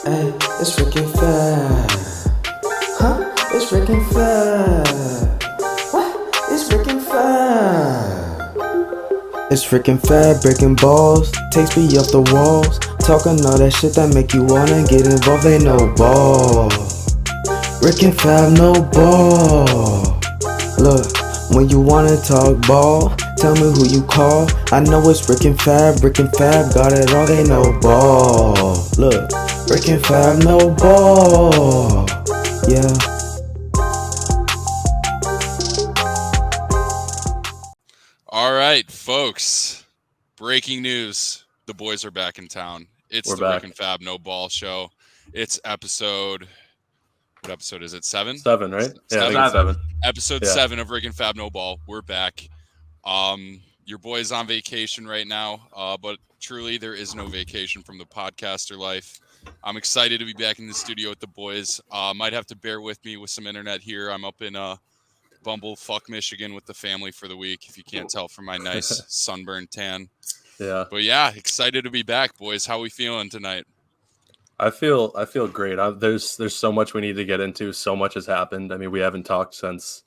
Hey, it's freaking Fab. Huh? It's freaking Fab. What? It's freaking Fab. It's freaking Fab, breaking balls, takes me off the walls, talking all that shit that make you wanna get involved. Ain't no ball. Rick and Fab, no ball. Look, when you wanna talk ball, tell me who you call. I know it's Rick and Fab, got it all, ain't no ball. Look, Rick and Fab, no ball. Yeah. All right, folks. Breaking news. The boys are back in town. It's the Rick and Fab No Ball show. It's episode... What episode is it? 7? 7, right? Yeah, I think it's 7. Episode 7 of Rick and Fab No Ball. We're back. Your boy's on vacation right now, but truly there is no vacation from the podcaster life. I'm excited to be back in the studio with the boys. Might have to bear with me with some internet here. I'm up in Bumblefuck, Michigan with the family for the week, if you can't tell from my nice sunburned tan. Yeah. But yeah, excited to be back, boys. How we feeling tonight? I feel great. There's so much we need to get into. So much has happened. I mean, we haven't talked since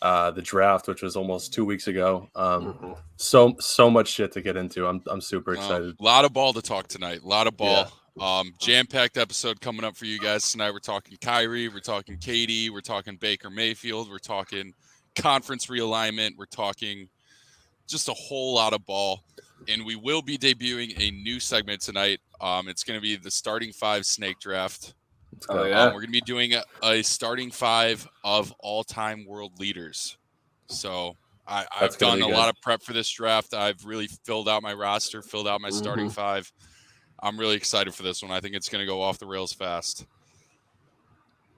the draft, which was almost 2 weeks ago. So much shit to get into. I'm super excited. A lot of ball to talk tonight. A lot of ball. Yeah. Jam-packed episode coming up for you guys tonight. We're talking Kyrie. We're talking Katie. We're talking Baker Mayfield. We're talking conference realignment. We're talking just a whole lot of ball. And we will be debuting a new segment tonight. It's going to be the starting 5 snake draft. Oh, yeah. We're going to be doing a starting 5 of all-time world leaders. So I've done a lot of prep for this draft. I've really filled out my roster, filled out my starting 5. I'm really excited for this one. I think it's going to go off the rails fast.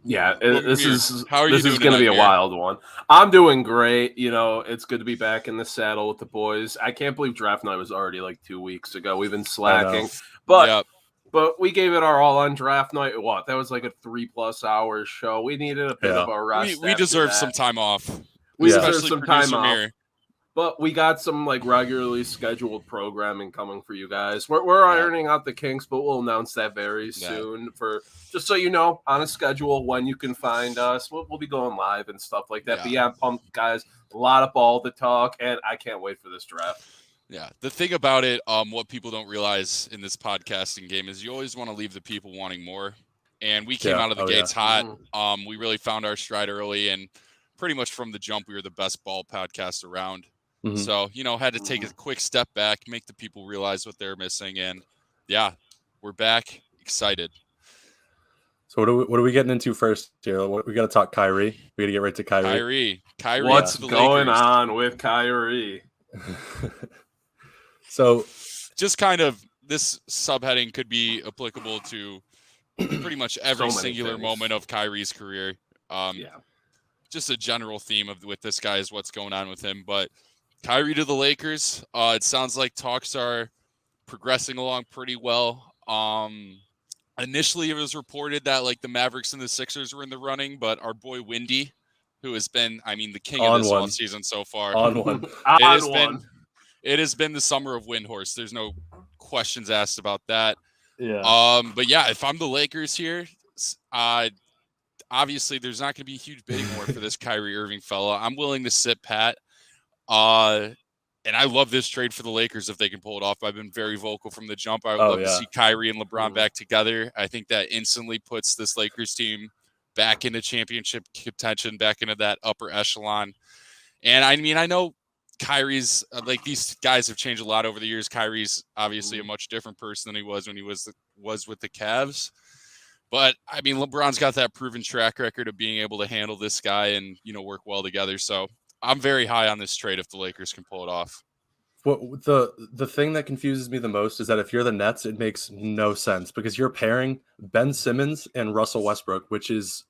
Yeah, this is going to be a wild one. I'm doing great. You know, it's good to be back in the saddle with the boys. I can't believe draft night was already like 2 weeks ago. We've been slacking, but we gave it our all on draft night. What? That was like a 3+ hour show. We needed a bit of a rest. We deserve some time off. We deserve some time off. But we got some like regularly scheduled programming coming for you guys. We're ironing out the kinks, but we'll announce that very soon. For just so you know, on a schedule when you can find us, we'll be going live and stuff like that. But yeah, I'm pumped, guys. A lot of ball to talk, and I can't wait for this draft. Yeah, the thing about it, what people don't realize in this podcasting game is you always want to leave the people wanting more. And we came out of the gates hot. We really found our stride early, and pretty much from the jump, we were the best ball podcast around. So, had to take a quick step back, make the people realize what they're missing. And yeah, we're back. Excited. So what are we getting into first here? We got to talk Kyrie. We got to get right to Kyrie. Kyrie. What's going on with Kyrie? So just kind of this subheading could be applicable to pretty much every singular moment of Kyrie's career. Just a general theme with this guy is what's going on with him. But Kyrie to the Lakers. It sounds like talks are progressing along pretty well. Initially, it was reported that like the Mavericks and the Sixers were in the running, but our boy Windy, who has been, the king of this offseason so far. It has been the summer of Windhorse. There's no questions asked about that. Yeah. But yeah, if I'm the Lakers here, obviously there's not going to be a huge bidding war for this Kyrie Irving fella. I'm willing to sit pat. And I love this trade for the Lakers if they can pull it off. I've been very vocal from the jump. I would love to see Kyrie and LeBron back together. I think that instantly puts this Lakers team back into championship contention, back into that upper echelon. And I know Kyrie's like these guys have changed a lot over the years. Kyrie's obviously a much different person than he was when he was with the Cavs. But LeBron's got that proven track record of being able to handle this guy and, work well together. So I'm very high on this trade if the Lakers can pull it off. What the thing that confuses me the most is that if you're the Nets, it makes no sense because you're pairing Ben Simmons and Russell Westbrook, which is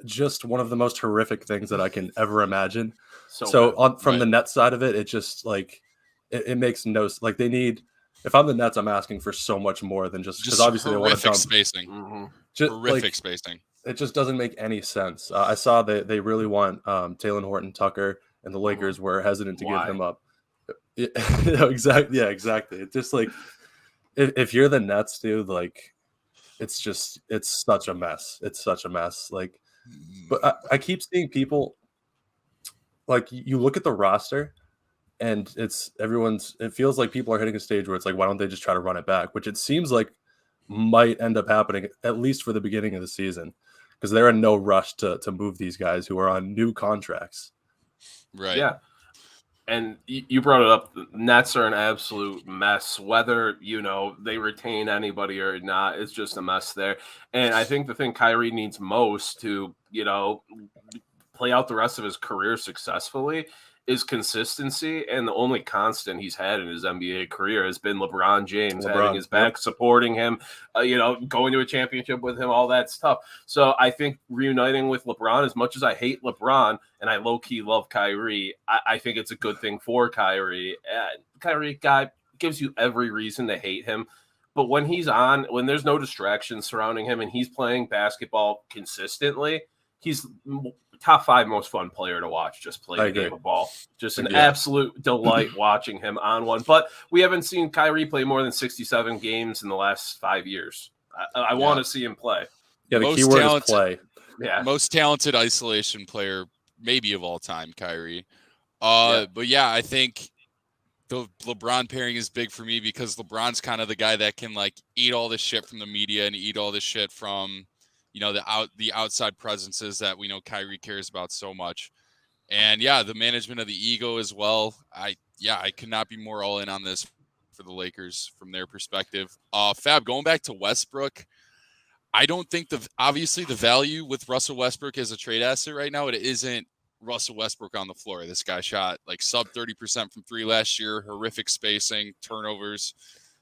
just one of the most horrific things that I can ever imagine. From the Nets side of it, it just like it makes no like they need. If I'm the Nets, I'm asking for so much more than just because obviously they want to dump spacing. Horrific spacing. It just doesn't make any sense. I saw that they really want Talen Horton-Tucker, and the Lakers were hesitant to give him up. Exactly. Yeah, exactly. It's just like if you're the Nets, dude, like it's such a mess. It's such a mess. Like, but I keep seeing people, like, you look at the roster and it feels like people are hitting a stage where it's like, why don't they just try to run it back? Which it seems like might end up happening, at least for the beginning of the season, because they're in no rush to move these guys who are on new contracts. Right. Yeah. And you brought it up. The Nets are an absolute mess. Whether, they retain anybody or not, it's just a mess there. And I think the thing Kyrie needs most to, play out the rest of his career successfully is consistency. And the only constant he's had in his NBA career has been LeBron James having his back, supporting him, going to a championship with him, all that stuff. So I think reuniting with LeBron, as much as I hate LeBron and I low-key love Kyrie, I think it's a good thing for Kyrie. Kyrie, guy, gives you every reason to hate him. But when he's on, when there's no distractions surrounding him and he's playing basketball consistently, he's top 5 most fun player to watch just play the game of ball. Just an absolute delight watching him on one. But we haven't seen Kyrie play more than 67 games in the last 5 years. I want to see him play. Yeah, the keyword is play. Yeah, most talented isolation player maybe of all time, Kyrie. But yeah, I think the LeBron pairing is big for me because LeBron's kind of the guy that can like eat all this shit from the media and eat all this shit from the outside presences that we know Kyrie cares about so much. And yeah, the management of the ego as well. I could not be more all in on this for the Lakers from their perspective. Fab, going back to Westbrook, I don't think obviously the value with Russell Westbrook as a trade asset right now, it isn't Russell Westbrook on the floor. This guy shot like sub 30% from 3 last year, horrific spacing, turnovers.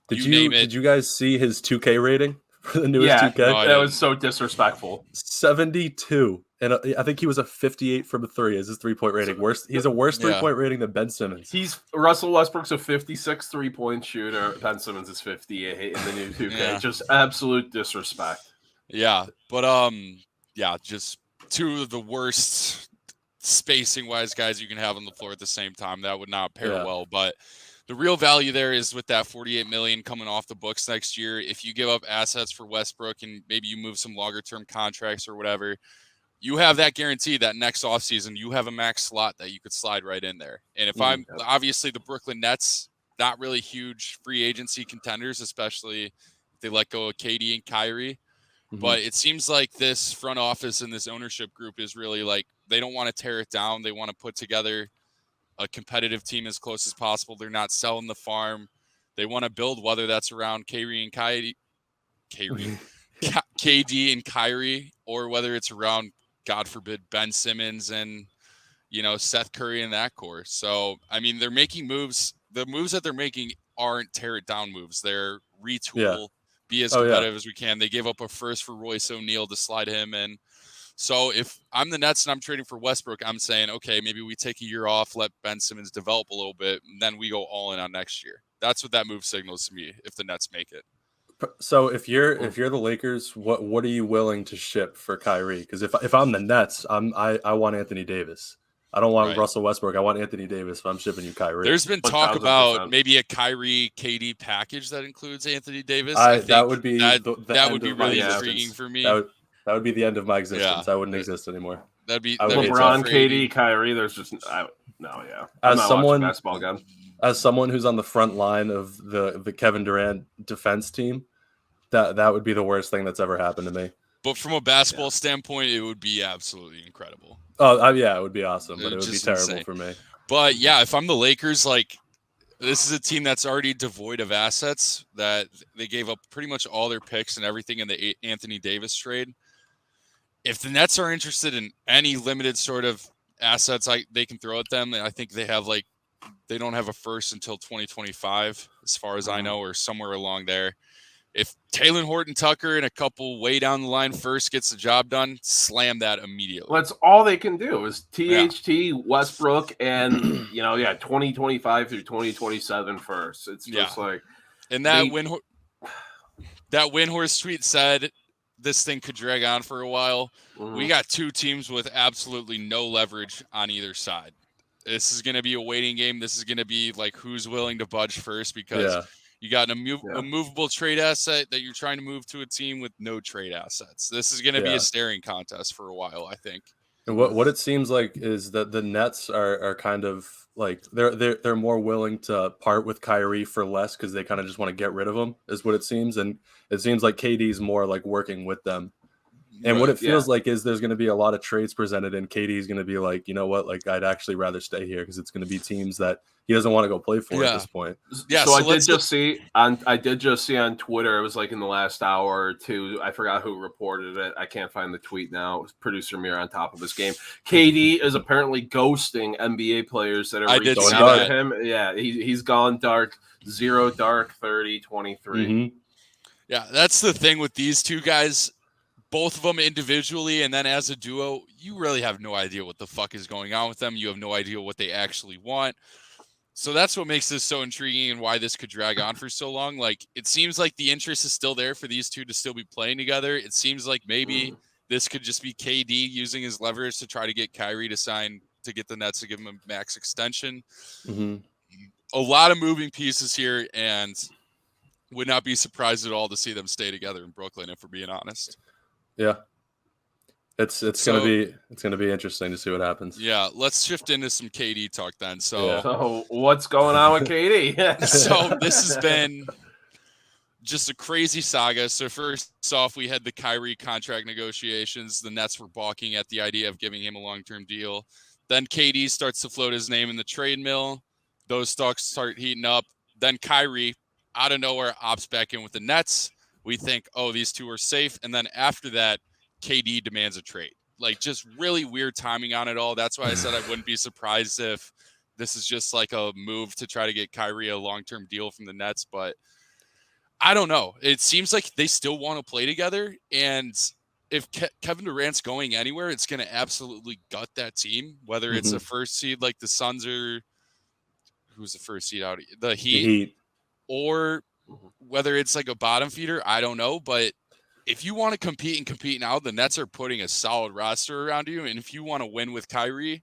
Did you guys see his 2K rating? For the newest 2K? No, that was so disrespectful. 72. And I think he was a 58 from 3 as his 3-point rating. He's a worse 3-point rating than Ben Simmons. Russell Westbrook's a 56 3-point shooter. Ben Simmons is 58 in the new 2K. Yeah. Just absolute disrespect. Yeah. But just 2 of the worst spacing wise guys you can have on the floor at the same time. That would not pair well. But the real value there is with that $48 million coming off the books next year. If you give up assets for Westbrook and maybe you move some longer term contracts or whatever, you have that guarantee that next offseason you have a max slot that you could slide right in there. And if I'm obviously the Brooklyn Nets, not really huge free agency contenders, especially if they let go of KD and Kyrie. Mm-hmm. But it seems like this front office and this ownership group is really like, they don't want to tear it down. They want to put together a competitive team as close as possible. They're not selling the farm. They want to build, whether that's around KD and Kyrie, or whether it's around, God forbid, Ben Simmons and, Seth Curry in that core. So, I mean, they're making moves. The moves that they're making aren't tear it down moves. They're retool, be as competitive as we can. They gave up a first for Royce O'Neal to slide him in. So if I'm the Nets and I'm trading for Westbrook, I'm saying, okay, maybe we take a year off, let Ben Simmons develop a little bit, and then we go all in on next year. That's what that move signals to me if the Nets make it. So if you're the Lakers, what are you willing to ship for Kyrie? Because if I'm the Nets, I want Anthony Davis. I don't want Russell Westbrook. I want Anthony Davis. If I'm shipping you Kyrie, there's been talk 1,000%. About maybe a Kyrie KD package that includes Anthony Davis. I think that would be that would be really intriguing for me. That would be the end of my existence. I wouldn't exist anymore. That'd be LeBron, KD, Kyrie. There's just I'm not watching basketball again. As someone who's on the front line of the Kevin Durant defense team, that would be the worst thing that's ever happened to me. But from a basketball standpoint, it would be absolutely incredible. Oh, it would be awesome, but it would be terrible insane. For me. But yeah, if I'm the Lakers, like, this is a team that's already devoid of assets, that they gave up pretty much all their picks and everything in the Anthony Davis trade. If the Nets are interested in any limited sort of assets they can throw at them, I think they don't have a first until 2025, as far as I know, or somewhere along there. If Taylor Horton-Tucker and a couple way down the line first gets the job done, slam that immediately. Well, that's all they can do is THT, Westbrook, and 2025 through 2027 first. It's just like, and that Windhorst tweet said this thing could drag on for a while. Mm-hmm. We got 2 teams with absolutely no leverage on either side. This is going to be a waiting game. This is going to be like who's willing to budge first, because You got a movable trade asset that you're trying to move to a team with no trade assets. This is going to be a staring contest for a while, I think. And what it seems like is that the Nets are kind of like they're more willing to part with Kyrie for less because they kind of just want to get rid of him, is what it seems. And it seems like KD's more like working with them. And what it feels like is there's going to be a lot of trades presented, and KD's going to be like, you know what, like I'd actually rather stay here because it's going to be teams that he doesn't want to go play for at this point. Yeah. So I did just see on Twitter, it was like in the last hour or two, I forgot who reported it. I can't find the tweet now. It was producer Mir on top of his game. KD is apparently ghosting NBA players that are reaching out to him. Yeah, he's gone dark, 0 dark, 30, 23. Mm-hmm. Yeah, that's the thing with these two guys. Both of them individually and then as a duo, you really have no idea what the fuck is going on with them. You have no idea what they actually want. So that's what makes this so intriguing and why this could drag on for so long. Like, it seems like the interest is still there for these two to still be playing together. It seems like maybe this could just be KD using his leverage to try to get Kyrie to sign, to get the Nets to give him a max extension. Mm-hmm. A lot of moving pieces here, and would not be surprised at all to see them stay together in Brooklyn, if we're being honest. Yeah. It's gonna be interesting to see what happens. Yeah, let's shift into some KD talk then. So what's going on with KD? So this has been just a crazy saga. So first off, we had the Kyrie contract negotiations. The Nets were balking at the idea of giving him a long-term deal. Then KD starts to float his name in the trade mill. Those stocks start heating up. Then Kyrie, out of nowhere, opts back in with the Nets. We think, oh, these two are safe. And then after that, KD demands a trade. Like, just really weird timing on it all. That's why I said I wouldn't be surprised if this is just like a move to try to get Kyrie a long-term deal from the Nets. But I don't know. It seems like they still want to play together. And if Kevin Durant's going anywhere, it's going to absolutely gut that team, whether it's a first seed like the Suns or who's the first seed out? The Heat. Or whether it's like a bottom feeder, I don't know. But if you want to compete now, the Nets are putting a solid roster around you. And if you want to win with Kyrie,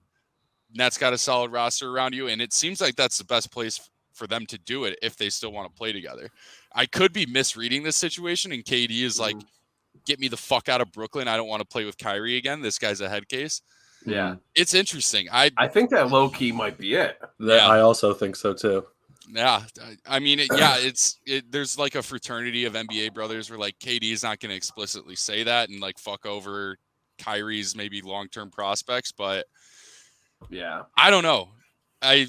Nets got a solid roster around you. And it seems like that's the best place for them to do it if they still want to play together. I could be misreading this situation, and KD is like, get me the fuck out of Brooklyn. I don't want to play with Kyrie again. This guy's a head case. Yeah. It's interesting. I think that low-key might be it. I also think so, too. Yeah, I mean, there's like a fraternity of NBA brothers where like KD is not going to explicitly say that and like fuck over Kyrie's maybe long-term prospects, but yeah, I don't know. I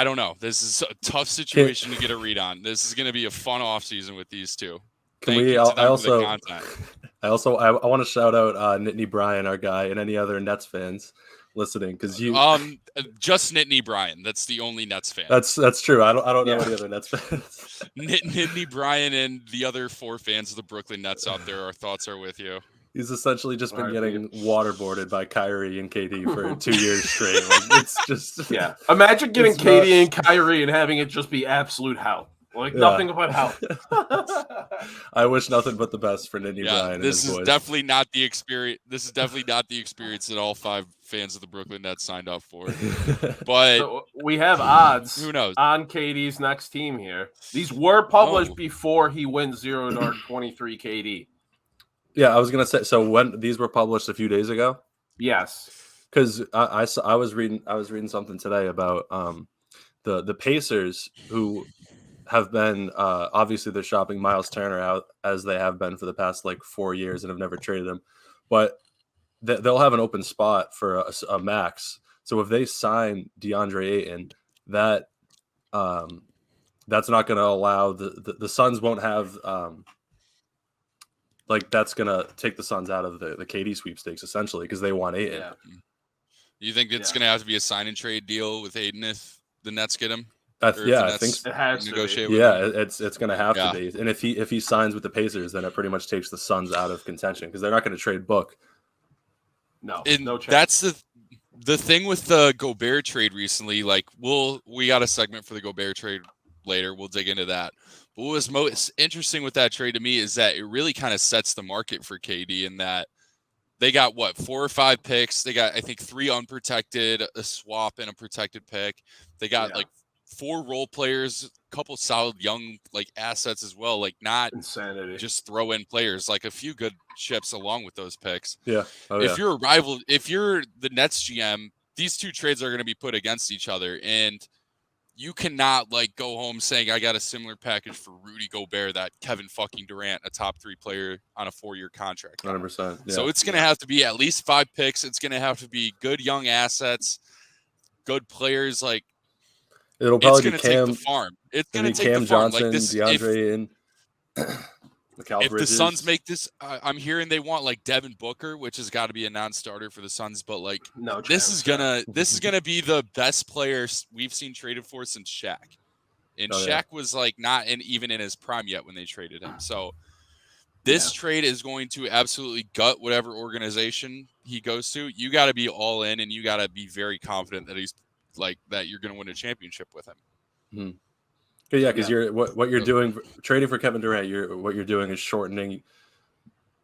don't know. This is a tough situation to get a read on. This is going to be a fun offseason with these two. I also want to shout out Nittany Bryan, our guy, and any other Nets fans listening, because just Nittany Bryan. That's the only Nets fan. That's true. I don't know any other Nets fans. Nittany Bryan and the other 4 fans of the Brooklyn Nets out there. Our thoughts are with you. He's essentially just been getting waterboarded by Kyrie and KD for 2 years straight. Like, it's just Imagine getting KD and Kyrie and having it just be absolute hell. Like nothing but hell. I wish nothing but the best for Nittany Bryan. And this his is boys. definitely not the experience. This is definitely not the experience that all 5 fans of the Brooklyn Nets signed up for. But so we have odds. Who knows on KD's next team here? These were published before he wins 0 dark 23 KD. Yeah, I was gonna say. So when these were published a few days ago. Yes, because I was reading something today about the Pacers, who have been obviously they're shopping Miles Turner out as they have been for the past like 4 years and have never traded him, but they'll have an open spot for a max. So if they sign DeAndre Ayton, that's not going to allow the Suns won't have that's going to take the Suns out of the KD sweepstakes essentially because they want Ayton. Yeah. You think it's going to have to be a sign and trade deal with Ayton if the Nets get him? I think so. It has to be. Yeah, it's going to have to be. And if he signs with the Pacers, then it pretty much takes the Suns out of contention because they're not going to trade Book. No chance. That's the thing with the Gobert trade recently. Like, we got a segment for the Gobert trade later. We'll dig into that. But what was most interesting with that trade to me is that it really kind of sets the market for KD in that they got 4 or 5 picks. They got, I think, 3 unprotected, a swap, and a protected pick. They got 4 role players, a couple solid young like assets as well, like not insanity, just throw in players, like a few good chips along with those picks. Yeah. If you're a rival, if you're the Nets GM, these two trades are going to be put against each other, and you cannot like go home saying I got a similar package for Rudy Gobert that Kevin fucking Durant, a top 3 player on a 4-year contract. 100%. Yeah. So it's going to have to be at least 5 picks. It's going to have to be good young assets, good players. Like it'll probably it's going to take the farm. It's going to take Cam the farm. Johnson, Like this, DeAndre and if the Suns make this, I'm hearing they want like Devin Booker, which has got to be a non-starter for the Suns. But like, this is gonna be the best player we've seen traded for since Shaq, and Shaq was like not even in his prime yet when they traded him. So this trade is going to absolutely gut whatever organization he goes to. You got to be all in, and you got to be very confident that he's like that. You're going to win a championship with him. Mm-hmm. Yeah, because you're what you're doing trading for Kevin Durant. What you're doing is shortening.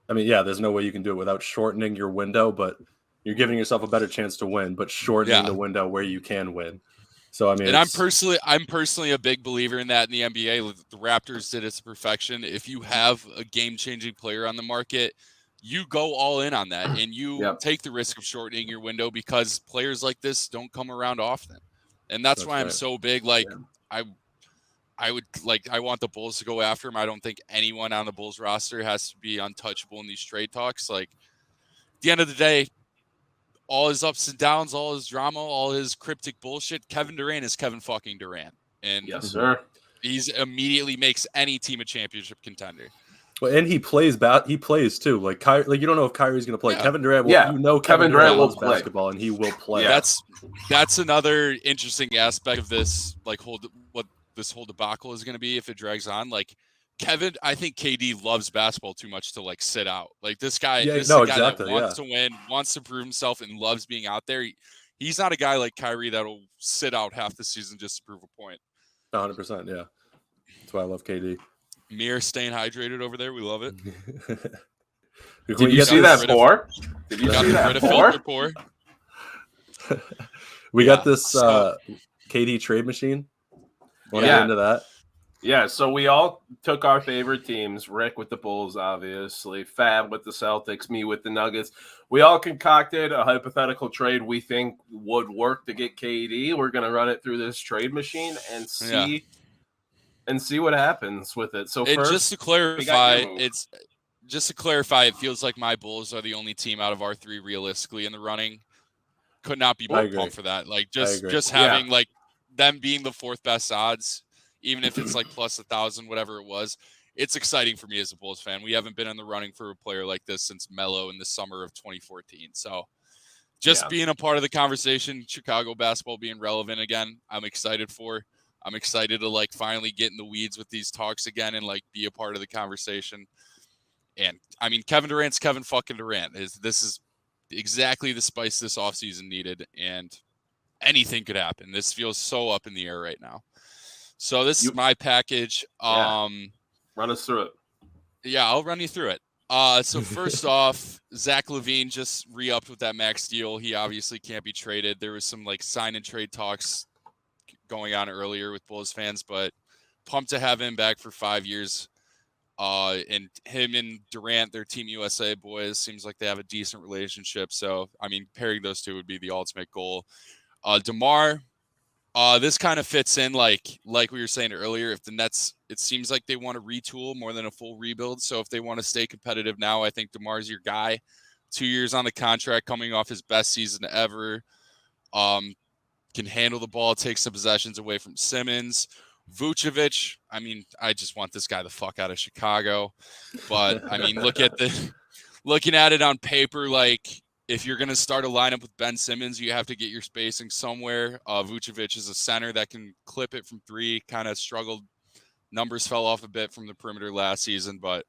I mean, there's no way you can do it without shortening your window, but you're giving yourself a better chance to win, but shortening the window where you can win. So I mean, and I'm personally a big believer in that in the NBA. The Raptors did it to perfection. If you have a game-changing player on the market, you go all in on that, and you take the risk of shortening your window because players like this don't come around often, and that's why I'm so big. Like I want the Bulls to go after him. I don't think anyone on the Bulls roster has to be untouchable in these trade talks. Like, at the end of the day, all his ups and downs, all his drama, all his cryptic bullshit, Kevin Durant is Kevin fucking Durant. And yes, sir. He's immediately makes any team a championship contender. Well, and he plays too. Like Kyrie, you don't know if Kyrie's going to play. Kevin Durant, Kevin Durant loves will play basketball, and he will play. Yeah. That's another interesting aspect of this. Like, what this whole debacle is going to be if it drags on. Like I think KD loves basketball too much to like sit out. Like this guy, guy that wants to win, wants to prove himself, and loves being out there. He's not a guy like Kyrie that'll sit out half the season just to prove a point. 100%. Yeah, that's why I love KD. Mere staying hydrated over there. We love it. Did you see that pour? Did you see that pour? We got this KD trade machine. Want to get into that? Yeah, so we all took our favorite teams. Rick with the Bulls, obviously. Fab with the Celtics. Me with the Nuggets. We all concocted a hypothetical trade we think would work to get KD. We're going to run it through this trade machine and see what happens with it. So first, just to clarify, it feels like my Bulls are the only team out of our 3 realistically in the running. Could not be more pumped for that. Like just having like them being the 4th best odds, even if it's like plus 1,000, whatever it was, it's exciting for me as a Bulls fan. We haven't been in the running for a player like this since Melo in the summer of 2014. So just being a part of the conversation, Chicago basketball being relevant again, I'm excited for. I'm excited to like finally get in the weeds with these talks again and like be a part of the conversation. And I mean, Kevin Durant's Kevin fucking Durant. This is exactly the spice this offseason needed, and anything could happen. This feels so up in the air right now. So this is my package. Run us through it. Yeah, I'll run you through it. So first off, Zach LaVine just re-upped with that max deal. He obviously can't be traded. There was some like sign and trade talks going on earlier with Bulls fans, but pumped to have him back for 5 years. And him and Durant, their Team USA boys, seems like they have a decent relationship. So, I mean, pairing those two would be the ultimate goal. DeMar, this kind of fits in like we were saying earlier. If the Nets, it seems like they want to retool more than a full rebuild. So if they want to stay competitive now, I think DeMar's your guy. 2 years on the contract, coming off his best season ever. Can handle the ball, take some possessions away from Simmons. Vucevic, I mean, I just want this guy the fuck out of Chicago. But I mean, looking at it on paper, like if you're going to start a lineup with Ben Simmons, you have to get your spacing somewhere. Vucevic is a center that can clip it from 3, kind of struggled. Numbers fell off a bit from the perimeter last season, but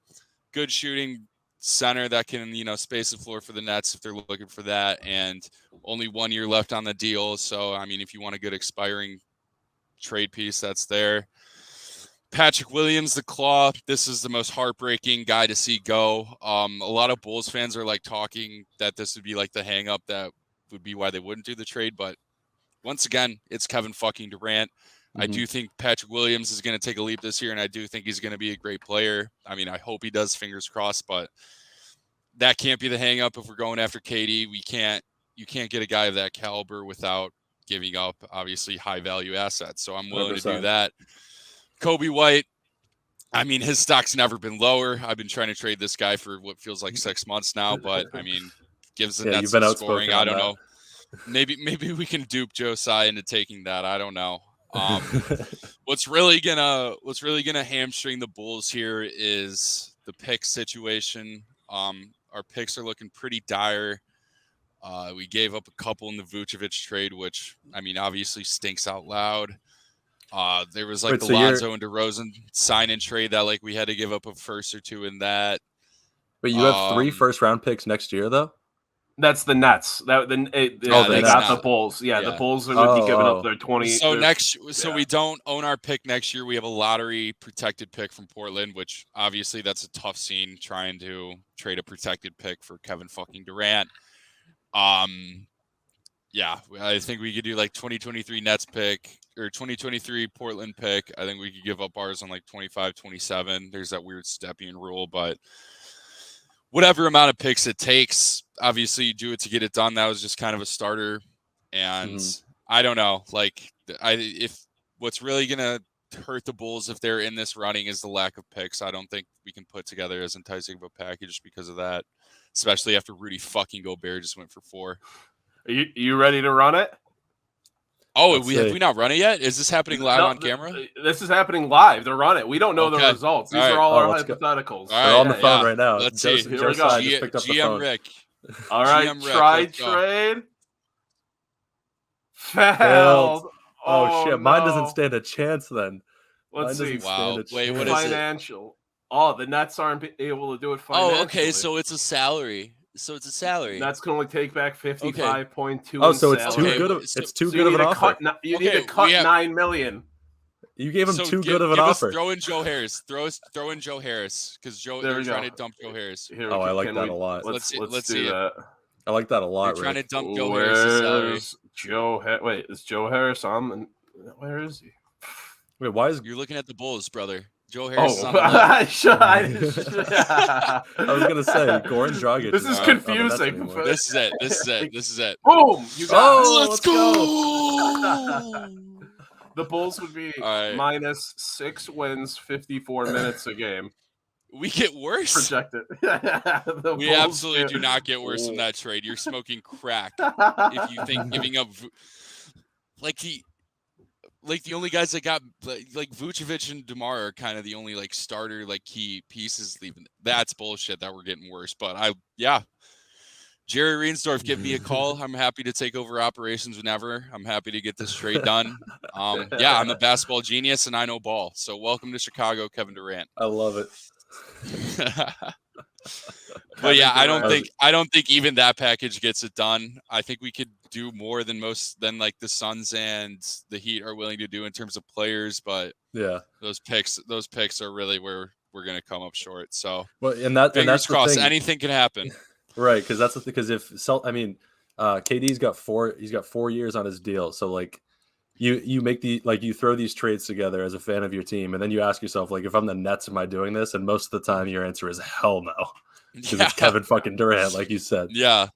good shooting center that can, space the floor for the Nets if they're looking for that. And only 1 year left on the deal. So, I mean, if you want a good expiring trade piece, that's there. Patrick Williams, the Claw. This is the most heartbreaking guy to see go. A lot of Bulls fans are like talking that this would be like the hang up that would be why they wouldn't do the trade. But once again, it's Kevin fucking Durant. I do think Patrick Williams is going to take a leap this year, and I do think he's going to be a great player. I mean, I hope he does, fingers crossed, but that can't be the hang up if we're going after KD. You can't get a guy of that caliber without giving up, obviously, high-value assets. So I'm willing 100%. To do that. Kobe White, I mean, his stock's never been lower. I've been trying to trade this guy for what feels like 6 months now, but, I mean, gives the Nets some scoring. I don't know. Maybe we can dupe Josiah into taking that. I don't know. What's really gonna hamstring the Bulls here is the pick situation. Our picks are looking pretty dire. We gave up a couple in the Vucevic trade, which, I mean, obviously stinks out loud. There was like the Lonzo and DeRozan sign-in trade that like we had to give up a first or two in that. But you have 3 first-round picks next year, though? That's the Nets. Not the Bulls. Yeah, the Bulls would be giving up their 20. So we don't own our pick next year. We have a lottery protected pick from Portland, which obviously that's a tough scene trying to trade a protected pick for Kevin fucking Durant. Yeah, I think we could do like 2023 Nets pick or 2023 Portland pick. I think we could give up ours on like 25, 27. There's that weird Stepien rule, but whatever amount of picks it takes, obviously you do it to get it done. That was just kind of a starter. And I don't know, like if what's really going to hurt the Bulls if they're in this running is the lack of picks. I don't think we can put together as enticing of a package because of that, especially after Rudy fucking Gobert just went for 4. Are you ready to run it? Oh, have we not run it yet? Is this happening live on camera? This is happening live. They're run it. We don't know the results. These are all our hypotheticals. They're on the phone right now. Let's see. Here we go. GM Rick. All right. Try trade. Failed. Oh shit. Mine doesn't stand a chance then. Let's see. Wow. Wait, what is it? Financial. Oh, the Nets aren't able to do it financially. Oh, okay. So it's a salary. That's going to only take back 55.2. Oh, so it's too good of an offer. You need to cut $9 million. You gave him too good of an offer. Throw in Joe Harris. Throw in Joe Harris because they're trying to dump Joe Harris. I like that a lot. Let's see that. I like that a lot. They're trying to dump Joe Harris' salary. Wait, is Joe Harris on? Where is he? Wait, why is you're looking at the Bulls, brother? Joe Harris. I was gonna say Goran Dragic. This is confusing. This is it. Boom! You got it. Let's go. The Bulls would be minus 6 wins, 54 minutes a game. We get worse. Projected. We absolutely do not get worse in that trade. You're smoking crack if you think giving up like the only guys that got like Vucevic and DeMar are kind of the only like starter like key pieces leaving. That's bullshit that we're getting worse. But Jerry Reinsdorf, give me a call. I'm happy to take over operations whenever. I'm happy to get this trade done. I'm a basketball genius and I know ball. So welcome to Chicago, Kevin Durant. I love it. But yeah, I don't think even that package gets it done. I think we could do more than like the Suns and the Heat are willing to do in terms of players, but yeah, those picks are really where we're going to come up short. So fingers crossed, anything can happen. Right, because that's the thing. Because KD's got 4 years on his deal, so like you make you throw these trades together as a fan of your team, and then you ask yourself, like, if I'm the Nets, am I doing this? And most of the time, your answer is hell no, because it's Kevin fucking Durant, like you said. Yeah.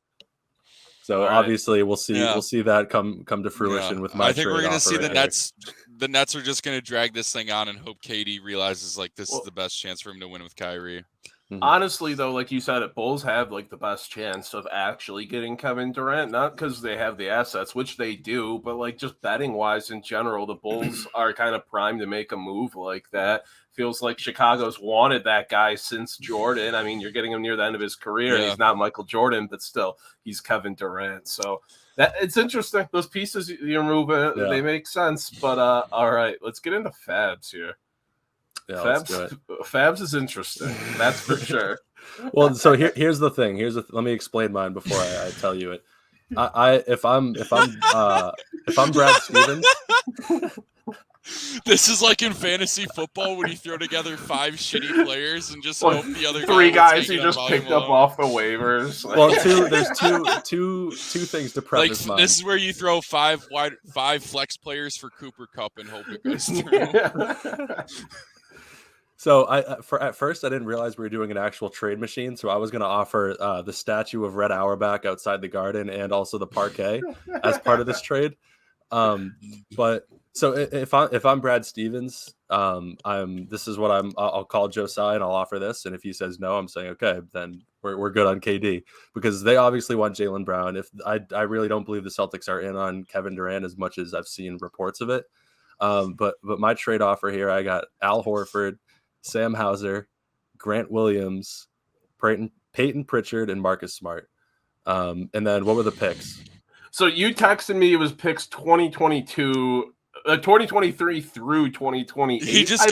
So obviously, we'll see that come to fruition with my. I think we're going to see the Nets. The Nets are just going to drag this thing on and hope KD realizes like this is the best chance for him to win with Kyrie. Honestly, though, like you said, Bulls have like the best chance of actually getting Kevin Durant, not because they have the assets, which they do, but like just betting wise in general, the Bulls are kind of primed to make a move like that. Feels like Chicago's wanted that guy since Jordan. I mean, you're getting him near the end of his career, and he's not Michael Jordan, but still, he's Kevin Durant. So that it's interesting. Those pieces you're moving, they make sense. But all right, let's get into Fabs here. Yeah, Fabs is interesting. That's for sure. Well, so here's the thing. Let me explain mine before I tell you it. If I'm Brad Stevens, This is like in fantasy football when you throw together 5 shitty players and just hope the other 3 guys you just picked up off the waivers. Well, there's two things to preface mine. This is where you throw 5 flex players for Cooper Kupp and hope it goes through. So at first I didn't realize we were doing an actual trade machine, so I was going to offer the statue of Red Auerbach outside the Garden and also the parquet as part of this trade. But so if I'm Brad Stevens, this is what I'll call Josiah and I'll offer this, and if he says no, I'm saying okay, then we're good on KD, because they obviously want Jaylen Brown. If I really don't believe the Celtics are in on Kevin Durant as much as I've seen reports of it. But my trade offer here, I got Al Horford, Sam Hauser, Grant Williams, Peyton Pritchard, and Marcus Smart. And then what were the picks? So you texted me it was picks 2023 through 2028. He just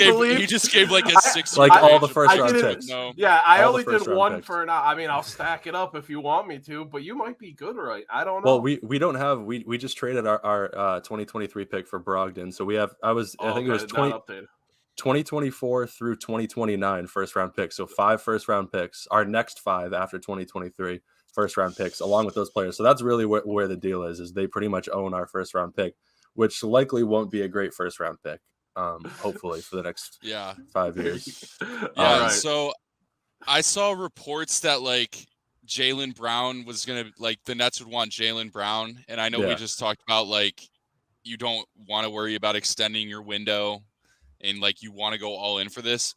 gave like a 6 all the first round picks. No. Yeah, I only did one picks. For now. I mean, I'll stack it up if you want me to, but you might be good, right? I don't know. Well, we don't have we just traded our 2023 pick for Brogdon, so we have I think it was 2024 through 2029 first round picks. So 5 first round picks. Our next 5 after 2023 first round picks, along with those players. So that's really where the deal is they pretty much own our first round pick, which likely won't be a great first round pick. Hopefully for the next 5 years. Yeah. Right. So I saw reports that like Jaylen Brown was gonna the Nets would want Jaylen Brown, and I know we just talked about like you don't want to worry about extending your window. And like you want to go all in for this.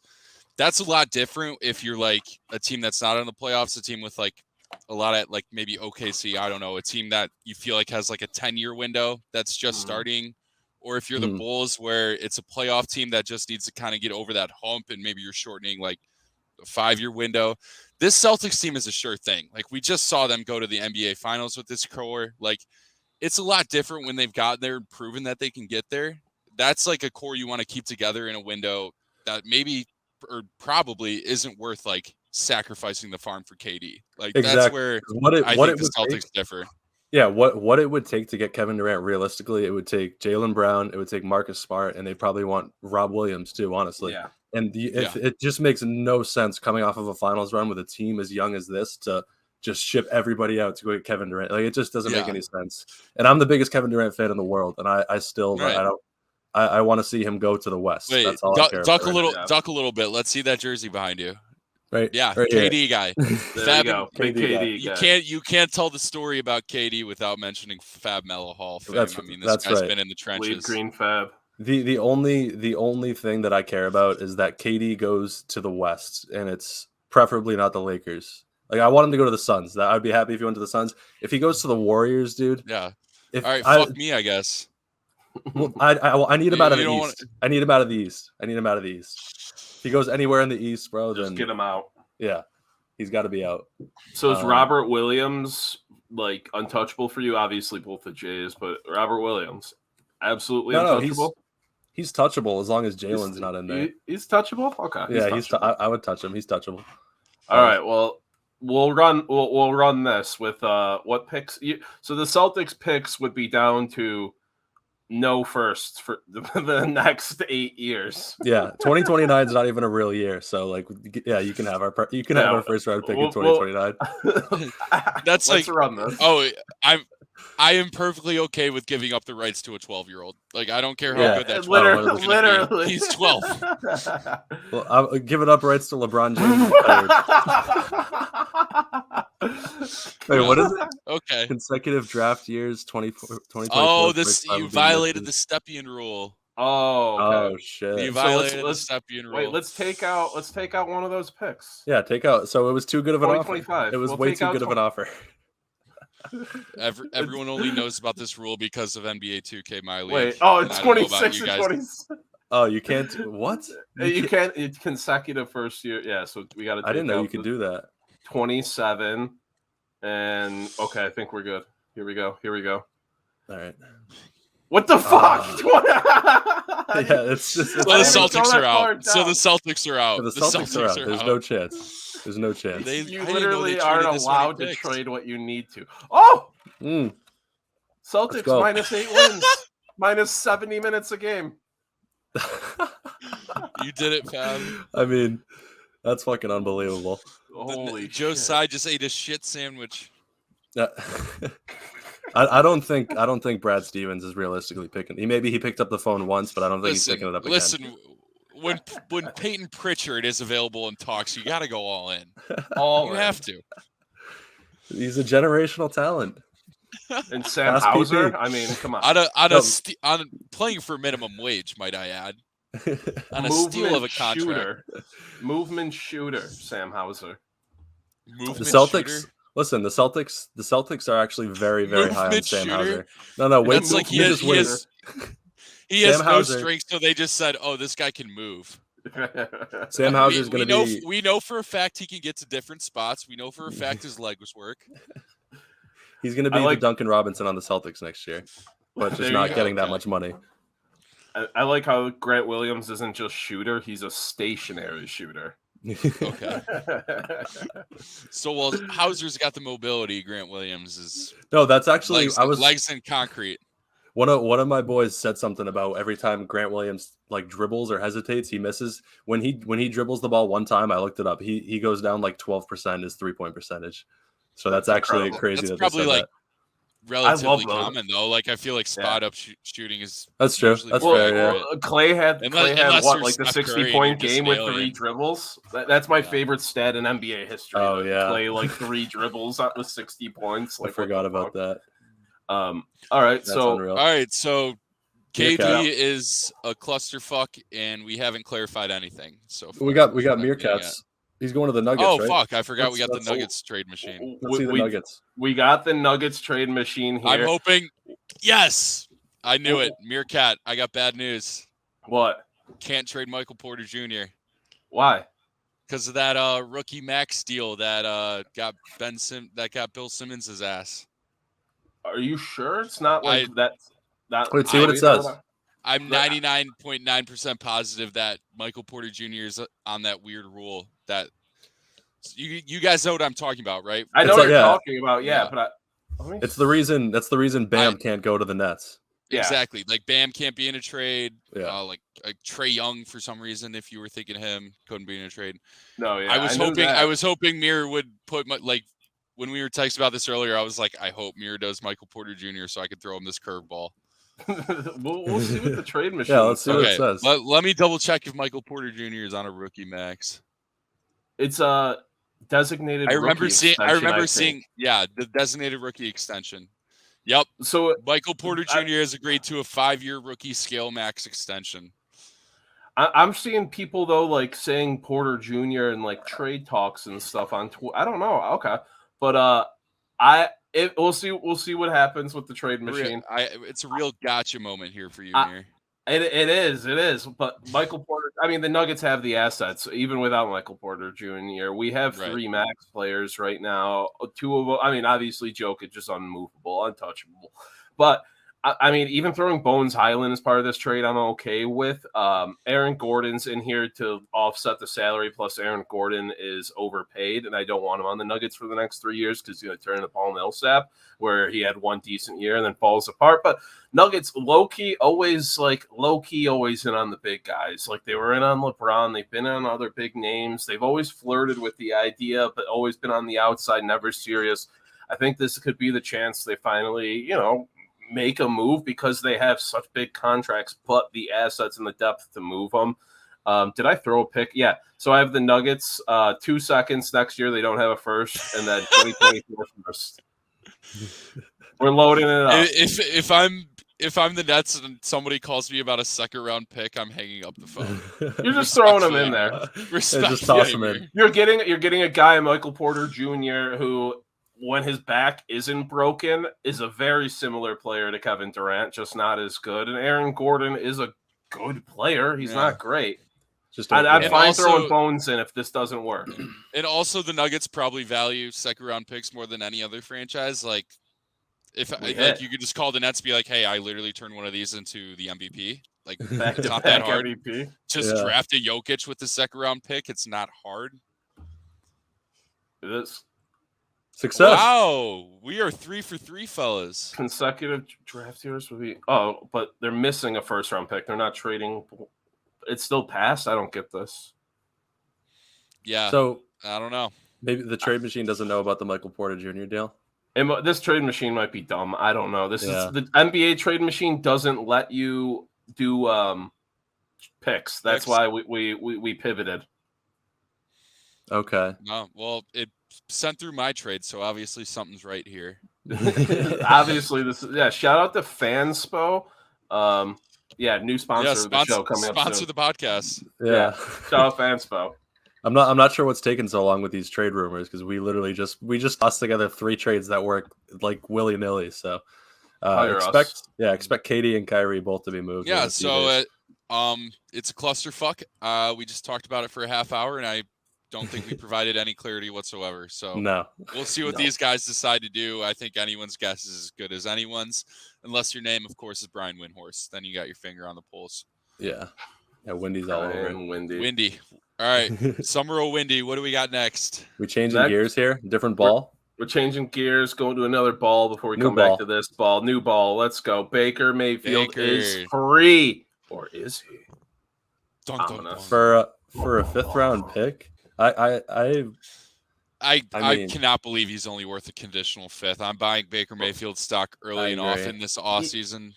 That's a lot different if you're like a team that's not in the playoffs, a team with like a lot of like maybe OKC, I don't know, a team that you feel like has like a 10-year window that's just starting, or if you're the Bulls where it's a playoff team that just needs to kind of get over that hump and maybe you're shortening like a 5-year window. This Celtics team is a sure thing. Like we just saw them go to the NBA Finals with this core. Like it's a lot different when they've got there and proven that they can get there. That's like a core you want to keep together in a window that maybe or probably isn't worth like sacrificing the farm for KD. Like that's where I think the Celtics differ. Yeah, what it would take to get Kevin Durant realistically, it would take Jaylen Brown, it would take Marcus Smart, and they probably want Rob Williams too, honestly. Yeah. And it just makes no sense coming off of a finals run with a team as young as this to just ship everybody out to go get Kevin Durant. Like it just doesn't make any sense. And I'm the biggest Kevin Durant fan in the world, and I still I want to see him go to the West. Wait, that's all I care duck about. Duck a little bit. Let's see that jersey behind you. Right. Yeah, right KD here. guy. There you go. Big KD guy. You can't tell the story about KD without mentioning Fab Melo Hall of Fame. This guy's been in the trenches. Lead green Fab. The only thing that I care about is that KD goes to the West, and it's preferably not the Lakers. Like I want him to go to the Suns. I'd be happy if he went to the Suns. If he goes to the Warriors, dude. Yeah. All right. Fuck me, I guess. Well, I need him out of the East. I need him out of the East. If he goes anywhere in the East, bro, just then get him out. Yeah, he's got to be out. So is Robert Williams like untouchable for you? Obviously, both the Jays, but Robert Williams, absolutely untouchable. He's touchable as long as Jalen's not in there. He's touchable. Okay. Yeah, I would touch him. He's touchable. All right. Well, we'll run this with what picks. So the Celtics picks would be down to no firsts for the next 8 years. Yeah, 2029 is not even a real year. So like, yeah, you can have our first round pick in 2029. That's Let's run this. Oh, I am perfectly okay with giving up the rights to a 12-year-old. Like I don't care how good that 12-year-old is. Literally, he's 12. Well, I'm giving up rights to LeBron James. Wait, what is it? Okay. Consecutive draft years, 2024. Oh, you violated the Stepien rule. Oh, okay. Oh shit! You violated the Stepien rule. Wait, let's take out one of those picks. Yeah, take out. So it was too good of an offer. It was way too good of an offer. Everyone only knows about this rule because of NBA 2K My League. Wait, it's 26 and 20. Oh, you can't. What? You can't. It's consecutive first year. Yeah, so we got to. I didn't know you could do that. 27, and okay, I think we're good. Here we go. All right. What the fuck? Yeah, it's just. So the Celtics are out. So the Celtics are out. The Celtics are out. There's no chance. There's no chance. You literally aren't allowed to trade what you need to. Oh! Celtics -8 wins. -70 minutes a game. You did it, fam. I mean, that's fucking unbelievable. Holy Joe shit. Tsai just ate a shit sandwich. I don't think Brad Stevens is realistically picking. He picked up the phone once, but I don't think he's picking it up again. Listen, when Peyton Pritchard is available in talks, you got to go all in. You have to. He's a generational talent. And Sam Hauser, I mean, come on. On playing for minimum wage, might I add. On a steal of a contract. Movement shooter, Sam Hauser. The Celtics. Listen, the Celtics are actually very, very high on Sam Hauser. No, wait. It's like he has no strength, so they just said, "Oh, this guy can move." Sam Hauser's going to be. We know for a fact he can get to different spots. We know for a fact his legs work. He's going to be the Duncan Robinson on the Celtics next year, but just not getting that much money. I like how Grant Williams isn't just shooter; he's a stationary shooter. Okay. So Hauser's got the mobility. Grant Williams is that's actually legs in concrete. One of my boys said something about every time Grant Williams like dribbles or hesitates, he misses. When he dribbles the ball one time, I looked it up. He goes down like 12% his 3-point percentage. So that's actually crazy. That's probably like relatively common though. Like I feel like spot up shooting is that's true. That's fair. Yeah. Clay had what, like the 60-point game with 3 dribbles. That's my favorite stat in NBA history. Oh yeah, Clay like 3 dribbles with 60 points. Like, I forgot about that. All right, so KD is a clusterfuck, and we haven't clarified anything. So we got MereKats. He's going to the Nuggets. Oh right? Fuck! I forgot we got the Nuggets trade machine. We got the Nuggets trade machine here. I'm hoping. Yes, I knew it. MereKat, I got bad news. What? Can't trade Michael Porter Jr. Why? Because of that rookie max deal that got Bill Simmons' ass. Are you sure it's not like that? Let's see what it says. I'm 99.9% positive that Michael Porter Jr. is on that weird rule that you guys know what I'm talking about, right? I know what you're talking about, but it's the reason. That's the reason Bam can't go to the Nets. Yeah. Exactly. Like Bam can't be in a trade. Yeah. Like Trae Young for some reason, if you were thinking him, couldn't be in a trade. No, yeah. I was hoping Mere would put when we were texting about this earlier, I was like, I hope Mere does Michael Porter Jr. so I could throw him this curveball. we'll see what the trade machine. Yeah, let's see what it says. Let me double check if Michael Porter Jr. is on a rookie max. It's a designated. I remember seeing the designated rookie extension. Yep. So Michael Porter Jr. has agreed to a 5-year rookie scale max extension. I'm seeing people though like saying Porter Jr. and like trade talks and stuff on Twitter. I don't know. Okay, but we'll see what happens with the trade machine. It's a real gotcha moment here for you, Mere. It is. But Michael Porter, I mean, the Nuggets have the assets even without Michael Porter Jr. We have 3 max players right now. 2 of them, I mean, obviously Jokic is unmovable, untouchable. But I mean, even throwing Bones Highland as part of this trade, I'm okay with. Aaron Gordon's in here to offset the salary. Plus, Aaron Gordon is overpaid, and I don't want him on the Nuggets for the next 3 years because he's going to turn into Paul Millsap, where he had 1 decent year and then falls apart. But Nuggets, low-key always in on the big guys. Like, they were in on LeBron. They've been on other big names. They've always flirted with the idea, but always been on the outside, never serious. I think this could be the chance they finally, make a move because they have such big contracts, but the assets and the depth to move them. Did I throw a pick? Yeah. So I have the Nuggets, 2 seconds next year. They don't have a first, and then 2024 first. We're loading it up. If I'm the Nets and somebody calls me about a 2nd-round pick, I'm hanging up the phone. You're just throwing them in there. Just toss them in. You're getting a guy, Michael Porter Jr., who, when his back isn't broken, is a very similar player to Kevin Durant, just not as good. And Aaron Gordon is a good player. He's not great. I'd fine throwing Bones in if this doesn't work. And also, the Nuggets probably value 2nd-round picks more than any other franchise. Like, if you could just call the Nets, be like, "Hey, I literally turned one of these into the MVP." Like, it's not that hard. RDP. Just draft a Jokic with the 2nd-round pick. It's not hard. It is. Success. Wow, we are 3 for 3, fellas. Consecutive draft years would be. But they're missing a 1st-round pick. They're not trading it's still passed. I don't get this. Yeah. So I don't know. Maybe the trade machine doesn't know about the Michael Porter Jr. deal. And this trade machine might be dumb. I don't know. This is the NBA trade machine doesn't let you do picks. That's why we pivoted. Okay. No, well, it sent through my trade, so obviously something's right here. Obviously, this is shout out to Fanspo. New sponsor of the show coming up soon. Sponsor the podcast. Yeah. Shout out Fanspo. I'm not sure what's taking so long with these trade rumors because we literally just tossed together 3 trades that work like willy-nilly. So expect Katie and Kyrie both to be moved. Yeah, so it's a clusterfuck. We just talked about it for a half hour, and I don't think we provided any clarity whatsoever. So no, we'll see what these guys decide to do. I think anyone's guess is as good as anyone's, unless your name, of course, is Brian Windhorst. Then you got your finger on the pulse. Yeah, Windy's all over it. Windy. All right, Summer Windy. What do we got next? We changing gears here. Different ball. We're changing gears. Going to another ball before we come back to this ball. New ball. Let's go. Baker Mayfield is free, or is he? For a 5th round pick. I cannot believe he's only worth a conditional 5th. I'm buying Baker Mayfield stock early and often this offseason.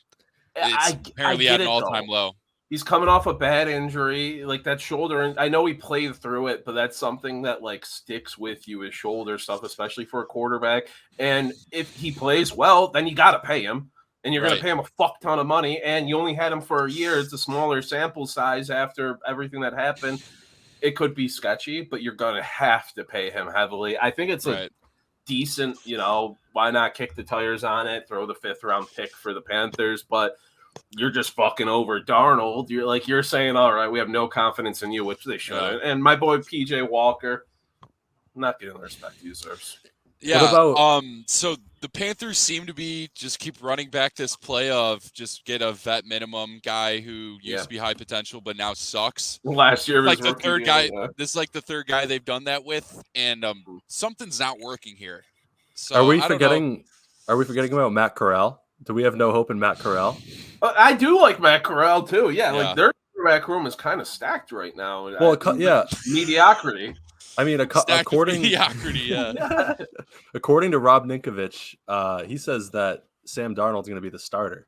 It's apparently at an all-time low. He's coming off a bad injury, like that shoulder. And I know he played through it, but that's something that like sticks with you, his shoulder stuff, especially for a quarterback. And if he plays well, then you got to pay him. And you're going to pay him a fuck ton of money. And you only had him for a year. It's a smaller sample size after everything that happened. It could be sketchy, but you're going to have to pay him heavily. I think it's a decent, why not kick the tires on it, throw the 5th round pick for the Panthers, but you're just fucking over Darnold. You're saying, all right, we have no confidence in you, which they should. Yeah. And my boy PJ Walker, not getting the respect he deserves. Yeah. What about, so the Panthers seem to be just keep running back this play of just get a vet minimum guy who used to be high potential but now sucks. Last year was like the third guy. This is like the third guy they've done that with, and something's not working here. So are we forgetting about Matt Corral? Do we have no hope in Matt Corral? I do like Matt Corral too. Yeah. Like their quarterback room is kind of stacked right now. Well, mediocrity. I mean, according to Rob Ninkovich, he says that Sam Darnold's going to be the starter,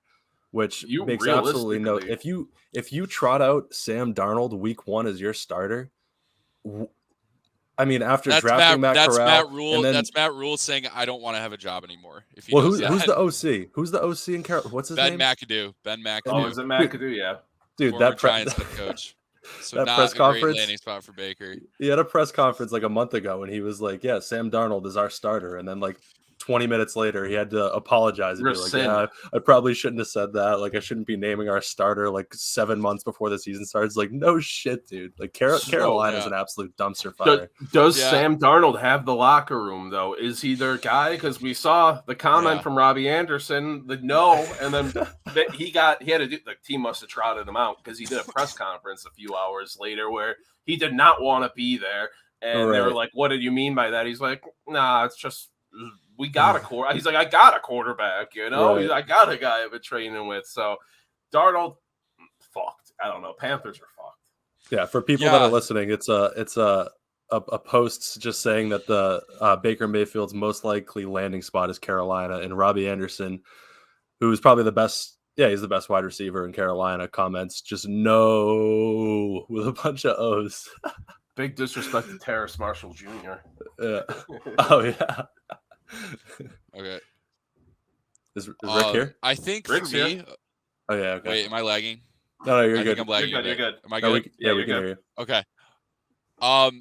which makes absolutely no. If you trot out Sam Darnold week 1 as your starter, I mean, after drafting Matt Corral, that's Matt Rule saying I don't want to have a job anymore. Who's the OC? Who's the OC in Carolina? What's his name? Ben McAdoo. Oh, is it McAdoo? Yeah, dude, that Giants head coach. So that press conference, great landing spot for Baker. He had a press conference like a month ago, and he was like, "Yeah, Sam Darnold is our starter." And then like 20 minutes later, he had to apologize and be like, "Yeah, I probably shouldn't have said that. Like, I shouldn't be naming our starter like 7 months before the season starts." Like, no shit, dude. Like, Carolina's an absolute dumpster fire. Does Sam Darnold have the locker room though? Is he their guy? Because we saw the comment from Robbie Anderson, and then he had to do. The team must have trotted him out because he did a press conference a few hours later where he did not want to be there, and they were like, "What did you mean by that?" He's like, "Nah, it's just." We got a quarterback. He's like, I got a quarterback, I got a guy I've been training with. So Darnold, fucked. I don't know. Panthers are fucked. Yeah, for people that are listening, it's a post just saying that the Baker Mayfield's most likely landing spot is Carolina, and Robbie Anderson, who is probably the best. Yeah, he's the best wide receiver in Carolina. Comments just no with a bunch of O's. Big disrespect to Terrace Marshall Jr. Yeah. Oh yeah. Okay. Is Rick here? I think Rick's for me. Here. Oh yeah. Okay. Wait, am I lagging? No, you're good. I think I'm lagging. You're good. Am I good? We can hear you. Okay.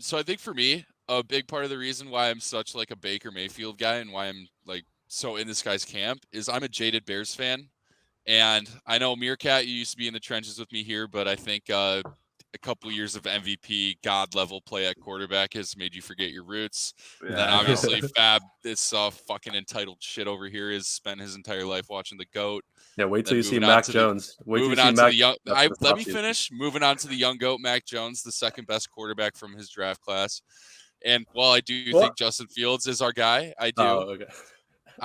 So I think for me, a big part of the reason why I'm such like a Baker Mayfield guy and why I'm like so in this guy's camp is I'm a jaded Bears fan, and I know MereKat, you used to be in the trenches with me here, but I think a couple years of MVP God level play at quarterback has made you forget your roots. Yeah, and then obviously Fab, this fucking entitled shit over here, has spent his entire life watching the GOAT. Yeah, wait till you see Mac Jones. Moving on to the young. Let me finish. Moving on to the young GOAT, Mac Jones, the second best quarterback from his draft class. And while I do think Justin Fields is our guy, I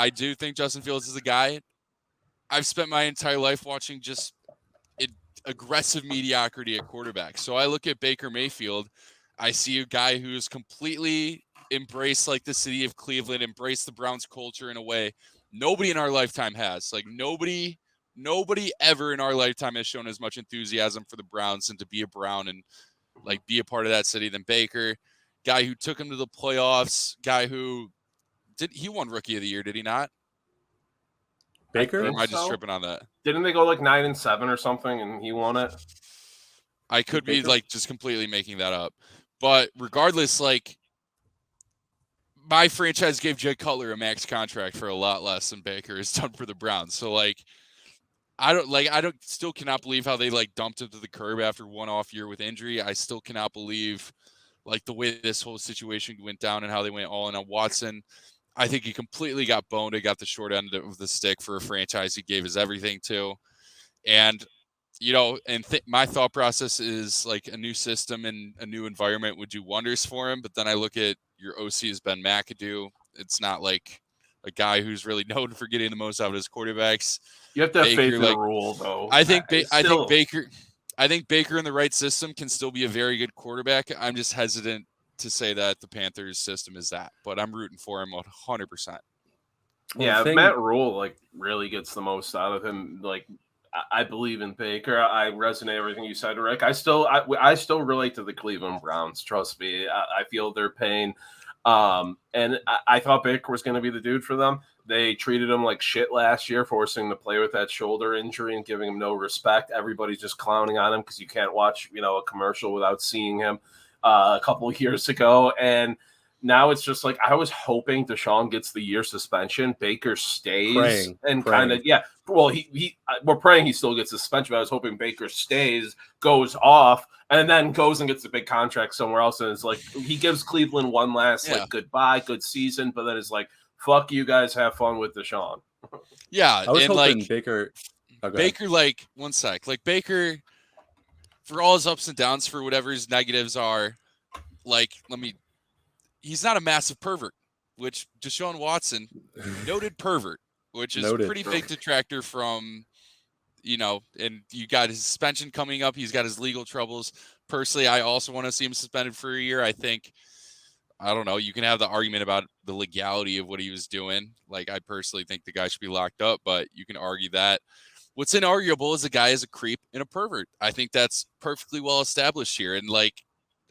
do think Justin Fields is the guy. I've spent my entire life watching aggressive mediocrity at quarterback. So I look at Baker Mayfield. I see a guy who's completely embraced like the city of Cleveland, embraced the Browns culture in a way nobody in our lifetime has. Like nobody ever in our lifetime has shown as much enthusiasm for the Browns and to be a Brown and like be a part of that city than Baker. Guy who took him to the playoffs. Guy who he won Rookie of the Year, did he not? Baker? Or am I just tripping on that? Didn't they go like 9-7 or something, and he won it? I could be like just completely making that up, but regardless, like my franchise gave Jay Cutler a max contract for a lot less than Baker has done for the Browns. So like, I still cannot believe how they like dumped him to the curb after one off year with injury. I still cannot believe like the way this whole situation went down and how they went all in on Watson. I think he completely got boned. He got the short end of the stick for a franchise he gave his everything to. And, you know, and my thought process is like a new system and a new environment would do wonders for him. But then I look at your OC as Ben McAdoo. It's not like a guy who's really known for getting the most out of his quarterbacks. You have to have faith in the rule, though. I think Baker in the right system can still be a very good quarterback. I'm just hesitant to say that the Panthers system is that, but I'm rooting for him 100%. Yeah, Matt Rule like really gets the most out of him. Like I believe in Baker. I resonate everything you said, Rick. I still relate to the Cleveland Browns. Trust me, I feel their pain. And I thought Baker was going to be the dude for them. They treated him like shit last year, forcing him to play with that shoulder injury and giving him no respect. Everybody's just clowning on him because you can't watch, a commercial without seeing him a couple of years ago. And now it's just like I was hoping Deshaun gets the year suspension. Baker stays kind of Well, we're praying he still gets suspension. But I was hoping Baker stays, goes off, and then goes and gets a big contract somewhere else. And it's like he gives Cleveland one last like goodbye, good season, but then it's like fuck you guys, have fun with Deshaun. Yeah, I was hoping like Baker. Baker, like 1 sec, like Baker, for all his ups and downs, for whatever his negatives are, like he's not a massive pervert, which Deshaun Watson, noted pervert, which is a pretty big detractor from, and you got his suspension coming up. He's got his legal troubles. Personally, I also want to see him suspended for a year. I don't know. You can have the argument about the legality of what he was doing. Like, I personally think the guy should be locked up, but you can argue that. What's inarguable is the guy is a creep and a pervert. I think that's perfectly well established here. And like,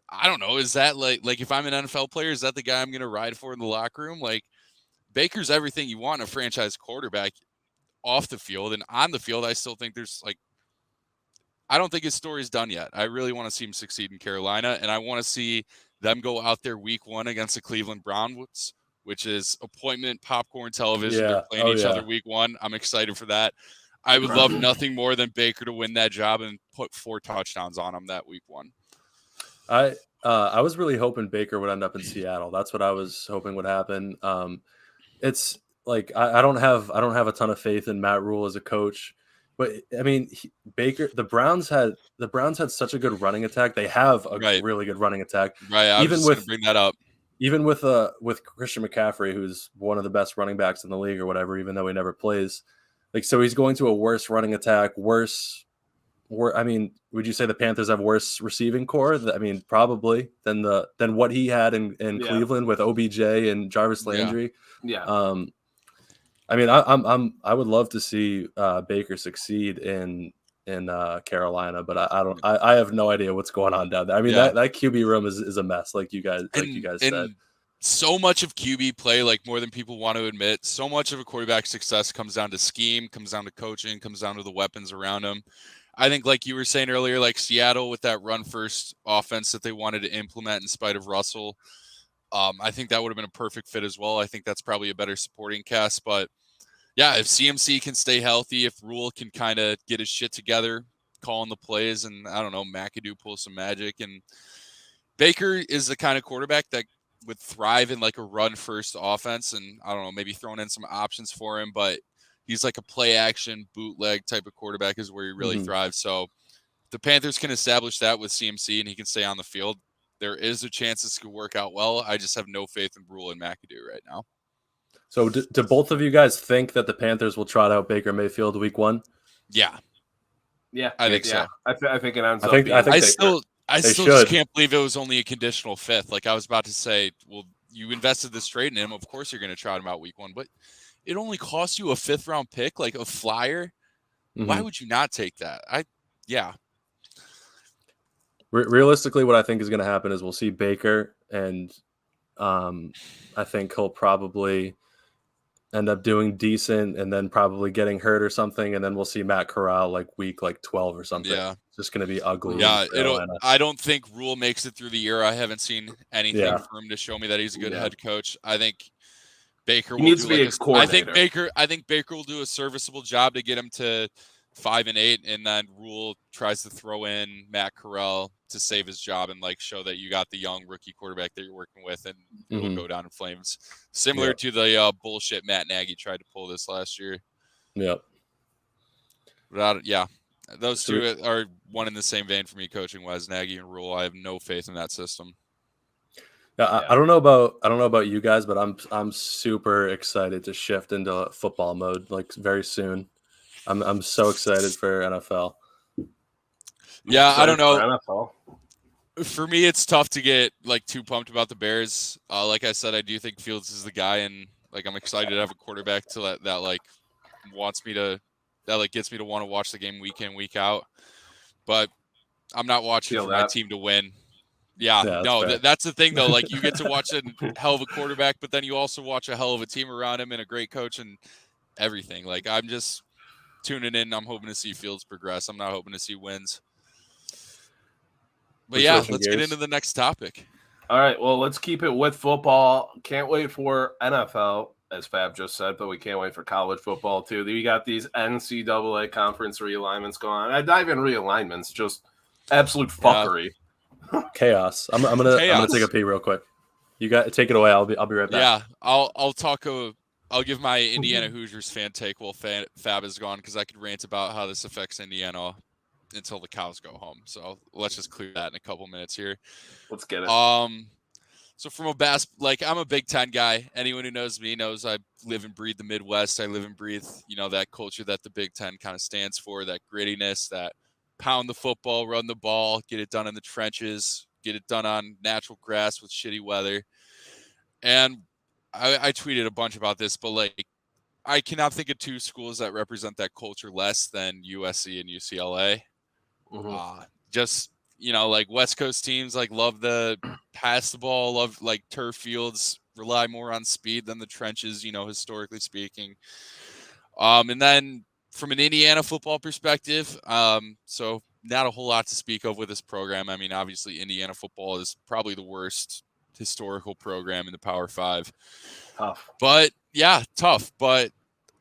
I don't know, is that like if I'm an NFL player, is that the guy I'm going to ride for in the locker room? Like, Baker's everything you want in a franchise quarterback off the field, and on the field, I still think there's like, I don't think his story's done yet. I really want to see him succeed in Carolina, and I want to see them go out there week 1 against the Cleveland Browns, which is appointment popcorn television. They're playing each other week 1. I'm excited for that. I would love nothing more than Baker to win that job and put 4 touchdowns on him that week 1. I was really hoping Baker would end up in Seattle. That's what I was hoping would happen. It's like I don't have a ton of faith in Matt Rule as a coach, but I mean Baker. The Browns had such a good running attack. They have a really good running attack. Right. I was going to bring that up. Even with Christian McCaffrey, who's one of the best running backs in the league or whatever, even though he never plays. Like, so he's going to a worse running attack, I mean, would you say the Panthers have worse receiving core? I mean, probably than what he had in Cleveland with OBJ and Jarvis Landry. Yeah. I mean, I would love to see Baker succeed in Carolina, but I have no idea what's going on down there. I mean, that QB room is a mess, like you guys said. So much of QB play, like more than people want to admit, so much of a quarterback's success comes down to scheme, comes down to coaching, comes down to the weapons around him. I think, like you were saying earlier, like Seattle with that run-first offense that they wanted to implement in spite of Russell, I think that would have been a perfect fit as well. I think that's probably a better supporting cast. But, yeah, if CMC can stay healthy, if Rule can kind of get his shit together, calling the plays, and, I don't know, McAdoo pulls some magic. And Baker is the kind of quarterback that would thrive in, like, a run-first offense. And, I don't know, maybe throwing in some options for him. But he's like a play-action, bootleg type of quarterback is where he really thrives. So the Panthers can establish that with CMC and he can stay on the field. There is a chance this could work out well. I just have no faith in Rule and McAdoo right now. So do both of you guys think that the Panthers will trot out Baker Mayfield week 1? Yeah. Yeah, I think so. I think it ends I up think being. I still just can't believe it was only a conditional fifth. Like I was about to say, well, you invested this trade in him. Of course, you're going to trot him out week 1, but it only cost you a 5th round pick, like a flyer. Mm-hmm. Why would you not take that? Realistically, what I think is going to happen is we'll see Baker, and I think he'll probably end up doing decent and then probably getting hurt or something, and then we'll see Matt Corral like week 12 or something. Yeah, it's just going to be ugly. Yeah, I don't think Rule makes it through the year. I haven't seen anything for him to show me that he's a good head coach. I think Baker will needs to be a coordinator. I think Baker will do a serviceable job to get him to 5-8, and then Rule tries to throw in Matt Corral to save his job and like show that you got the young rookie quarterback that you're working with, and it'll go down in flames. Similar to the bullshit Matt Nagy tried to pull this last year. Yep. Without those two are one in the same vein for me, coaching wise. Nagy and Rule, I have no faith in that system. Yeah, I don't know about you guys, but I'm super excited to shift into football mode like very soon. I'm so excited for NFL. Yeah, I don't know. For me, it's tough to get like too pumped about the Bears. Like I said, I do think Fields is the guy, and like I'm excited to have a quarterback to that like wants me to gets me to want to watch the game week in, week out. But I'm not watching for my team to win. Yeah, no, that's the thing though. Like you get to watch a hell of a quarterback, but then you also watch a hell of a team around him and a great coach and everything. Like I'm just tuning in. I'm hoping to see Fields progress. I'm not hoping to see wins. But yeah, let's get into the next topic. All right, well, let's keep it with football. Can't wait for NFL, as Fab just said, but we can't wait for college football too. We got these NCAA conference realignments going on. I dive in realignments, just absolute fuckery. Chaos. I'm gonna take a pee real quick. You got take it away. I'll be right back. Yeah, I'll talk. I'll give my Indiana Hoosiers fan take while Fab is gone, because I could rant about how this affects Indiana until the cows go home. So let's just clear that in a couple minutes here. Let's get it. So from I'm a Big Ten guy. Anyone who knows me knows I live and breathe the Midwest. I live and breathe, that culture that the Big Ten kind of stands for, that grittiness, that pound the football, run the ball, get it done in the trenches, get it done on natural grass with shitty weather. And I tweeted a bunch about this, but like I cannot think of two schools that represent that culture less than USC and UCLA. Just like West Coast teams like love the pass the ball, love like turf fields, rely more on speed than the trenches, historically speaking. And then from an Indiana football perspective, so not a whole lot to speak of with this program. I mean, obviously Indiana football is probably the worst historical program in the Power 5. Tough. But yeah, tough. But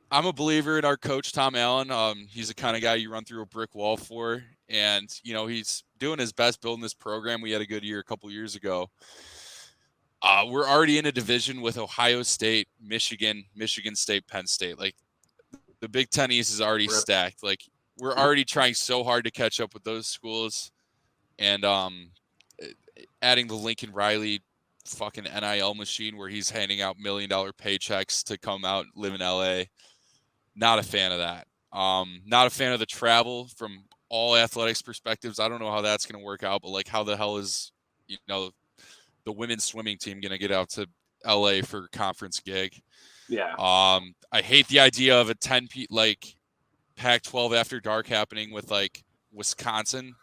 I'm a believer in our coach, Tom Allen. He's the kind of guy you run through a brick wall for. And, he's doing his best building this program. We had a good year a couple years ago. We're already in a division with Ohio State, Michigan State, Penn State. Like, the Big Ten East is already stacked. Like, we're already trying so hard to catch up with those schools. And adding the Lincoln Riley fucking NIL machine where he's handing out $1 million paychecks to come out and live in LA. Not a fan of that. Not a fan of the travel from all athletics perspectives. I don't know how that's going to work out, but like how the hell is, the women's swimming team going to get out to LA for a conference gig? Yeah. I hate the idea of a 10 Pac-12 after dark happening with like Wisconsin.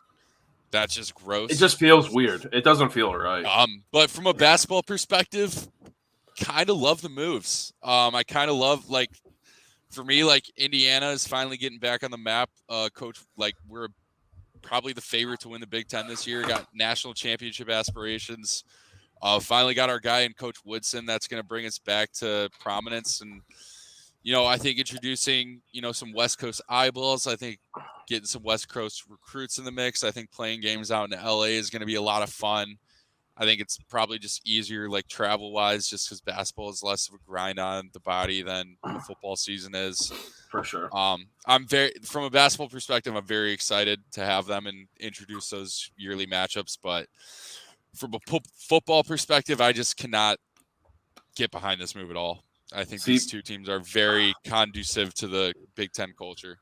That's just gross. It just feels weird. It doesn't feel right. But from a basketball perspective, kind of love the moves. I kind of love, like, for me, like, Indiana is finally getting back on the map. Coach, like, we're probably the favorite to win the Big Ten this year. Got national championship aspirations. Finally got our guy in Coach Woodson. That's going to bring us back to prominence. And, I think introducing, some West Coast eyeballs. I think getting some West Coast recruits in the mix. I think playing games out in LA is going to be a lot of fun. I think it's probably just easier, like travel wise, just because basketball is less of a grind on the body than the football season is. For sure. From a basketball perspective, I'm very excited to have them and introduce those yearly matchups. But from a football perspective, I just cannot get behind this move at all. I think these two teams are very conducive to the Big Ten culture.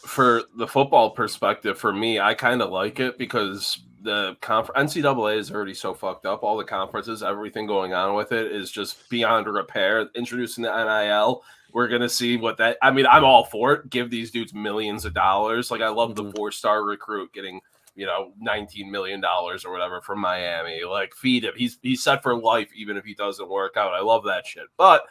for the football perspective, for me, I kind of like it because the NCAA is already so fucked up. All the conferences, everything going on with it is just beyond repair. Introducing the NIL, we're going to see what that – I mean, I'm all for it. Give these dudes millions of dollars. Like, I love the 4-star recruit getting – $19 million or whatever from Miami. Like, feed him. He's set for life, even if he doesn't work out. I love that shit. But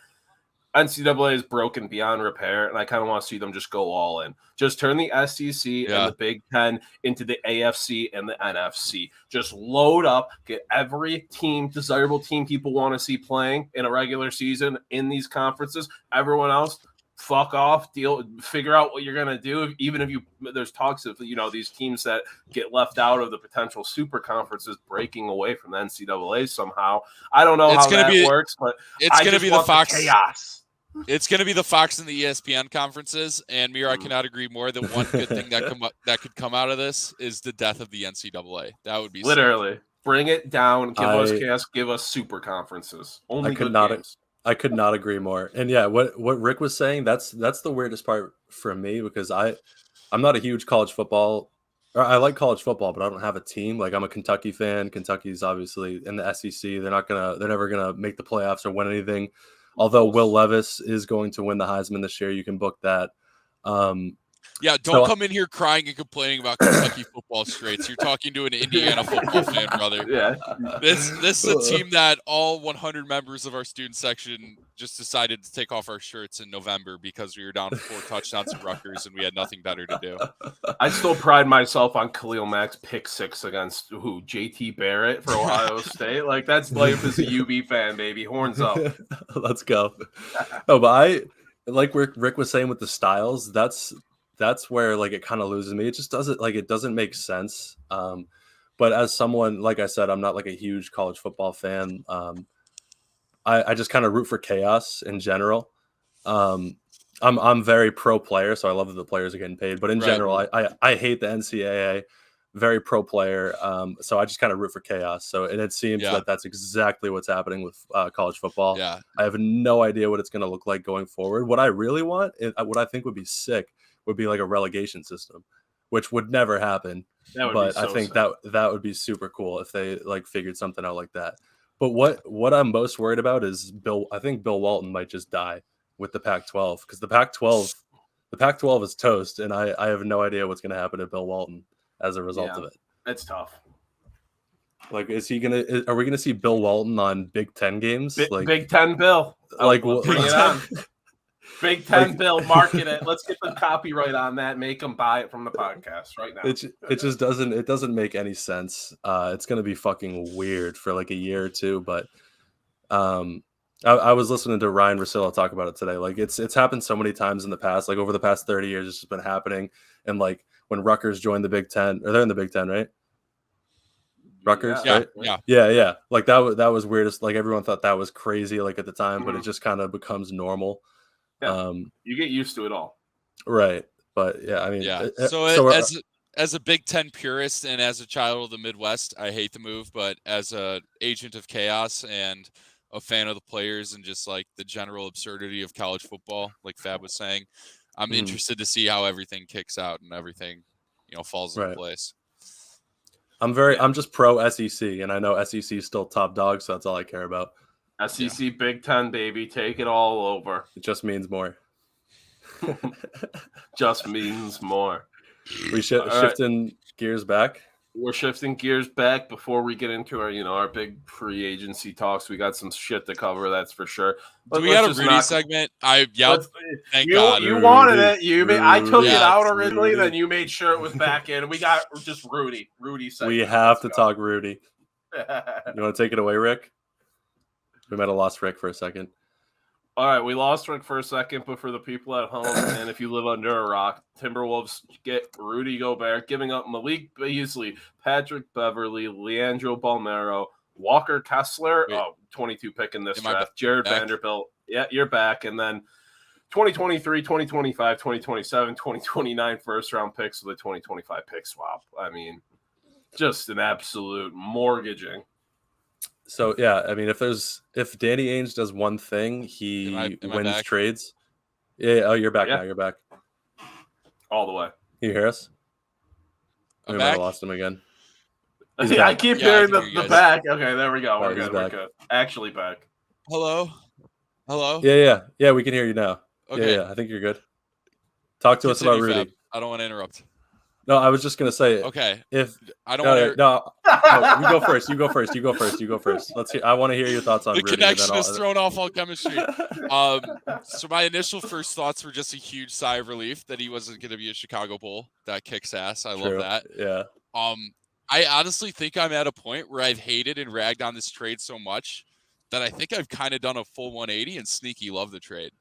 NCAA is broken beyond repair, and I kind of want to see them just go all in. Just turn the SEC and the Big Ten into the AFC and the NFC. Just load up, get every desirable team people want to see playing in a regular season in these conferences. Everyone else, fuck off, figure out what you're going to do. Even if there's talks of, these teams that get left out of the potential super conferences breaking away from the NCAA somehow. I don't know how that works, but it's going to be the Fox chaos. It's going to be the Fox and the ESPN conferences, and I cannot agree more. The one good thing that could come out of this is the death of the NCAA. That would be literally sick. Bring it down. Give us chaos. Give us super conferences. Only games. I could not agree more. And yeah, what Rick was saying, that's the weirdest part for me, because I'm not a huge college football. Or I like college football, but I don't have a team. Like, I'm a Kentucky fan. Kentucky's obviously in the SEC. They're never gonna make the playoffs or win anything. Although Will Levis is going to win the Heisman this year, you can book that. Don't come in here crying and complaining about Kentucky football straights. You're talking to an Indiana football fan, brother. Yeah. This is a team that all 100 members of our student section just decided to take off our shirts in November because we were down 4 touchdowns to Rutgers and we had nothing better to do. I still pride myself on Khalil Mack's pick 6 against JT Barrett for Ohio State. Like, that's life as a UB fan, baby. Horns up. Let's go. No, but like Rick was saying with the styles, that's where, like, it kind of loses me. It just doesn't make sense. But as someone, like I said, I'm not like a huge college football fan. I just kind of root for chaos in general. I'm very pro player, so I love that the players are getting paid. But in general, I hate the NCAA. Very pro player. So I just kind of root for chaos. So, and it seems that that's exactly what's happening with college football. Yeah. I have no idea what it's going to look like going forward. What I really want, what I think would be sick, would be like a relegation system, which would never happen. But I think that would be super cool if they like figured something out like that. But what I'm most worried about is I think Bill Walton might just die with the Pac-12, because the Pac-12 is toast, and I have no idea what's going to happen to Bill Walton as a result of it. It's tough. Like, are we gonna see Bill Walton on Big Ten games? Big Ten Bill. Like, bring it on. Big Ten Bill, market it. Let's get the copyright on that. Make them buy it from the podcast right now. It just doesn't make any sense. It's gonna be fucking weird for like a year or two. But I was listening to Ryan Russillo talk about it today. Like, it's happened so many times in the past. Like, over the past 30 years, it's just been happening. And like, when Rutgers joined the Big Ten, or they're in the Big Ten, right? Rutgers, right? Yeah. Like, that was weirdest. Like, everyone thought that was crazy, like, at the time, but it just kind of becomes normal. Yeah. You get used to it all, right? But yeah, I mean, So as a Big Ten purist and as a child of the Midwest, I hate the move. But as a agent of chaos and a fan of the players and just like the general absurdity of college football, like Fab was saying, I'm interested to see how everything kicks out and everything, falls into place. I'm just pro SEC, and I know SEC is still top dog, so that's all I care about. SEC Big Ten, baby, take it all over. It just means more. Just means more. We shifting gears back. We're shifting gears back before we get into our big free agency talks. We got some shit to cover, that's for sure. Do we got a Rudy segment? Thank God. You wanted it. I took it out originally, then you made sure it was back in. We got just Rudy segment. We have to talk Rudy. You want to take it away, Rick? We might have lost Rick for a second. All right, we lost Rick for a second, but for the people at home, and if you live under a rock, Timberwolves get Rudy Gobert, giving up Malik Beasley, Patrick Beverly, Leandro Balmero, Walker Kessler, 22 pick in this draft, Jared Vanderbilt. Yeah, you're back. And then 2023, 2025, 2027, 2029 first-round picks with a 2025 pick swap. I mean, just an absolute mortgaging. So yeah, I mean, if Danny Ainge does one thing, he wins trades. Yeah. Oh, you're back now. You're back all the way. Can you hear us? I'm We back. might have lost him again. I keep hearing the back. Okay, there we go. We're good. We're good. Actually back. Hello? Yeah. We can hear you now. Okay. Yeah. I think you're good. Talk to us about Rudy. Fab. I don't want to interrupt. No, I was just gonna say. Okay. If I don't want to. No, you go first. You go first. Let's hear. I want to hear your thoughts on the Rudy. Connection is thrown off all chemistry. So my initial first thoughts were just a huge sigh of relief that he wasn't going to be a Chicago Bull. That kicks ass. I love that. Yeah. I honestly think I'm at a point where I've hated and ragged on this trade so much that I think I've kind of done a full 180 and sneaky love the trade.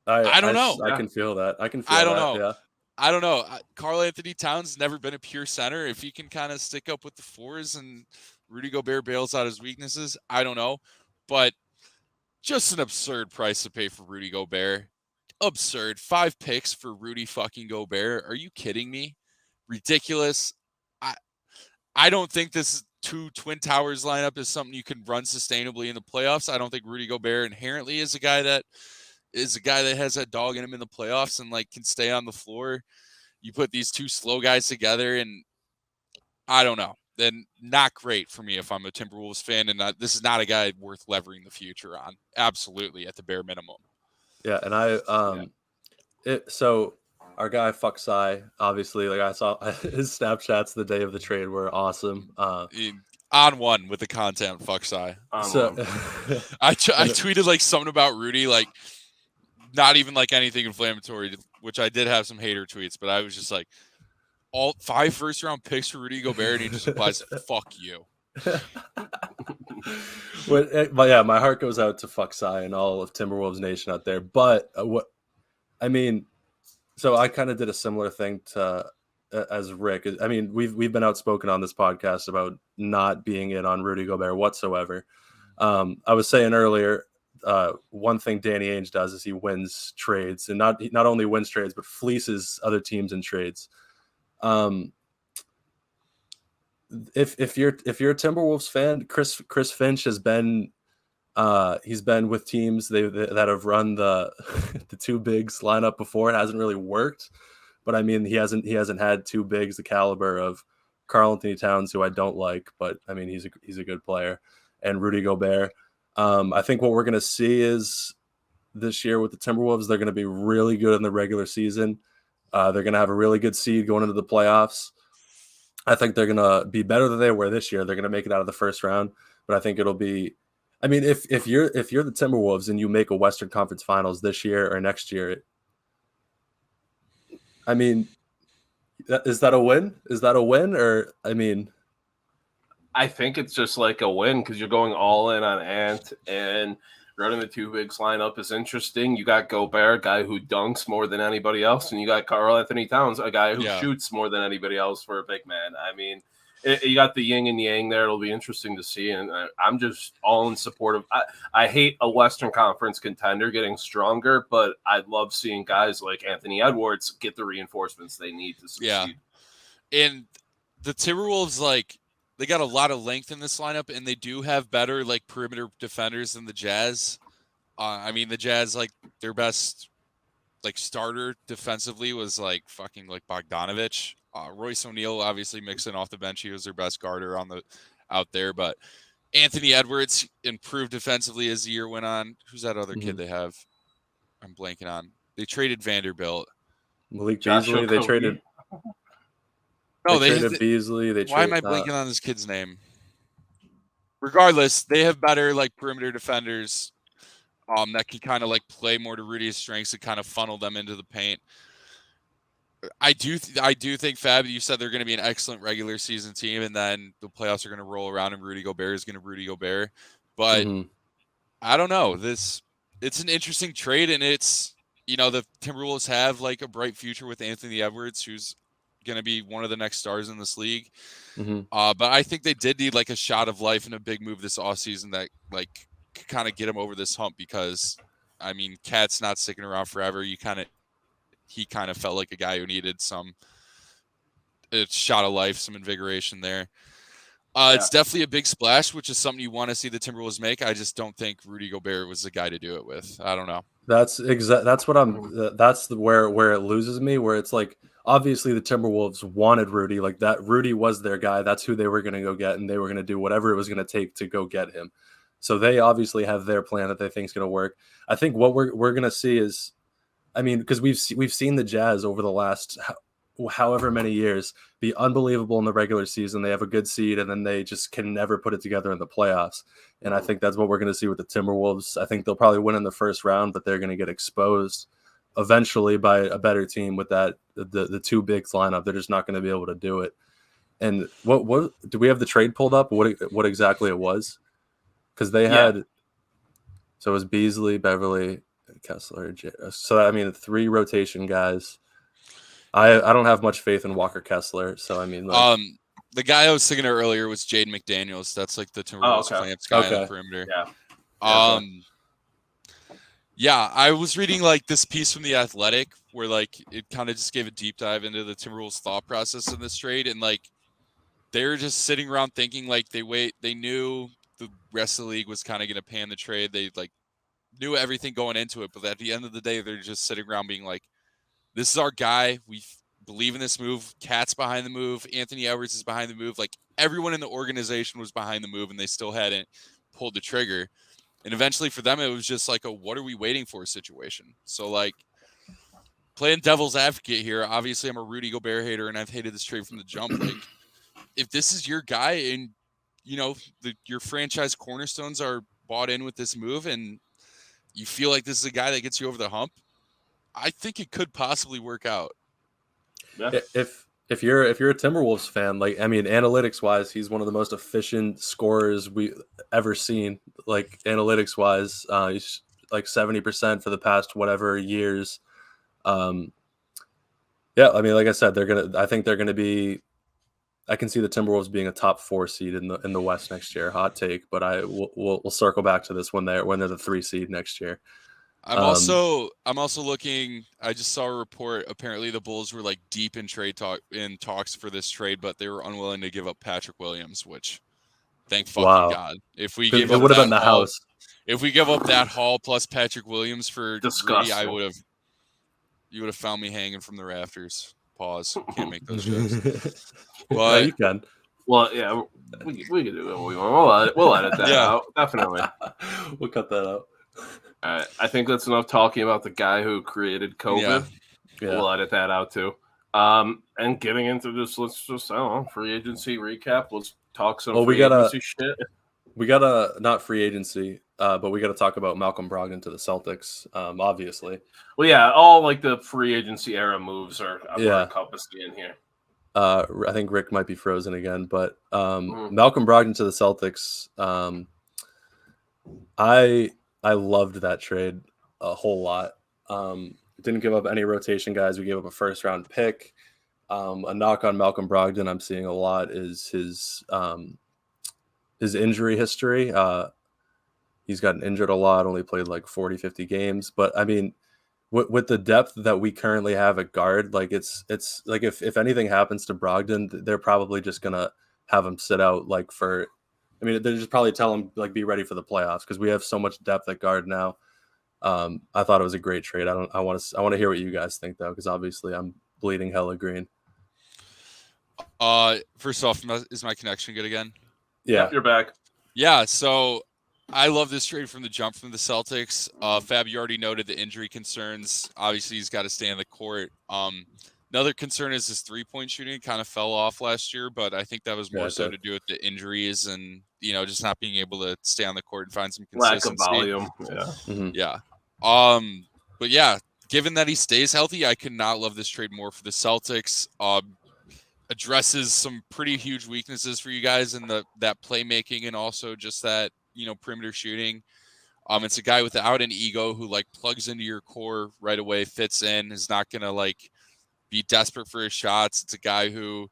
I don't know. I can feel that. I don't know. Yeah. I don't know. Karl-Anthony Towns never been a pure center. If he can kind of stick up with the fours and Rudy Gobert bails out his weaknesses, I don't know. But just an absurd price to pay for Rudy Gobert. Absurd. 5 picks for Rudy fucking Gobert. Are you kidding me? Ridiculous. I don't think this 2 Twin Towers lineup is something you can run sustainably in the playoffs. I don't think Rudy Gobert inherently is a guy that has that dog in him in the playoffs and like can stay on the floor. You put these 2 slow guys together and I don't know. Then not great for me if I'm a Timberwolves fan, and this is not a guy worth levering the future on. Absolutely, at the bare minimum. Yeah, and so our guy Fuckery, obviously, like I saw his Snapchats the day of the trade were awesome. On one with the content, Fuckery. So I tweeted like something about Rudy, like not even like anything inflammatory, which I did have some hater tweets, but I was just like, all 5 first-round picks for Rudy Gobert, and he just replies, "Fuck you." But yeah, my heart goes out to Fuckery and all of Timberwolves Nation out there. But so I kind of did a similar thing to as Rick. I mean, we've been outspoken on this podcast about not being in on Rudy Gobert whatsoever. I was saying earlier, one thing Danny Ainge does is he wins trades, and not only wins trades but fleeces other teams in trades. If you're a Timberwolves fan, Chris Finch has been he's been with teams that have run the 2 bigs lineup before. It hasn't really worked, but I mean he hasn't had 2 bigs the caliber of Karl-Anthony Towns, who I don't like, but I mean he's a good player, and Rudy Gobert. I think what we're going to see is this year with the Timberwolves, they're going to be really good in the regular season. They're going to have a really good seed going into the playoffs. I think they're going to be better than they were this year. They're going to make it out of the first round, but I think it'll be. I mean, if you're the Timberwolves and you make a Western Conference Finals this year or next year, I mean, is that a win? Is that a win? Or I mean, I think it's just like a win because you're going all in on Ant, and running the 2 bigs lineup is interesting. You got Gobert, a guy who dunks more than anybody else, and you got Karl-Anthony Towns, a guy who shoots more than anybody else for a big man. I mean, you got the yin and yang there. It'll be interesting to see, and I'm just all in support of. I hate a Western Conference contender getting stronger, but I love seeing guys like Anthony Edwards get the reinforcements they need to succeed. Yeah, and the Timberwolves, like, they got a lot of length in this lineup, and they do have better like perimeter defenders than the Jazz. I mean, the Jazz, like, their best like starter defensively was like fucking like Bogdanovich. Royce O'Neal obviously mixing off the bench. He was their best guarder out there, but Anthony Edwards improved defensively as the year went on. Who's that other kid they have? I'm blanking on. They traded Vanderbilt. Malik Beasley. They traded. No, they traded Beasley. Why am I blanking on this kid's name? Regardless, they have better like perimeter defenders that can kind of like play more to Rudy's strengths and kind of funnel them into the paint. I do think, Fab, you said they're going to be an excellent regular season team, and then the playoffs are going to roll around, and Rudy Gobert is going to Rudy Gobert. But I don't know. It's an interesting trade, and it's, you know, the Timberwolves have like a bright future with Anthony Edwards, who's going to be one of the next stars in this league. But I think they did need like a shot of life and a big move this offseason that like could kind of get him over this hump, because I mean, Cat's not sticking around forever. He kind of felt like a guy who needed a shot of life, some invigoration there. It's definitely a big splash, which is something you want to see the Timberwolves make. I just don't think Rudy Gobert was the guy to do it with. I don't know. That's where it loses me, where it's like, obviously the Timberwolves wanted Rudy. Like that, Rudy was their guy. That's who they were going to go get, and they were going to do whatever it was going to take to go get him. So they obviously have their plan that they think is going to work. I think what we're going to see is, I mean, because we've seen the Jazz over the last however many years be unbelievable in the regular season. They have a good seed, and then they just can never put it together in the playoffs. And I think that's what we're going to see with the Timberwolves. I think they'll probably win in the first round, but they're going to get exposed eventually by a better team with that the two bigs lineup. They're just not going to be able to do it. And what do we have the trade pulled up? What exactly it was? Because they had, so it was Beasley, Beverly, Kessler. So I mean, 3 rotation guys. I don't have much faith in Walker Kessler. So I mean, like, the guy I was thinking of earlier was Jaden McDaniels. That's like the Timberwolves clamps guy on the perimeter. Yeah. Yeah, I was reading like this piece from The Athletic where like it kind of just gave a deep dive into the Timberwolves thought process in this trade, and like they were just sitting around thinking like they knew the rest of the league was kind of going to pan the trade. They like knew everything going into it, but at the end of the day, they're just sitting around being like, "This is our guy. We believe in this move. Cat's behind the move. Anthony Edwards is behind the move. Like everyone in the organization was behind the move, and they still hadn't pulled the trigger." And eventually for them, it was just like a what are we waiting for situation. So like playing devil's advocate here, obviously I'm a Rudy Gobert hater and I've hated this trade from the jump. Like if this is your guy and, you know, your franchise cornerstones are bought in with this move and you feel like this is a guy that gets you over the hump, I think it could possibly work out. Yeah. If you're a Timberwolves fan, like, I mean, analytics wise, he's one of the most efficient scorers we ever seen. Like analytics wise, he's like 70% for the past whatever years. Yeah, I mean, like I said, I think they're gonna be. I can see the Timberwolves being a top 4 seed in the West next year. Hot take, but we'll circle back to this when they're the 3 seed next year. I'm also looking. I just saw a report. Apparently, the Bulls were like deep in talks for this trade, but they were unwilling to give up Patrick Williams. Which, thank fucking God, if we give up would have been the haul, house. If we give up that haul plus Patrick Williams for Rudy, you would have found me hanging from the rafters. Pause. Can't make those jokes. But no, you can. Well, yeah, we can do what we want. We'll edit that out. Definitely. We'll cut that out. All right. I think that's enough talking about the guy who created COVID. Yeah. We'll edit that out too. And getting into this, let's just, I don't know, free agency recap. Let's talk some agency shit. We got a, not free agency, but we got to talk about Malcolm Brogdon to the Celtics, obviously. Well, yeah, all like the free agency era moves are encompassed in here. I think Rick might be frozen again, but Malcolm Brogdon to the Celtics, I loved that trade a whole lot. Didn't give up any rotation guys. We gave up a first-round pick. A knock on Malcolm Brogdon I'm seeing a lot is his injury history. He's gotten injured a lot, only played like 40, 50 games. But, I mean, with the depth that we currently have at guard, like it's like if anything happens to Brogdon, they're probably just going to have him sit out like for – I mean, they just probably tell him like be ready for the playoffs because we have so much depth at guard now. I thought it was a great trade. I want to hear what you guys think though, because obviously I'm bleeding hella green. First off, is my connection good again? Yeah, yep, you're back. Yeah, so I love this trade from the jump from the Celtics. Fab, you already noted the injury concerns. Obviously, he's got to stay on the court. Another concern is his three-point shooting kind of fell off last year, but I think that was more so to do with the injuries and, you know, just not being able to stay on the court and find some consistency. Lack of volume. Yeah. Mm-hmm. Yeah. But yeah, given that he stays healthy, I could not love this trade more for the Celtics. Addresses some pretty huge weaknesses for you guys in that playmaking and also just that, you know, perimeter shooting. It's a guy without an ego who like plugs into your core right away, fits in, is not going to like be desperate for his shots. It's a guy who,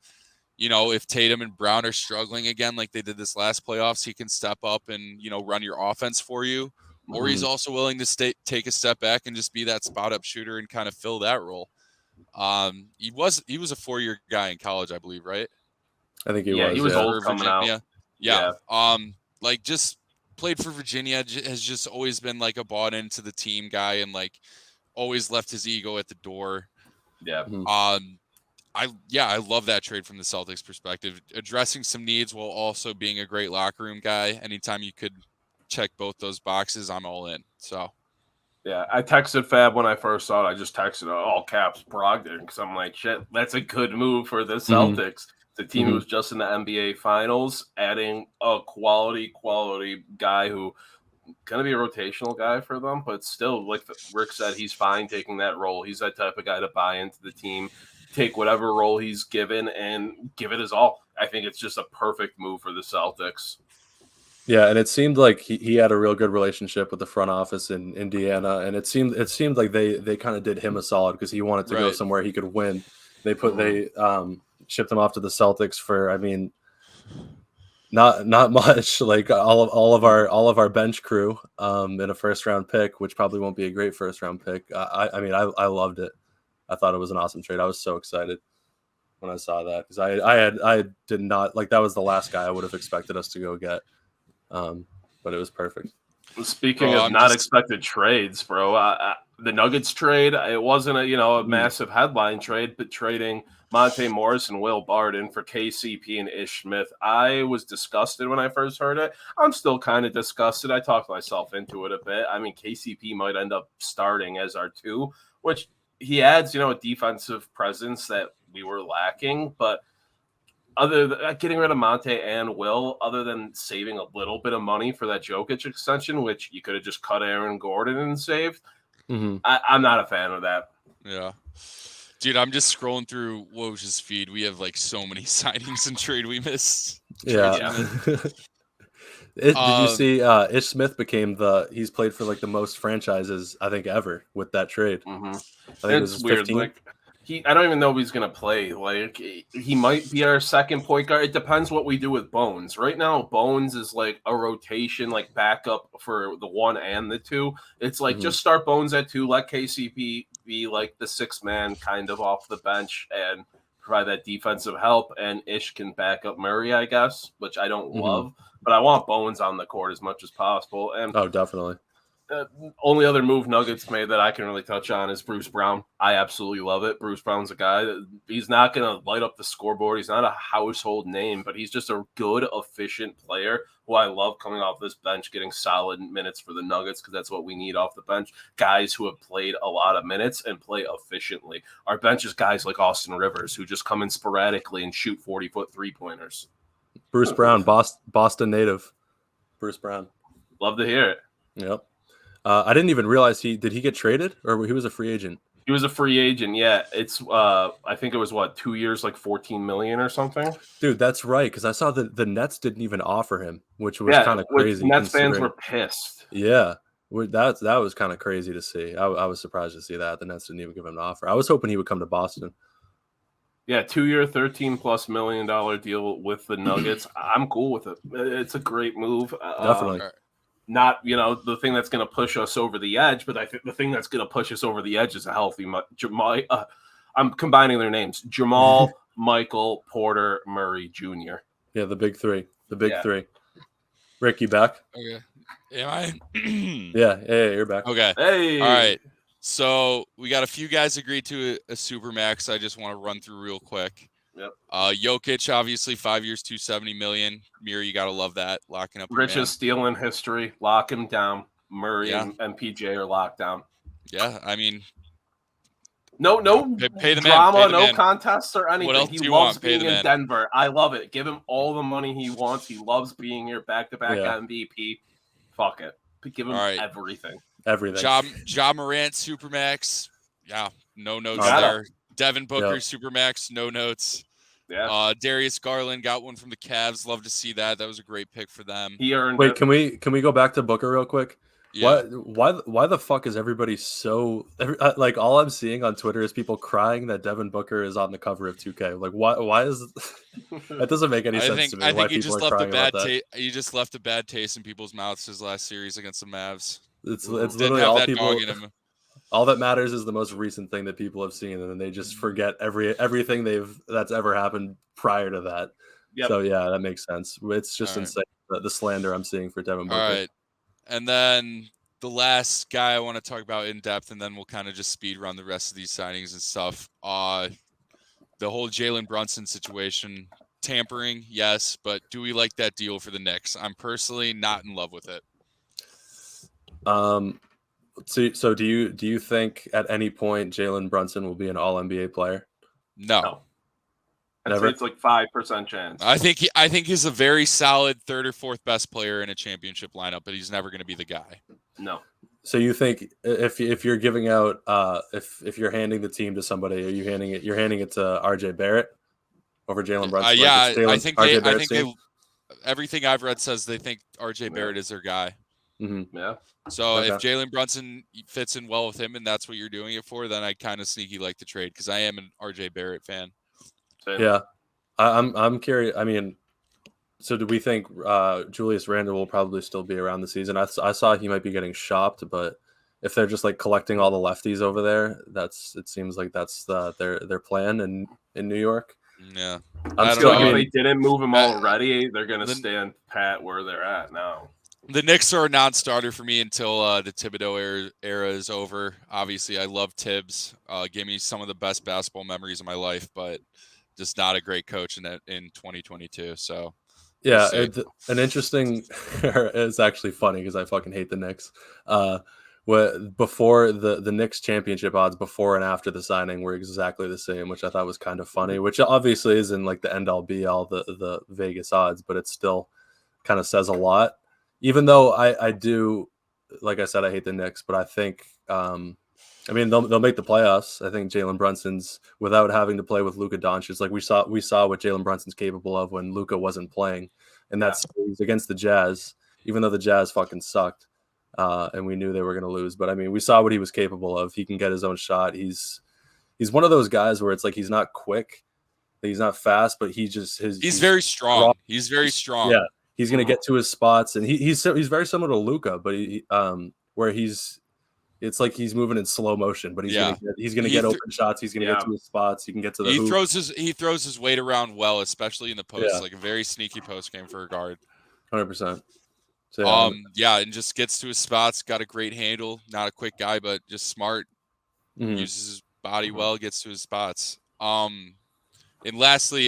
you know, if Tatum and Brown are struggling again, like they did this last playoffs, he can step up and, you know, run your offense for you. Mm-hmm. Or he's also willing to take a step back and just be that spot up shooter and kind of fill that role. He was a 4-year guy in college, I believe, right? I think he was. He was old coming out. Yeah. Like just played for Virginia, has just always been like a bought into the team guy and like always left his ego at the door. Yeah. I love that trade from the Celtics perspective, addressing some needs while also being a great locker room guy. Anytime you could check both those boxes, I'm all in. So. Yeah, I texted Fab when I first saw it. I just texted all caps Brogdon because I'm like, shit, that's a good move for the Celtics. The team who was just in the NBA Finals, adding a quality guy who going to be a rotational guy for them, but still, like Rick said, he's fine taking that role. He's that type of guy to buy into the team, take whatever role he's given, and give it his all. I think it's just a perfect move for the Celtics. Yeah, and it seemed like he had a real good relationship with the front office in Indiana, and it seemed like they kind of did him a solid because he wanted to go somewhere he could win. They shipped him off to the Celtics for, I mean, not much, like all of our bench crew in a first round pick, which probably won't be a great first round pick. I mean, I loved it. I thought it was an awesome trade. I was so excited when I saw that because I did not like, that was the last guy I would have expected us to go get. But it was perfect. Speaking of expected trades, bro, the Nuggets trade, it wasn't a massive headline trade, but trading Monte Morris and Will Barton for KCP and Ish Smith, I was disgusted when I first heard it. I'm still kind of disgusted. I talked myself into it a bit. I mean, KCP might end up starting as our 2, which he adds, a defensive presence that we were lacking, but other than getting rid of Monte and Will, other than saving a little bit of money for that Jokic extension, which you could have just cut Aaron Gordon and saved, I'm not a fan of that. Yeah. Dude, I'm just scrolling through Woj's feed. We have like so many signings and trade we missed. Yeah. Did you see Ish Smith he's played for like the most franchises, I think, ever with that trade. I think it's weird. 15. Like, I don't even know if he's going to play. Like, he might be our second point guard. It depends what we do with Bones. Right now, Bones is like a rotation, like backup for the 1 and the 2. It's like just start Bones at 2, let KCP be like the 6th man kind of off the bench and provide that defensive help. And Ish can back up Murray, I guess, which I don't love. But I want Bones on the court as much as possible. And definitely. Only other move Nuggets made that I can really touch on is Bruce Brown. I absolutely love it. Bruce Brown's a guy that he's not going to light up the scoreboard. He's not a household name, but he's just a good, efficient player who I love coming off this bench, getting solid minutes for the Nuggets because that's what we need off the bench. Guys who have played a lot of minutes and play efficiently. Our bench is guys like Austin Rivers who just come in sporadically and shoot 40-foot three-pointers. Bruce Brown, Boston native. Bruce Brown. Love to hear it. Yep. I didn't even realize did he get traded or he was a free agent? He was a free agent. Yeah. It's I think it was 2 years, like 14 million or something. Dude, that's right. Cause I saw the Nets didn't even offer him, which was kind of crazy. Nets fans were pissed. Yeah. That was kind of crazy to see. I was surprised to see that the Nets didn't even give him an offer. I was hoping he would come to Boston. Yeah, 2-year, $13+ million deal with the Nuggets. I'm cool with it. It's a great move. Definitely. Not, the thing that's going to push us over the edge, but I think the thing that's going to push us over the edge is a healthy Jamal. I'm combining their names: Jamal, Michael, Porter, Murray Jr. Yeah, the big three. The big three. Rick, you back? Okay. Am I? Yeah, you're back. Okay. Hey. All right. So we got a few guys agreed to a supermax. I just want to run through real quick. Yep. Jokic, obviously, 5 years, $270 million. Mere, you gotta love that. Locking up. Richest steal in history. Lock him down. Murray and PJ are locked down. Yeah, I mean, no pay the drama, man. no contest or anything. What else he do you loves want? being in Denver. I love it. Give him all the money he wants. He loves being here, back-to-back MVP. Fuck it. Give him everything. Everything. Ja Morant, supermax. Yeah, no notes there. Devin Booker, supermax, no notes. Yeah. Darius Garland got one from the Cavs. Love to see that. That was a great pick for them. He earned Wait, it. Can we go back to Booker real quick? Yeah. Why the fuck is everybody so like all I'm seeing on Twitter is people crying that Devin Booker is on the cover of 2K. Like why is that doesn't make any sense to me. I think he just left a bad taste. He just left a bad taste in people's mouths his last series against the Mavs. It's literally all people. All that matters is the most recent thing that people have seen, and then they just forget everything that's ever happened prior to that. Yep. So yeah, that makes sense. It's just insane the slander I'm seeing for Devin Booker. All right, and then the last guy I want to talk about in depth, and then we'll kind of just speed run the rest of these signings and stuff. the whole Jalen Brunson situation, tampering, yes, but do we like that deal for the Knicks? I'm personally not in love with it. So do you think at any point Jalen Brunson will be an All NBA player? No. I'd say it's like 5% chance. I think he's a very solid third or fourth best player in a championship lineup, but he's never going to be the guy. No. So you think if you're giving out if you're handing the team to somebody, you're handing it to RJ Barrett over Jalen Brunson? Yeah, I think everything I've read says they think RJ Barrett is their guy. Mm-hmm. Yeah. So if Jalen Brunson fits in well with him and that's what you're doing it for, then I kind of sneaky like the trade because I am an RJ Barrett fan. Yeah, I'm curious. I mean, so do we think Julius Randle will probably still be around the season? I saw he might be getting shopped, but if they're just like collecting all the lefties over there, it seems like that's their plan in New York. Yeah, I'm still if they didn't move him already, they're gonna stand pat where they're at now. The Knicks are a non-starter for me until the Thibodeau era is over. Obviously, I love Tibbs. Gave me some of the best basketball memories of my life, but just not a great coach in 2022. So yeah, an interesting. It's actually funny because I fucking hate the Knicks. Before the Knicks championship odds before and after the signing were exactly the same, which I thought was kind of funny. Which obviously isn't like the end all be all the Vegas odds, but it still kind of says a lot. Even though I do, like I said, I hate the Knicks, but I think, I mean, they'll make the playoffs. I think Jalen Brunson's without having to play with Luka Doncic. Like we saw what Jalen Brunson's capable of when Luka wasn't playing, and that's against the Jazz. Even though the Jazz fucking sucked, and we knew they were going to lose, but I mean, we saw what he was capable of. He can get his own shot. He's one of those guys where it's like he's not quick, he's not fast, but he's very strong. He's very strong. Yeah. He's going to get to his spots, and he's very similar to Luka, but where it's like he's moving in slow motion, but he's going to get open shots. He's going to get to his spots. He can get to the hoop. He throws his weight around well, especially in the post, like a very sneaky post game for a guard. 100%. So, and just gets to his spots. Got a great handle. Not a quick guy, but just smart. Mm-hmm. Uses his body well. Gets to his spots. And lastly,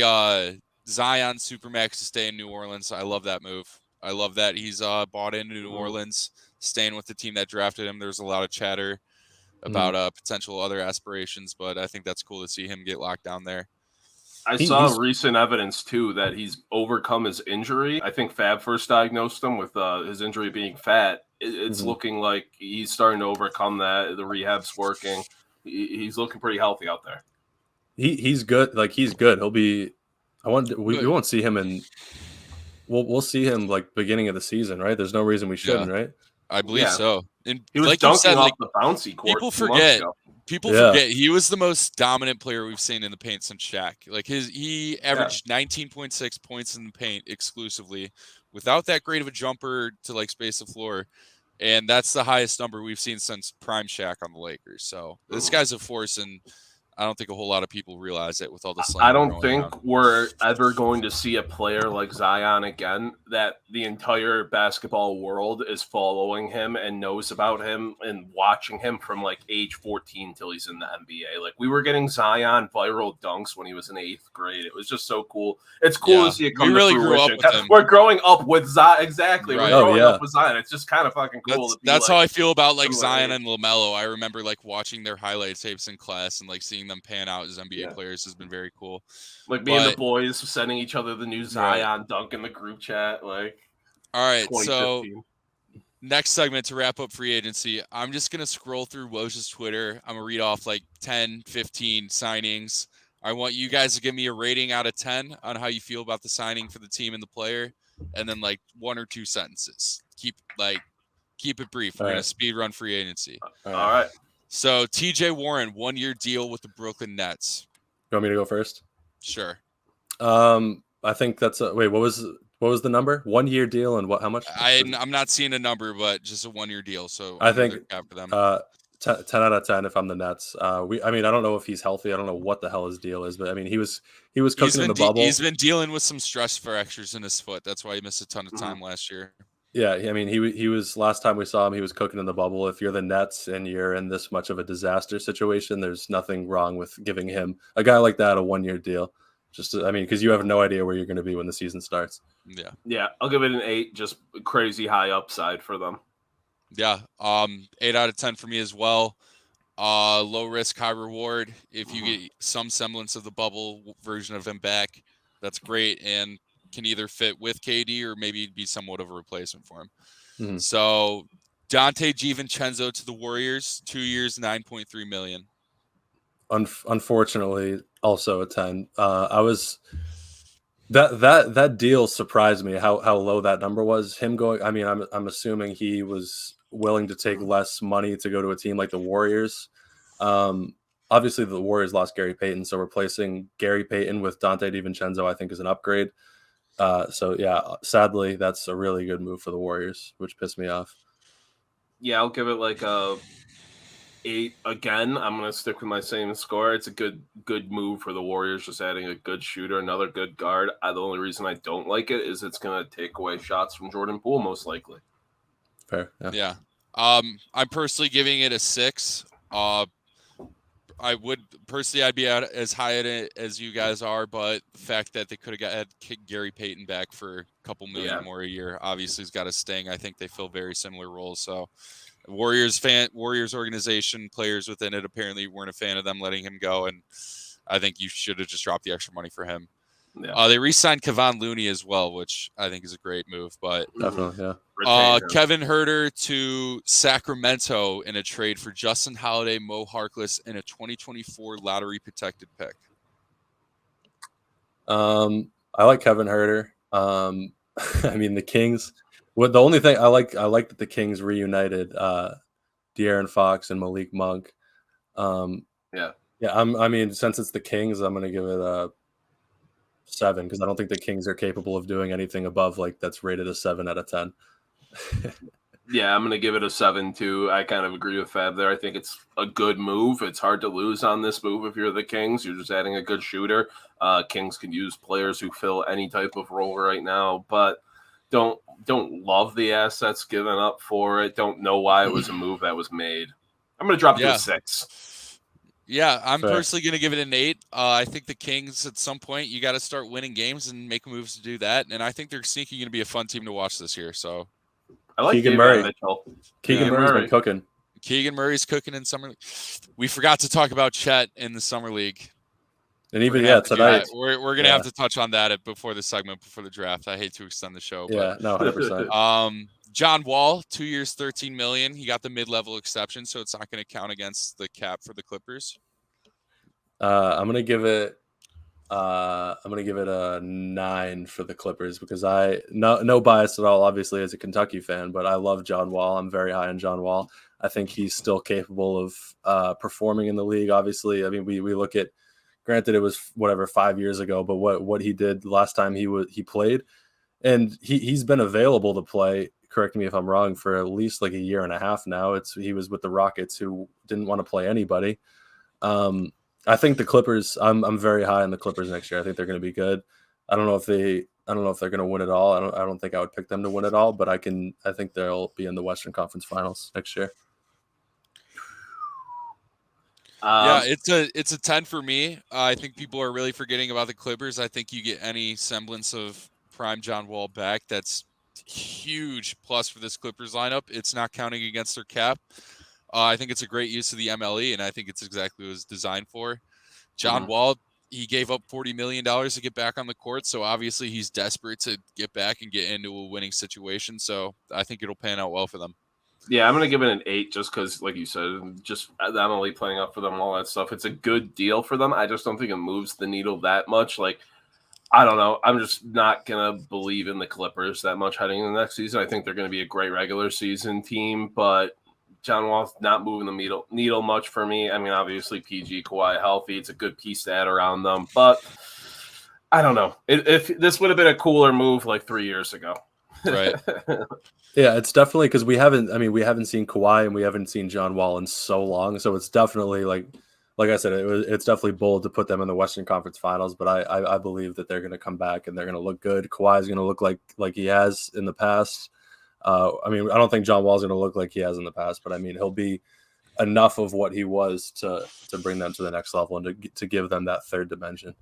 Zion Supermax to stay in New Orleans. I love that move. I love that he's bought into New Orleans, staying with the team that drafted him. There's a lot of chatter about potential other aspirations, but I think that's cool to see him get locked down there. I saw recent evidence, too, that he's overcome his injury. I think Fab first diagnosed him with his injury being fat. It's looking like he's starting to overcome that. The rehab's working. He's looking pretty healthy out there. He's good. Like, he's good. He'll be – we won't see him in – we'll see him, like, beginning of the season, right? There's no reason we shouldn't, right? I believe so. And he was dunking off the bouncy court. People forget he was the most dominant player we've seen in the paint since Shaq. Like he averaged 19.6 points in the paint exclusively, without that great of a jumper to like space the floor, and that's the highest number we've seen since prime Shaq on the Lakers. So this guy's a force, and I don't think a whole lot of people realize it with all the slang. I don't think we're ever going to see a player like Zion again that the entire basketball world is following him and knows about him and watching him from like age 14 till he's in the NBA. Like we were getting Zion viral dunks when he was in 8th grade. It was just so cool. It's cool to see it come to fruition. Grew up with him. We're growing up with Zion. Exactly. Right. We're growing up with Zion. It's just kind of fucking cool. That's how I feel about like Zion and LaMelo. I remember like watching their highlight tapes in class and like seeing them pan out as NBA players has been very cool. Like me and the boys sending each other the new Zion dunk in the group chat. Like, all right, so next segment to wrap up free agency. I'm just gonna scroll through Woj's Twitter. I'm gonna read off like 10, 15 signings. I want you guys to give me a rating out of 10 on how you feel about the signing for the team and the player, and then like 1 or 2 sentences. Keep it brief. We're gonna speed run free agency. All right. So TJ Warren, 1-year deal with the Brooklyn Nets. You want me to go first? Sure. I think that's wait. What was the number? 1-year deal and what? How much? I'm not seeing a number, but just a 1-year deal. So I think for them. 10 out of 10 if I'm the Nets. I mean, I don't know if he's healthy. I don't know what the hell his deal is, but I mean, he was cooking in the bubble. He's been dealing with some stress fractures in his foot. That's why he missed a ton of time last year. Yeah, I mean, he was last time we saw him, he was cooking in the bubble. If you're the Nets and you're in this much of a disaster situation, there's nothing wrong with giving him a guy like that a 1-year deal. Because you have no idea where you're going to be when the season starts. Yeah, I'll give it an 8. Just crazy high upside for them. Yeah, 8 out of 10 for me as well. Low risk, high reward. If you get some semblance of the bubble version of him back, that's great, and can either fit with KD or maybe be somewhat of a replacement for him. Mm-hmm. So Dante DiVincenzo to the Warriors, 2 years, $9.3 million. Unfortunately, also a 10. That deal surprised me how low that number was. Him going, I mean, I'm assuming he was willing to take less money to go to a team like the Warriors. Obviously, the Warriors lost Gary Payton, so replacing Gary Payton with Dante DiVincenzo, I think, is an upgrade. So yeah, sadly, that's a really good move for the Warriors, which pissed me off. Yeah, I'll give it like a 8 again. I'm gonna stick with my same score. It's a good move for the Warriors, just adding a good shooter, another good guard. The only reason I don't like it is it's gonna take away shots from Jordan Poole, most likely. Fair. Yeah. I'm personally giving it a 6. I'd be out as high at it as you guys are, but the fact that they could have kicked Gary Payton back for a couple million more a year obviously has got a sting. I think they fill very similar roles. So Warriors organization, players within it apparently weren't a fan of them letting him go, and I think you should have just dropped the extra money for him. Yeah. They re-signed Kevon Looney as well, which I think is a great move. But definitely, yeah. Kevin Huerter to Sacramento in a trade for Justin Holiday, Mo Harkless, and a 2024 lottery protected pick. I like Kevin Huerter. I mean, the Kings. The only thing I like that the Kings reunited De'Aaron Fox and Malik Monk. Yeah. I mean, since it's the Kings, I'm going to give it a 7 because I don't think the Kings are capable of doing anything above that's rated a 7 out of 10. Yeah, I'm going to give it a 7 too. I kind of agree with Fab there. I think it's a good move. It's hard to lose on this move if you're the Kings. You're just adding a good shooter. Kings can use players who fill any type of role right now, but don't love the assets given up for it. Don't know why it was a move that was made. I'm going to drop to a 6. Yeah, I'm personally going to give it an 8. I think the Kings, at some point, you got to start winning games and make moves to do that. And I think they're sneaky going to be a fun team to watch this year. So I like Keegan Murray. Keegan Murray's been cooking. Keegan Murray's cooking in summer league. We forgot to talk about Chet in the summer league. And even tonight we're going to have to touch on that before the segment, before the draft. I hate to extend the show. Yeah, no, 100%. John Wall, 2 years, $13 million. He got the mid-level exception, so it's not going to count against the cap for the Clippers. I'm gonna give it a 9 for the Clippers because no bias at all, obviously, as a Kentucky fan, but I love John Wall. I'm very high on John Wall. I think he's still capable of performing in the league. Obviously, I mean, we look at, granted, it was 5 years ago, but what he did last time he played, and he's been available to play. Correct me if I'm wrong, for at least like a year and a half now. He was with the Rockets, who didn't want to play anybody. I think the Clippers. I'm very high on the Clippers next year. I think they're going to be good. I don't know if they're going to win it all. I don't think I would pick them to win it all, but I think they'll be in the Western Conference Finals next year. It's a 10 for me. I think people are really forgetting about the Clippers. I think you get any semblance of prime John Wall back, that's huge plus for this Clippers lineup. It's not counting against their cap. I think it's a great use of the MLE, and I think it's exactly what it was designed for. John Wall, he gave up $40 million to get back on the court, so obviously he's desperate to get back and get into a winning situation. So I think it'll pan out well for them. Yeah, I'm going to give it an 8 just because, like you said, just MLE playing up for them, all that stuff. It's a good deal for them. I just don't think it moves the needle that much. Like, I don't know. I'm just not going to believe in the Clippers that much heading into the next season. I think they're going to be a great regular season team, but John Wall's not moving the needle much for me. I mean, obviously, PG, Kawhi healthy. It's a good piece to add around them. But I don't know. If this would have been a cooler move like 3 years ago. Right. Yeah, it's definitely because we haven't seen Kawhi and we haven't seen John Wall in so long. So it's definitely like I said, it's definitely bold to put them in the Western Conference Finals. But I believe that they're going to come back and they're going to look good. Kawhi is going to look like he has in the past. I mean, I don't think John Wall's going to look like he has in the past, but I mean, he'll be enough of what he was to bring them to the next level and to give them that third dimension.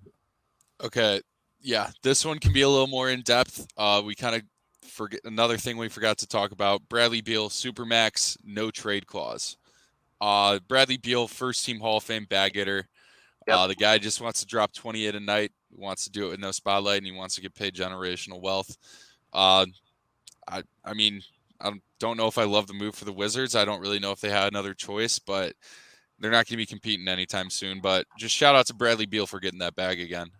Okay. Yeah, this one can be a little more in depth. We kind of forget another thing we forgot to talk about. Bradley Beal, Supermax, no trade clause. Bradley Beal, first team Hall of Fame bag hitter. Yep. The guy just wants to drop 28 a night, wants to do it with no spotlight, and he wants to get paid generational wealth. I mean, I don't know if I love the move for the Wizards. I don't really know if they had another choice, but they're not going to be competing anytime soon. But just shout out to Bradley Beal for getting that bag again.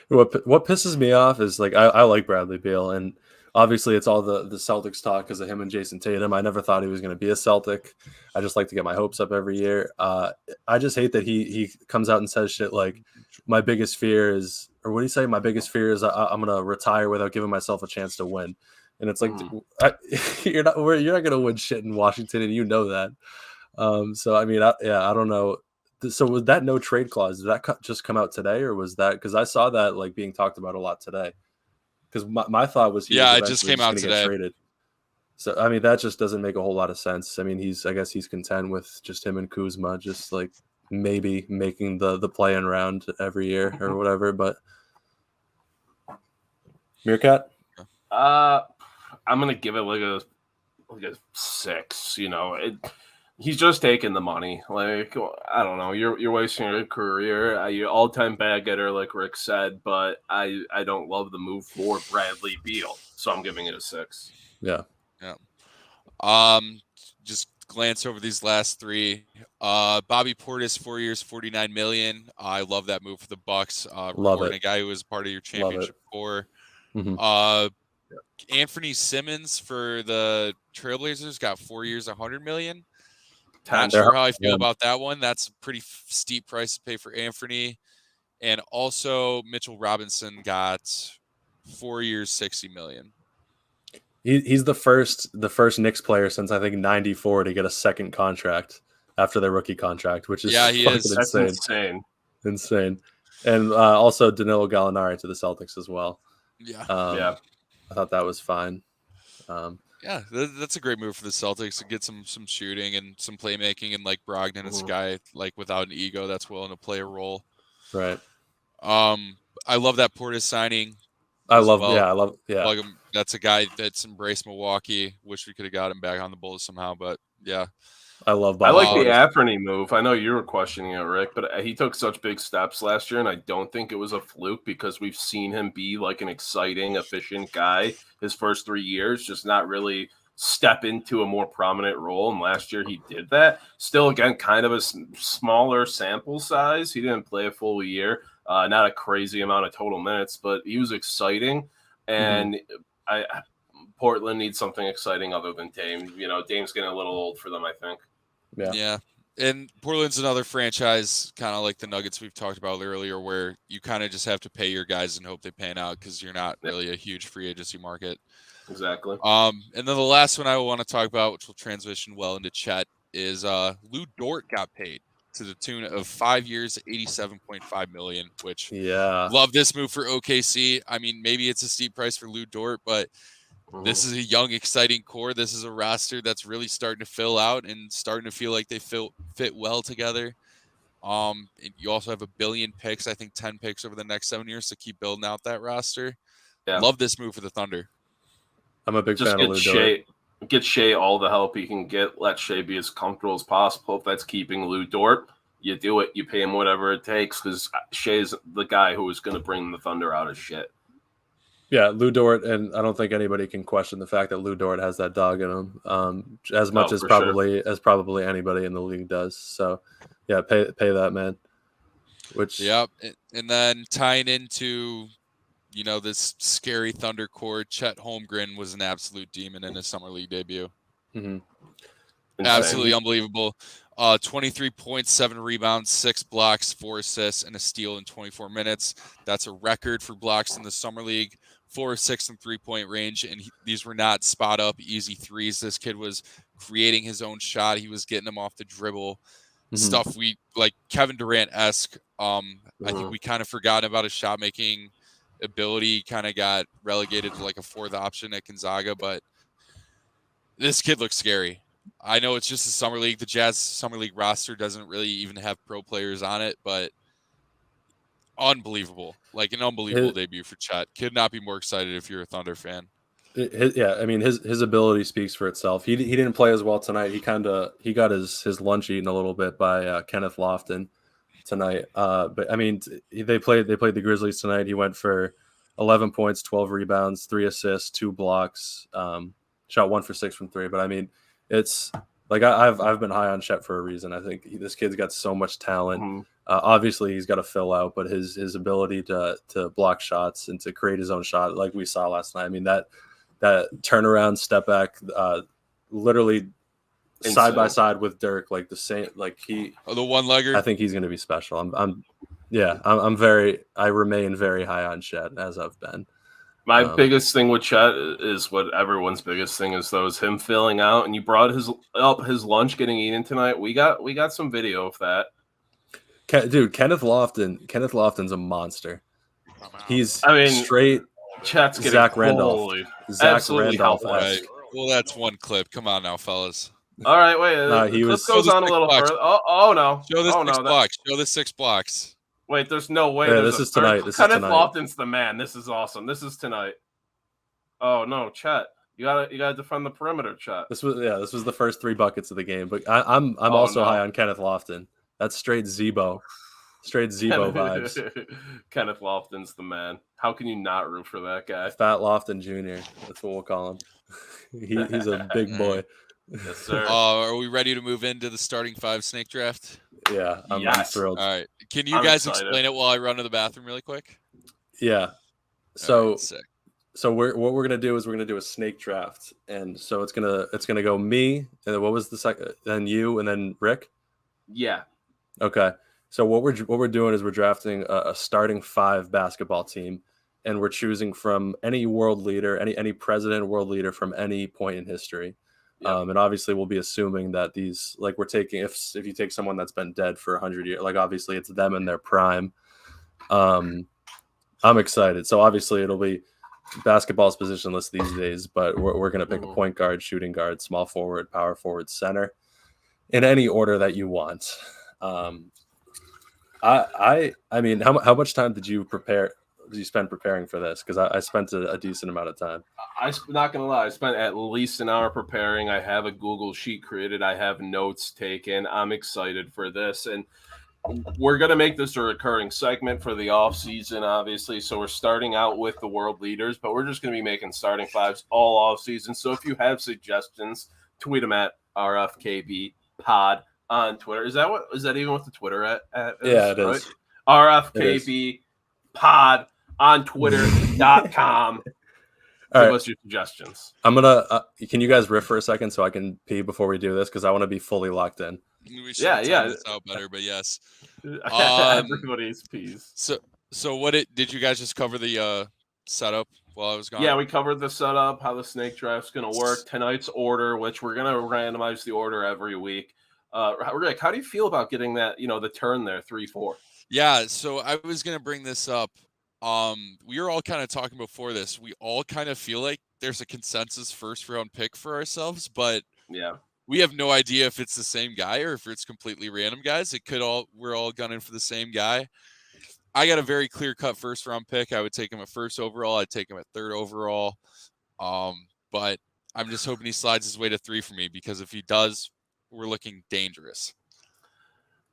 What pisses me off is like I like Bradley Beal, and obviously it's all the Celtics talk because of him and Jason Tatum. I never thought he was going to be a Celtic. I just like to get my hopes up every year. I just hate that he comes out and says shit like my biggest fear is, or what do you say? My biggest fear is I'm going to retire without giving myself a chance to win. And it's like you're not going to win shit in Washington, and you know that. So I mean, I don't know. So was that no trade clause? Did that just come out today, or was that because I saw that like being talked about a lot today? Because my thought was it just came out today. Get traded. So I mean, that just doesn't make a whole lot of sense. I mean, I guess he's content with just him and Kuzma, just like maybe making the play-in round every year or whatever. But MereKat, I'm gonna give it like a 6. You know, he's just taking the money. Like, I don't know. You're wasting your career. You're all-time bag getter, like Rick said, but I don't love the move for Bradley Beal, so I'm giving it a 6. Yeah. Just glance over these last 3. Bobby Portis, 4 years, $49 million. I love that move for the Bucks. Love it. A guy who was part of your championship core. Mm-hmm. Anthony Simmons for the Trailblazers got 4 years, $100 million. Not sure how I feel about that one. That's a pretty steep price to pay for Anthony. And also Mitchell Robinson got 4 years, $60 million. He's the first Knicks player since I think '94 to get a second contract after their rookie contract, which is insane. And also Danilo Gallinari to the Celtics as well. I thought that was fine. Yeah, that's a great move for the Celtics to get some shooting and some playmaking, and like Brogdon is a guy like without an ego that's willing to play a role. Right. I love that Portis signing. I love. That's a guy that's embraced Milwaukee. Wish we could have got him back on the Bulls somehow, but yeah. I like the Anthony move. I know you were questioning it, Rick, but he took such big steps last year, and I don't think it was a fluke because we've seen him be like an exciting, efficient guy his first 3 years, just not really step into a more prominent role. And last year he did that. Still, again, kind of a smaller sample size. He didn't play a full year, not a crazy amount of total minutes, but he was exciting. And Portland needs something exciting other than Dame. You know, Dame's getting a little old for them, I think. Yeah. And Portland's another franchise, kind of like the Nuggets we've talked about earlier, where you kind of just have to pay your guys and hope they pan out because you're not really a huge free agency market. Exactly. And then the last one I want to talk about, which will transition well into Chet, is Lou Dort got paid to the tune of 5 years, $87.5 million, which love this move for OKC. I mean, maybe it's a steep price for Lou Dort, but this is a young, exciting core. This is a roster that's really starting to fill out and starting to feel like they fit well together. And you also have $1 billion picks, I think 10 picks over the next 7 years to keep building out that roster. Yeah. Love this move for the Thunder. I'm a big fan of Lou Dort. Get Shea all the help he can get. Let Shea be as comfortable as possible. If that's keeping Lou Dort, you do it. You pay him whatever it takes because Shea's the guy who is going to bring the Thunder out of shit. Yeah, Lou Dort, and I don't think anybody can question the fact that Lou Dort has that dog in him, as much as probably anybody in the league does. So, yeah, pay that man. And then tying into, you know, this scary Thunder core, Chet Holmgren was an absolute demon in his summer league debut. Mm-hmm. Absolutely unbelievable. 23 points, 7 rebounds, 6 blocks, 4 assists, and a steal in 24 minutes. That's a record for blocks in the summer league. 4 of 6 in 3-point range, and these were not spot up easy threes. This kid was creating his own shot. He was getting them off the dribble. Stuff we like Kevin Durant-esque. I think we kind of forgot about his shot making ability. Kind of got relegated to like a fourth option at Gonzaga, but This kid looks scary. I know it's just a summer league. The Jazz summer league roster doesn't really even have pro players on it, but unbelievable. Like an unbelievable debut for Chet. Could not be more excited if you're a Thunder fan. His ability speaks for itself. He didn't play as well tonight. He got his lunch eaten a little bit by Kenneth Lofton tonight. But I mean, they played the Grizzlies tonight. He went for 11 points, 12 rebounds, 3 assists, 2 blocks. Shot 1 for 6 from 3. But I mean, it's like I've been high on Chet for a reason. I think this kid's got so much talent. Mm-hmm. Obviously, he's got to fill out, but his ability to block shots and to create his own shot, like we saw last night. I mean, that turnaround step back, literally side by side with Dirk, like the same, like the one-legger. I think he's going to be special. I remain very high on Chet, as I've been. My biggest thing with Chet is what everyone's biggest thing is, though, is him filling out. And you brought his lunch getting eaten tonight. We got some video of that. Dude, Kenneth Lofton's a monster. He's straight. Chet's getting Zach Randolph. Zach Randolph. Right. Well, that's one clip. Come on now, fellas. All right, wait. The clip goes on a little further. Oh no! Show the 6 blocks. Show the 6 blocks. Wait, there's no way. Yeah, this is tonight. Kenneth Lofton's the man. This is awesome. This is tonight. Oh no, Chet. You gotta defend the perimeter, Chet. This was the first 3 buckets of the game. But I'm also high on Kenneth Lofton. That's straight Zebo vibes. Kenneth Lofton's the man. How can you not root for that guy? Fat Lofton Jr. That's what we'll call him. He's a big boy. Yes, sir. Are we ready to move into the starting 5 snake draft? Yeah, I'm thrilled. All right. Can you guys explain it while I run to the bathroom really quick? Yeah. So what we're gonna do is we're gonna do a snake draft, and so it's gonna go me, and then what was the second? Then you, and then Rick. Yeah. Okay. So what we're doing is we're drafting a starting 5 basketball team, and we're choosing from any world leader, any president, world leader from any point in history. Yep. And obviously we'll be assuming that these, like, we're taking, if you take someone that's been dead for 100 years, like obviously it's them in their prime. I'm excited. So obviously it'll be basketball's positionless these days, but we're going to pick a point guard, shooting guard, small forward, power forward, center, in any order that you want. I mean, how much time did you spend preparing for this? Because I spent a decent amount of time. I'm not gonna lie, I spent at least an hour preparing. I have a Google sheet created. I have notes taken. I'm excited for this, and we're gonna make this a recurring segment for the off season, obviously. So we're starting out with the world leaders, but we're just gonna be making starting 5s all off season. So if you have suggestions, tweet them at RFKB Pod on Twitter. Is that even what the Twitter at yeah, it right? is. RFKB Pod on Twitter.com. Give us your suggestions. I'm gonna. Can you guys riff for a second so I can pee before we do this? Because I want to be fully locked in. We should time this out better, but yes. Everybody's peas. So did you guys just cover the setup while I was gone? Yeah, we covered the setup, how the snake draft's gonna work, tonight's order, which we're gonna randomize the order every week. Rick, how do you feel about getting that, the turn there, 3-4? Yeah, so I was going to bring this up. We were all kind of talking before this. We all kind of feel like there's a consensus first round pick for ourselves, but yeah, we have no idea if it's the same guy or if it's completely random guys. We're all gunning for the same guy. I got a very clear cut first round pick. I would take him at 1st overall. I'd take him at 3rd overall. But I'm just hoping he slides his way to 3 for me, because if he does, we're looking dangerous.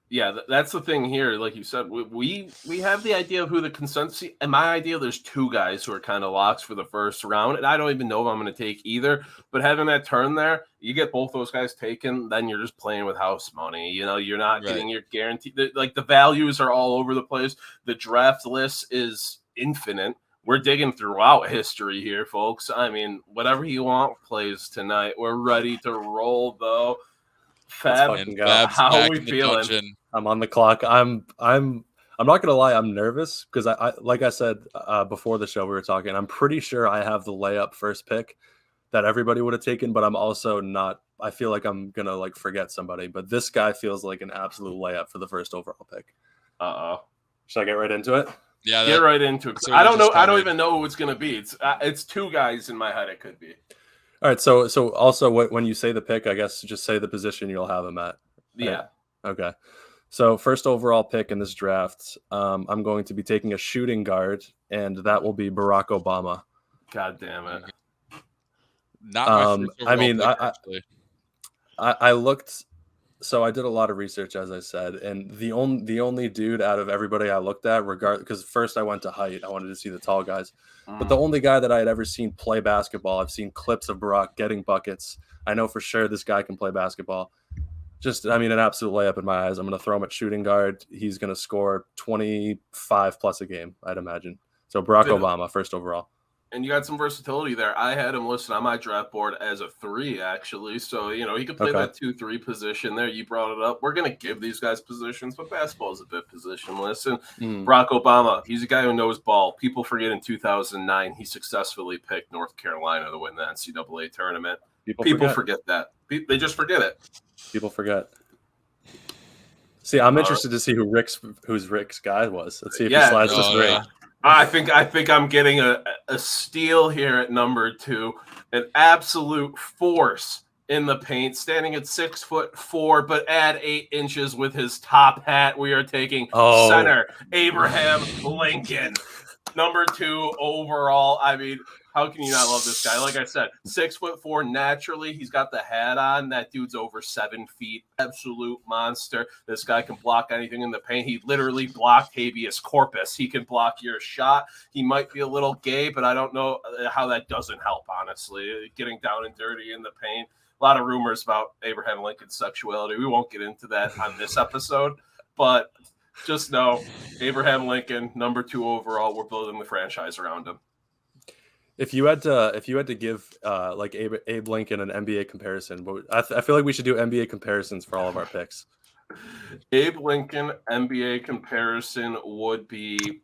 Yeah, that's the thing here. Like you said, we have the idea of who the consensus. And my idea, there's 2 guys who are kind of locks for the first round, and I don't even know if I'm going to take either. But having that turn there, you get both those guys taken, then you're just playing with house money. You're not getting your guarantee. Like, the values are all over the place. The draft list is infinite. We're digging throughout history here, folks. I mean, whatever you want plays tonight. We're ready to roll, though. Fab, how are we feeling? I'm on the clock. I'm not gonna lie, I'm nervous because I like I said before the show we were talking. I'm pretty sure I have the layup first pick that everybody would have taken, but I'm also not. I feel like I'm gonna forget somebody, but this guy feels like an absolute layup for the 1st overall pick. Should I get right into it? Yeah, get right into it. I don't know. I don't even know who it's gonna be. It's 2 guys in my head. It could be. All right. So also when you say the pick, I guess just say the position you'll have him at. Yeah. Right? Okay. So first overall pick in this draft, I'm going to be taking a shooting guard, and that will be Barack Obama. God damn it! Not my first overall I mean, pick, actually. I looked. So I did a lot of research, as I said, and the only dude out of everybody I looked at, because first I went to height, I wanted to see the tall guys, but the only guy that I had ever seen play basketball, I've seen clips of Barack getting buckets. I know for sure this guy can play basketball. I mean, an absolute layup in my eyes. I'm going to throw him at shooting guard. He's going to score 25 plus a game, I'd imagine. So Barack Obama, first overall. And you got some versatility there. I had him listed on my draft board as a 3, actually. So, he could play that 2-3 position there. You brought it up. We're going to give these guys positions, but basketball is a bit positionless. And Barack Obama, he's a guy who knows ball. People forget in 2009, he successfully picked North Carolina to win the NCAA tournament. People forget that. They just forget it. People forget. See, I'm interested to see who's Rick's guy was. Let's see if he slides to 3. I think I'm getting a steal here at number 2, an absolute force in the paint, standing at 6'4", but add 8 inches with his top hat. We are taking center Abraham Lincoln, number 2 overall. I mean, how can you not love this guy? Like I said, 6'4" naturally. He's got the hat on. That dude's over 7 feet. Absolute monster. This guy can block anything in the paint. He literally blocked habeas corpus. He can block your shot. He might be a little gay, but I don't know how that doesn't help, honestly. Getting down and dirty in the paint. A lot of rumors about Abraham Lincoln's sexuality. We won't get into that on this episode, but just know Abraham Lincoln, number 2 overall. We're building the franchise around him. If you had to give like Abe Lincoln an NBA comparison, but I feel like we should do NBA comparisons for all of our picks. Abe Lincoln NBA comparison would be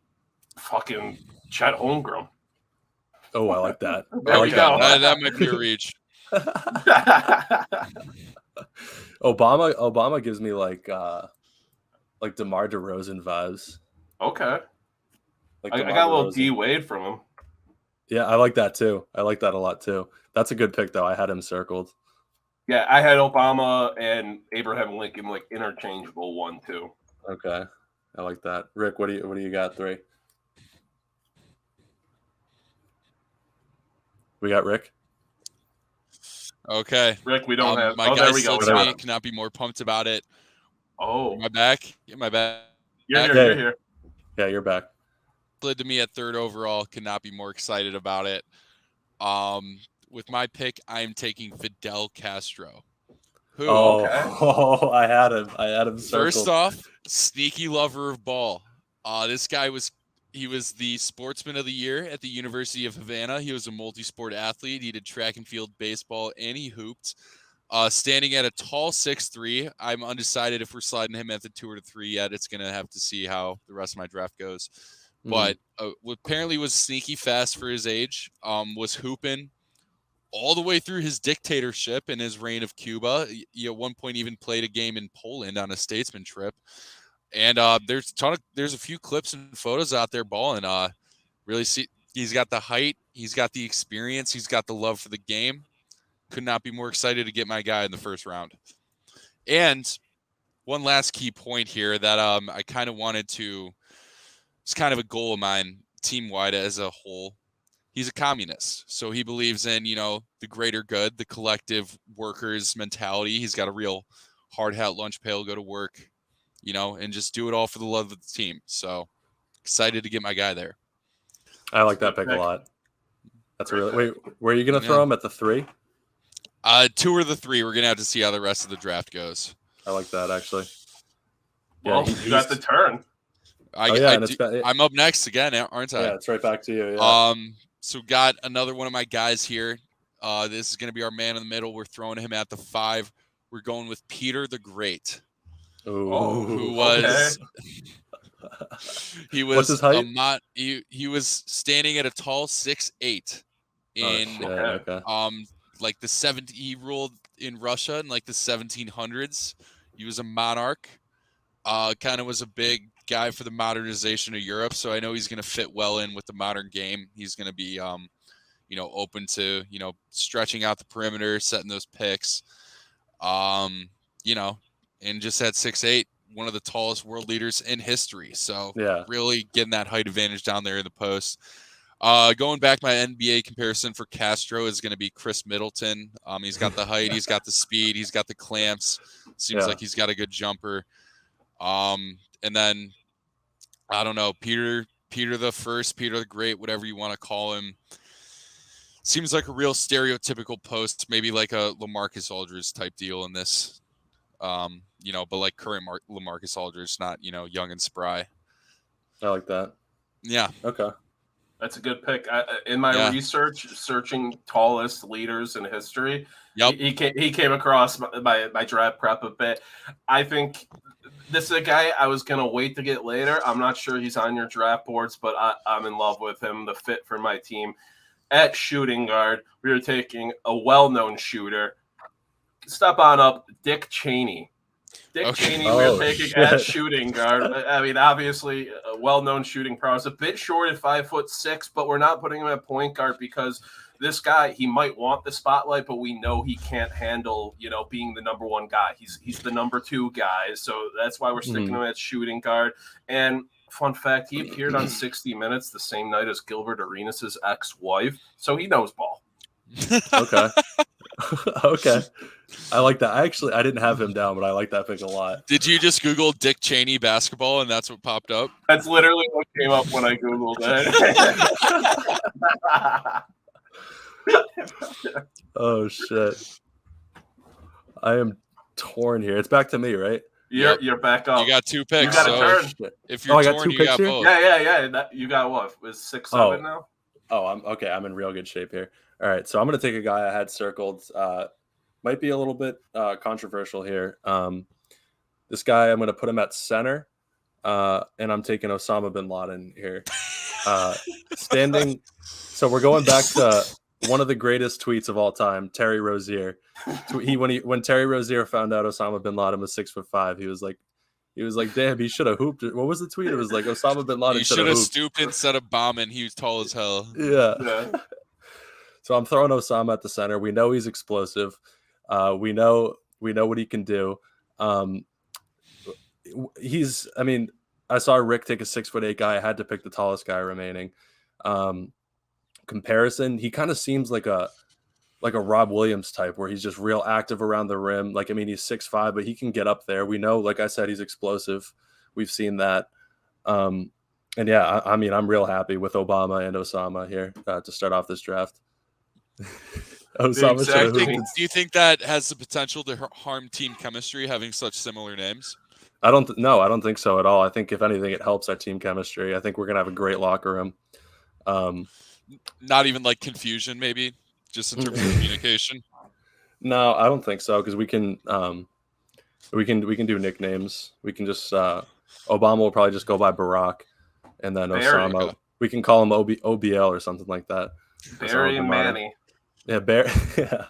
fucking Chet Holmgren. Oh, I like that. There we go. That might be a reach. Obama gives me like DeMar DeRozan vibes. Okay. Like I got a little D Wade from him. Yeah, I like that too. I like that a lot too. That's a good pick though. I had him circled. Yeah, I had Obama and Abraham Lincoln like interchangeable 1-2. Okay. I like that. Rick, what do you got 3? We got Rick. Okay. Rick, we don't have my there we go. Me cannot be more pumped about it. Oh. Am I back? Am I back? You're here. Yeah, you're back. Led to me at 3rd overall. Cannot be more excited about it. With my pick, I'm taking Fidel Castro. Who? I had him. Circled. First off, sneaky lover of ball. This guy was the sportsman of the year at the University of Havana. He was a multi-sport athlete. He did track and field, baseball, and he hooped. Standing at a tall 6'3". I'm undecided if we're sliding him at the 2 or the 3 yet. It's going to have to see how the rest of my draft goes. But apparently was sneaky fast for his age, was hooping all the way through his dictatorship and his reign of Cuba. He at one point even played a game in Poland on a statesman trip. And there's a few clips and photos out there balling. Really see he's got the height, he's got the experience, he's got the love for the game. Could not be more excited to get my guy in the first round. And one last key point here that I kind of wanted to. It's kind of a goal of mine, team-wide as a whole. He's a communist, so he believes in, the greater good, the collective workers' mentality. He's got a real hard hat, lunch pail, go to work, and just do it all for the love of the team. So excited to get my guy there. I like that pick a lot. That's really. Wait, where are you going to throw him at the 3? 2 or the 3. We're going to have to see how the rest of the draft goes. I like that actually. Well, you got the turn. I'm up next again, aren't I? Yeah, it's right back to you. Yeah. So got another one of my guys here. This is going to be our man in the middle. We're throwing him at the 5. We're going with Peter the Great. Who was? He was. What's his height? He was standing at a tall 6'8". Like the 70. He ruled in Russia in like the 1700s. He was a monarch. Kind of was a big guy for the modernization of Europe, so I know he's going to fit well in with the modern game. He's going to be, open to, stretching out the perimeter, setting those picks, and just at 6'8", one of the tallest world leaders in history. So really getting that height advantage down there in the post. Going back, my NBA comparison for Castro is going to be Chris Middleton. He's got the height, he's got the speed, he's got the clamps. Seems like he's got a good jumper. And then I don't know, Peter the First, Peter the Great, whatever you want to call him. Seems like a real stereotypical post, maybe like a LaMarcus Aldridge type deal in this. But like current LaMarcus Aldridge, not young and spry. I like that. Yeah. Okay. That's a good pick. In my research, searching tallest leaders in history, he came across my draft prep a bit. I think this is a guy I was going to wait to get later. I'm not sure he's on your draft boards, but I'm in love with him, the fit for my team. At shooting guard, we are taking a well-known shooter. Step on up, Dick Cheney. Cheney, we're taking at shooting guard. I mean, obviously, a well-known shooting prowess. A bit short at 5'6", but we're not putting him at point guard because this guy, he might want the spotlight, but we know he can't handle, being the number one guy. He's the number two guy, so that's why we're sticking him at shooting guard. And fun fact, he appeared on 60 Minutes the same night as Gilbert Arenas' ex-wife, so he knows ball. Okay. Okay. I like that. I didn't have him down, but I like that pick a lot. Did you just Google Dick Cheney basketball and that's what popped up? That's literally what came up when I Googled it. Oh, shit. I am torn here. It's back to me, right? You're back up. You got two picks. You got a turn. If you're torn, you got both. Yeah. You got what? It was 6-7 now? Oh, I'm in real good shape here. All right, so I'm going to take a guy I had circled. Might be a little bit controversial here. This guy, I'm going to put him at center, and I'm taking Osama bin Laden here. Standing. So we're going back to one of the greatest tweets of all time, Terry Rozier. When Terry Rozier found out Osama bin Laden was 6'5", he was like, damn, he should have hooped. What was the tweet? It was like Osama bin Laden should have stooped instead of bombing. He was tall as hell. Yeah. So I'm throwing Osama at the center. We know he's explosive. We know what he can do. I saw Rick take a 6'8" guy. I had to pick the tallest guy remaining. Comparison, he kind of seems like a Rob Williams type where he's just real active around the rim. He's 6'5", but he can get up there. We know, like I said, he's explosive. We've seen that. I'm real happy with Obama and Osama here to start off this draft. Do you think that has the potential to harm team chemistry having such similar names? I don't think so at all. I think if anything, it helps our team chemistry. I think we're gonna have a great locker room. Not even like confusion, maybe just in terms of communication. No, I don't think so because we can do nicknames. We can just Obama will probably just go by Barack, and then Osama we can call him OBL or something like that. Barry and Manny. Yeah, Barry. Yeah.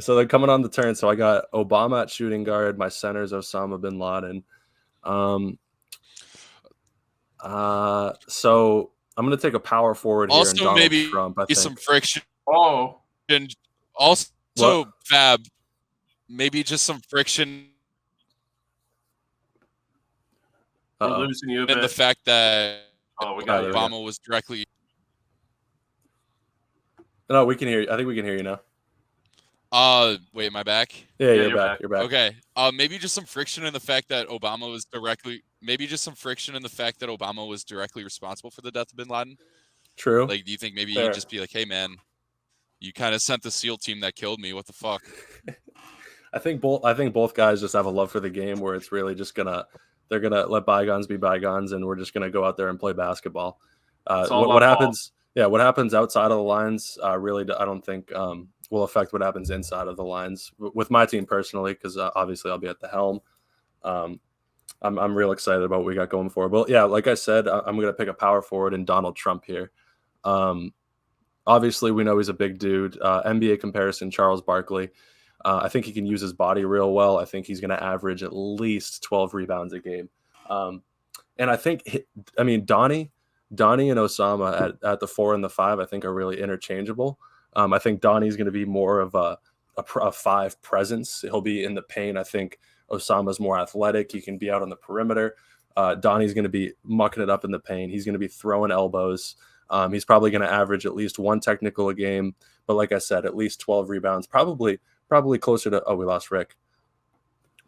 So they're coming on the turn. So I got Obama at shooting guard. My center's Osama bin Laden. So I'm going to take a power forward here. Also, maybe Trump, some friction. Oh. And also, Fab, maybe just some friction. We're losing you a bit. And the fact that Obama was directly. No, we can hear you. I think we can hear you now. Wait, am I back? Yeah, you're back. You're back. Okay. Maybe just some friction in the fact that Obama was directly responsible for the death of bin Laden. True. Like, do you think maybe he'd just be like, hey man, you kind of sent the SEAL team that killed me. What the fuck? I think both guys just have a love for the game where it's really just they're gonna let bygones be bygones, and we're just gonna go out there and play basketball. What happens? Yeah, what happens outside of the lines really, I don't think will affect what happens inside of the lines with my team personally, because obviously I'll be at the helm. I'm real excited about what we got going forward. But yeah, like I said, I'm going to pick a power forward in Donald Trump here. Obviously, we know he's a big dude. NBA comparison, Charles Barkley. I think he can use his body real well. I think he's going to average at least 12 rebounds a game. And I think, Donnie, Donnie and Osama at the 4 and the 5, I think, are really interchangeable. I think Donnie's going to be more of a 5 presence. He'll be in the paint. I think Osama's more athletic. He can be out on the perimeter. Donnie's going to be mucking it up in the paint. He's going to be throwing elbows. He's probably going to average at least 1 technical a game. But like I said, at least 12 rebounds, probably closer to, we lost Rick.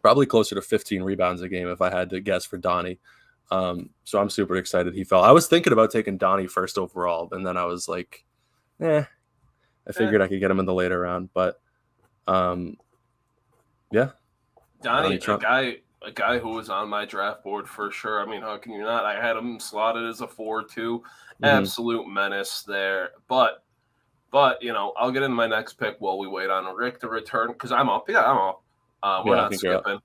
Probably closer to 15 rebounds a game if I had to guess for Donnie. So I'm super excited he fell. I was thinking about taking Donnie first overall, and then I was like, I figured I could get him in the later round. But yeah. Donnie, a guy who was on my draft board for sure. I mean, how can you not? I had him slotted as a 4-2. Absolute menace there. But I'll get into my next pick while we wait on Rick to return because I'm up. Yeah, I'm up. We're not skipping.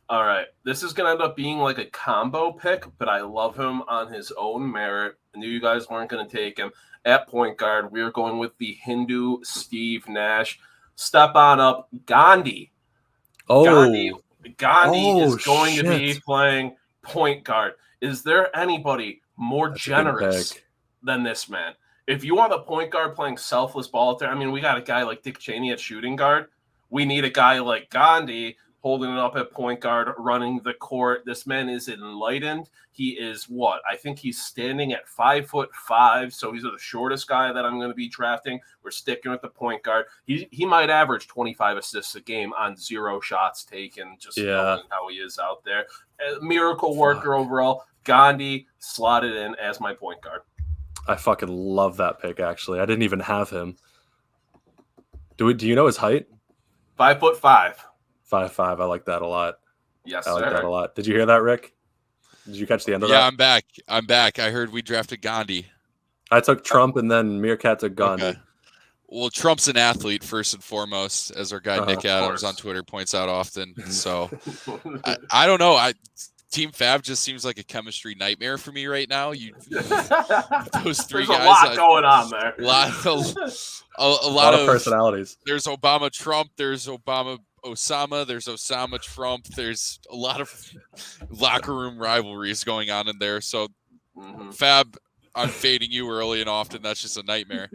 All right. This is going to end up being like a combo pick, but I love him on his own merit. I knew you guys weren't going to take him. At point guard, we are going with the Hindu Steve Nash. Step on up, Gandhi. Gandhi is going to be playing point guard. Is there anybody more generous than this man? If you want a point guard playing selfless ball out there, I mean, we got a guy like Dick Cheney at shooting guard. We need a guy like Gandhi holding it up at point guard, running the court. This man is enlightened. He is what? I think he's standing at 5'5", so he's the shortest guy that I'm going to be drafting. We're sticking with the point guard. He might average 25 assists a game on 0 shots taken, just knowing how he is out there. Miracle worker overall. Gandhi slotted in as my point guard. I fucking love that pick, actually. I didn't even have him. Do you know his height? 5'5". 5'5". I like that a lot. Yes, I like that a lot. Did you hear that, Rick? Did you catch the end of that? Yeah, I'm back. I heard we drafted Gandhi. I took Trump, and then MereKat took Gandhi. Okay. Well, Trump's an athlete first and foremost, as our guy Nick Adams on Twitter points out often. So I don't know. Team Fab just seems like a chemistry nightmare for me right now. Those 3 guys. There's a lot going on there. A lot of personalities. There's Obama Trump. There's Obama Osama. There's Osama Trump. There's a lot of locker room rivalries going on in there. So Fab, I'm fading you early and often. That's just a nightmare.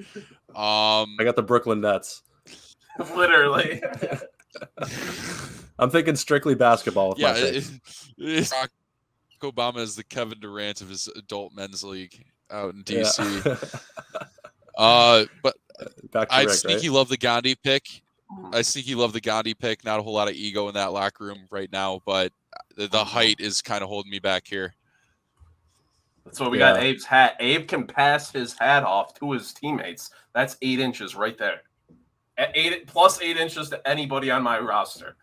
I got the Brooklyn Nets. Literally. I'm thinking strictly basketball with my pick. Barack Obama is the Kevin Durant of his adult men's league out in DC. Yeah. But I sneaky love the Gandhi pick. Not a whole lot of ego in that locker room right now, but the height is kind of holding me back here. That's why we got Abe's hat. Abe can pass his hat off to his teammates. That's 8 inches right there. At 8 inches to anybody on my roster.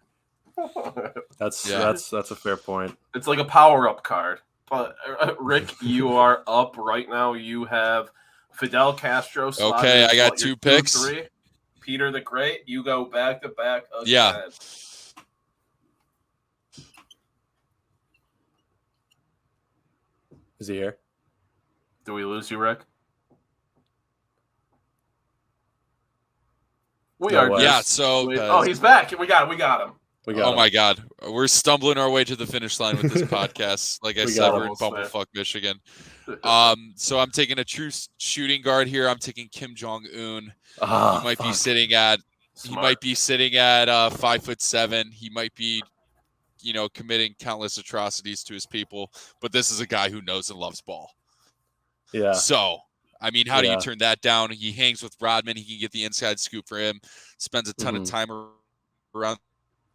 That's a fair point. It's like a power-up card. But Rick, you are up right now. You have Fidel Castro. Okay, I got 2 picks. 3. Peter the Great. You go back to back again. Yeah. Is he here? Do we lose you, Rick? We are. Yeah. So. He's back. We got him. My God, we're stumbling our way to the finish line with this podcast. Like I said, we're in Bumblefuck, Michigan. So I'm taking a true shooting guard here. I'm taking Kim Jong-un. He might be sitting at 5'7". He might be, committing countless atrocities to his people. But this is a guy who knows and loves ball. Yeah. So, I mean, how do you turn that down? He hangs with Rodman. He can get the inside scoop for him. Spends a ton of time around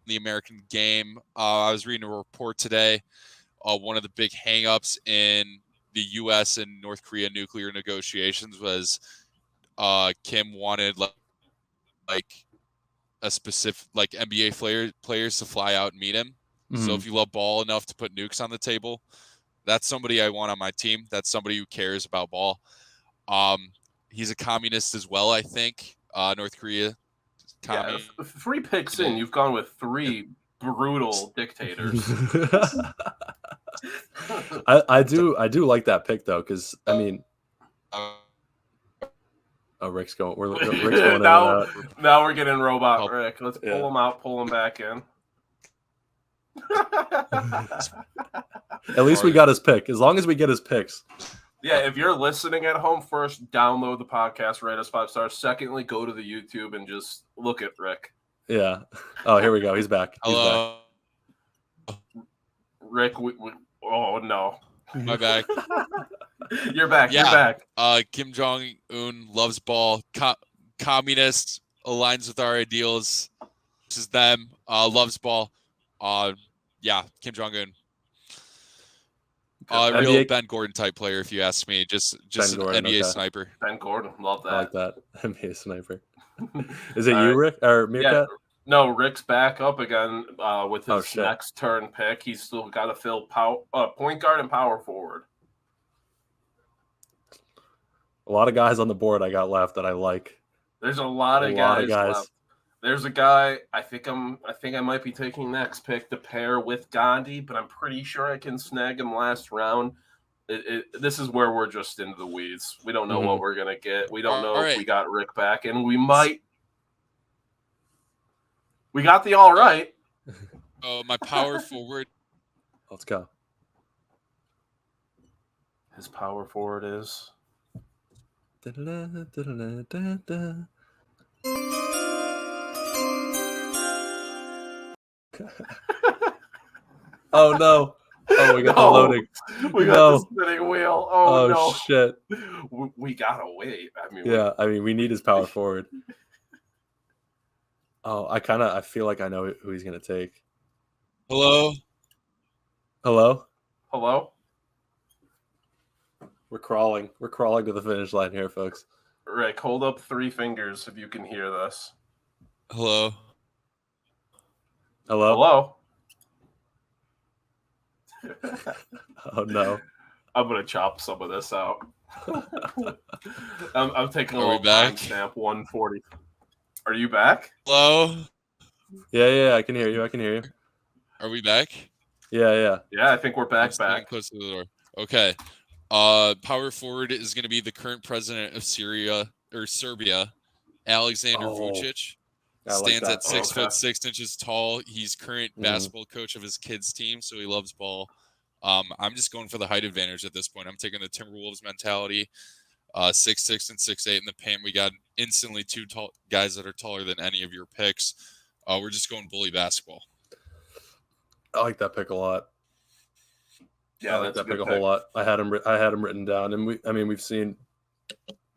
the American game. I was reading a report today. One of the big hangups in the U.S. and North Korea nuclear negotiations was Kim wanted like a specific NBA players to fly out and meet him. So if you love ball enough to put nukes on the table, that's somebody I want on my team. That's somebody who cares about ball. He's a communist as well, I think. North Korea. Yeah, 3 picks in, you've gone with 3 brutal dictators. I do like that pick though, because I mean, Rick's going. Rick's going now we're getting robot Rick. Let's pull him out, pull him back in. At least we got his pick. As long as we get his picks. Yeah, if you're listening at home, first download the podcast, rate us 5 stars. Secondly, go to the YouTube and just look at Rick. Yeah. Oh, here we go. He's back. Hello. Rick, oh no. My bag. You're back. Yeah. You're back. Kim Jong-un loves ball. Communist, aligns with our ideals. This is them. Loves ball. Yeah, Kim Jong-un. Real Ben Gordon type player, if you ask me. Just an Gordon, NBA sniper. Ben Gordon, love that. I like that. NBA sniper. Is it you, Rick, or MereKat? Yeah, no, Rick's back up again with his next turn pick. He's still got to fill point guard and power forward. A lot of guys on the board I got left that I like. There's a lot of guys left. There's a guy I think I might be taking next pick to pair with Gandhi, but I'm pretty sure I can snag him last round. This is where we're just into the weeds. We don't know what we're gonna get. We don't know if we got Rick back, and we might. We got the all right. Oh, my power forward. Let's go. His power forward is. Oh no! Oh, we got the loading. We got the spinning wheel. Oh no! Shit! We gotta wait. I mean, we need his power forward. Oh, I feel like I know who he's gonna take. Hello. We're crawling to the finish line here, folks. Rick, hold up 3 fingers if you can hear this. Hello. Oh no! I'm gonna chop some of this out. I'm taking a little timestamp. 140. Are you back? Hello. Yeah, I can hear you. Are we back? Yeah. Yeah, I think we're back. Close to the door. Okay. Power forward is going to be the current president of Serbia, Alexander Vučić. Stands at 6'6" tall. He's current basketball coach of his kids' team, so he loves ball. I'm just going for the height advantage at this point. I'm taking the Timberwolves mentality. 6'6" and 6'8" in the paint. We got instantly 2 tall guys that are taller than any of your picks. We're just going bully basketball. I like that pick a lot. Yeah, I like that pick a whole lot. I had him written down, and we've seen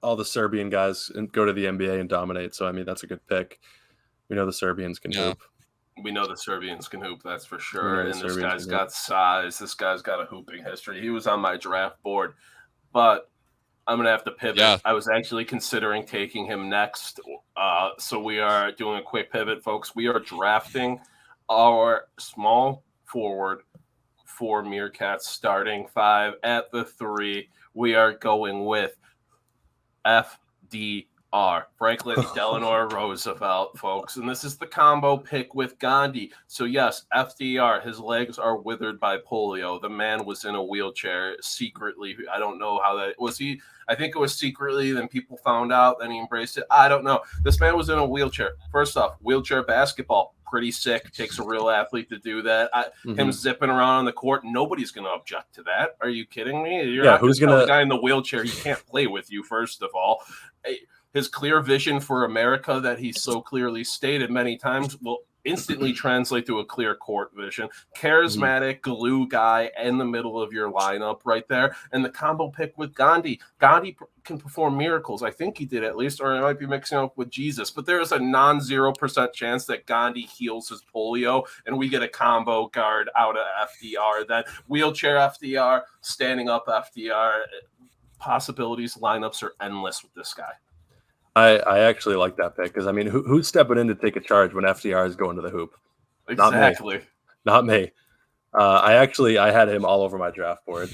all the Serbian guys go to the NBA and dominate. So that's a good pick. We know the Serbians can hoop. We know the Serbians can hoop, that's for sure. And this guy's got size. This guy's got a hooping history. He was on my draft board, but I'm going to have to pivot. Yeah. I was actually considering taking him next. So we are doing a quick pivot, folks. We are drafting our small forward for MereKat's starting 5. At the 3, we are going with FDR, Franklin Delano Roosevelt, folks. And this is the combo pick with Gandhi. So yes, FDR, his legs are withered by polio. The man was in a wheelchair secretly. I don't know how that was. I think it was secretly, then people found out, then he embraced it. I don't know. This man was in a wheelchair. First off, wheelchair basketball, pretty sick. Takes a real athlete to do that. Him zipping around on the court, nobody's going to object to that. Are you kidding me? You're not who's going to tell the guy in the wheelchair he can't play with you, first of all. His clear vision for America that he so clearly stated many times will instantly translate to a clear court vision. Charismatic glue guy in the middle of your lineup right there. And the combo pick with Gandhi. Gandhi can perform miracles. I think he did, at least, or I might be mixing up with Jesus. But there is a 0% chance that Gandhi heals his polio and we get a combo guard out of FDR. Then wheelchair FDR, standing up FDR. Possibilities, lineups are endless with this guy. I actually like that pick because, who's stepping in to take a charge when FDR is going to the hoop? Exactly. Not me. I had him all over my draft board.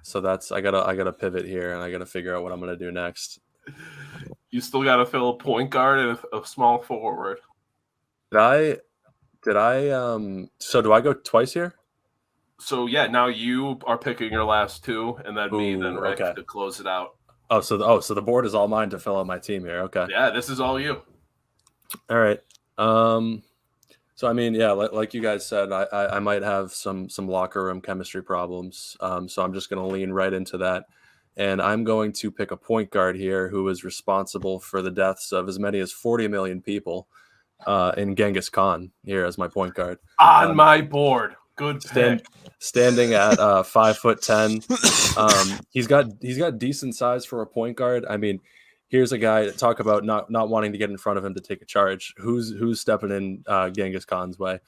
So I gotta pivot here and I gotta figure out what I'm gonna do next. You still gotta fill a point guard and a small forward. Did I so do I go twice here? So yeah, now you are picking your last 2 and then me, then Rick to close it out. So the board is all mine to fill out my team here. Okay. Yeah, this is all you. All right. So I mean, yeah, like you guys said, I might have some locker room chemistry problems. So I'm just going to lean right into that, and I'm going to pick a point guard here who is responsible for the deaths of as many as 40 million people, in Genghis Khan here as my point guard. On my board, good pick. Standing at 5'10". He's got decent size for a point guard. I mean, here's a guy that talk about not wanting to get in front of him to take a charge. Who's stepping in Genghis Khan's way?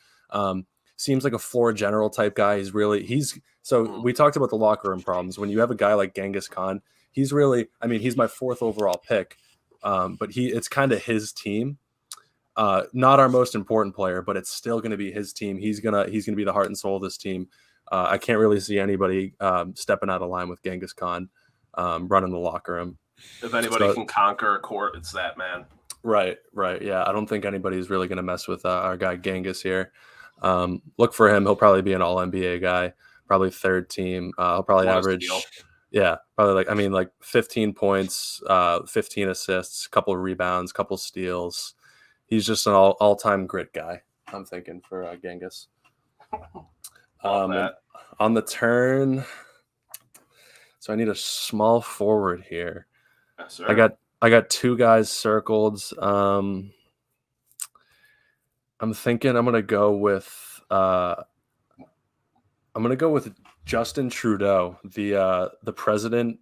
Seems like a floor general type guy. So we talked about the locker room problems. When you have a guy like Genghis Khan, he's really, I mean, he's my 4th overall pick, but it's kind of his team. Not our most important player, but it's still going to be his team. He's gonna be the heart and soul of this team. I can't really see anybody stepping out of line with Genghis Khan running the locker room. If anybody can conquer a court, it's that man. Right. Yeah, I don't think anybody's really going to mess with our guy Genghis here. Look for him. He'll probably be an All-NBA guy, probably 3rd team. He'll probably average, probably like 15 points, 15 assists, couple of rebounds, couple steals. He's just an all-time grit guy, I'm thinking, for Genghis. On the turn, so I need a small forward here. Yes, sir. I got 2 guys circled. I'm thinking I'm gonna go with Justin Trudeau, the president.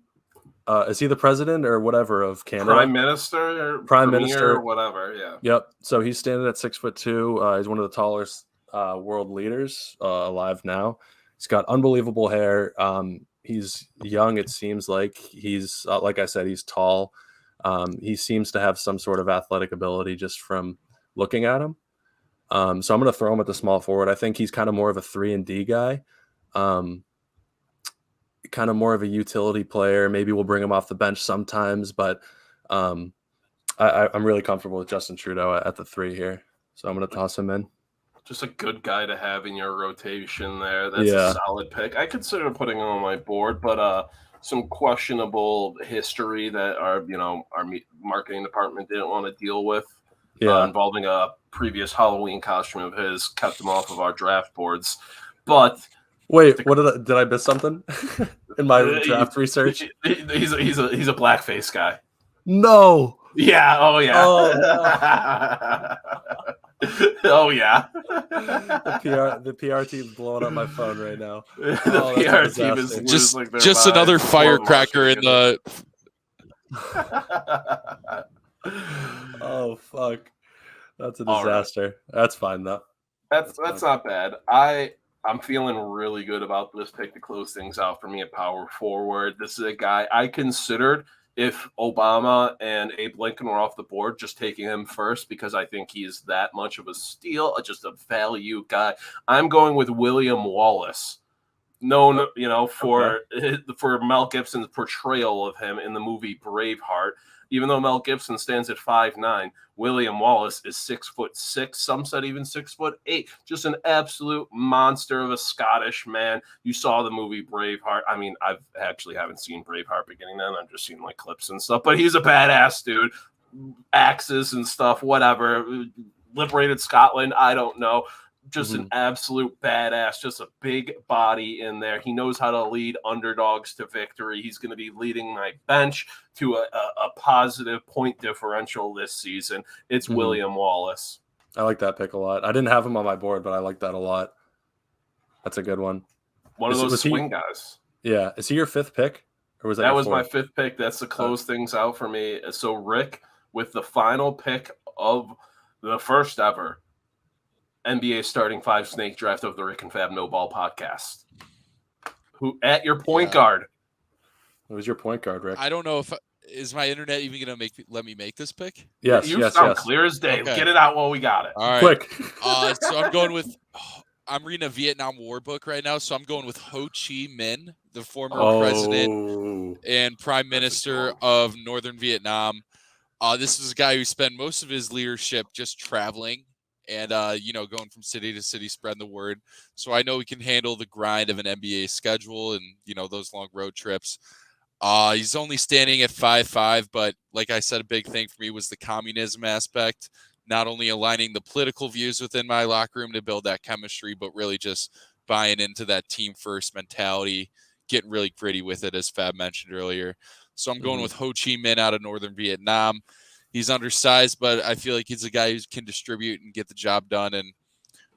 Is he the president or whatever of Canada? Prime Minister or whatever. Yeah. Yep. So he's standing at 6'2". He's one of the tallest world leaders alive now. He's got unbelievable hair. He's young. It seems like he's like I said, he's tall. He seems to have some sort of athletic ability just from looking at him. So I'm going to throw him at the small forward. I think he's kind of more of a 3-and-D guy. Kind of more of a utility player. Maybe we'll bring him off the bench sometimes, but I'm really comfortable with Justin Trudeau at the 3 here. So I'm going to toss him in. Just a good guy to have in your rotation there. That's a solid pick. I consider putting him on my board, but some questionable history that our marketing department didn't want to deal with, involving a previous Halloween costume of his, kept him off of our draft boards. But wait, did I miss something in my draft research? He's a blackface guy. No. Yeah. Oh yeah. Oh. Oh yeah. The PR team's blowing up my phone right now. The PR team is just another firecracker in the. Oh fuck, that's a disaster. Right. That's fine though. That's not bad. I'm feeling really good about this pick to close things out for me at power forward. This is a guy I considered, if Obama and Abe Lincoln were off the board, just taking him first because I think he's that much of a steal, just a value guy. I'm going with William Wallace, known, for Mel Gibson's portrayal of him in the movie Braveheart. Even though Mel Gibson stands at 5'9", William Wallace is 6'6". Some said even 6'8". Just an absolute monster of a Scottish man. You saw the movie Braveheart. I mean, I've actually haven't seen Braveheart beginning then. I've just seen like clips and stuff. But he's a badass dude. Axes and stuff, whatever. Liberated Scotland. I don't know. Just an absolute badass, just a big body in there. He knows how to lead underdogs to victory. He's going to be leading my bench to a positive point differential this season. It's William Wallace. I like that pick a lot. I didn't have him on my board, but I like that a lot. That's a good one. One of those swing guys. Yeah. Is he your 5th pick? Or was that was my 5th pick. That's to close things out for me. So Rick, with the final pick of the first ever NBA starting 5 snake draft of the Rick and Fab No Ball podcast. Who at your point guard? Who's your point guard, Rick? I don't know if is my internet even gonna let me make this pick. Yes, you sound clear as day. Okay. Get it out while we got it. All right, quick. So I'm going with. I'm reading a Vietnam War book right now, so I'm going with Ho Chi Minh, the former president and prime minister of Northern Vietnam. This is a guy who spent most of his leadership just traveling and, going from city to city, spreading the word. So I know he can handle the grind of an NBA schedule and, those long road trips. He's only standing at 5'5", but like I said, a big thing for me was the communism aspect, not only aligning the political views within my locker room to build that chemistry, but really just buying into that team first mentality, getting really gritty with it, as Fab mentioned earlier. So I'm going with Ho Chi Minh out of Northern Vietnam. He's undersized, but I feel like he's a guy who can distribute and get the job done and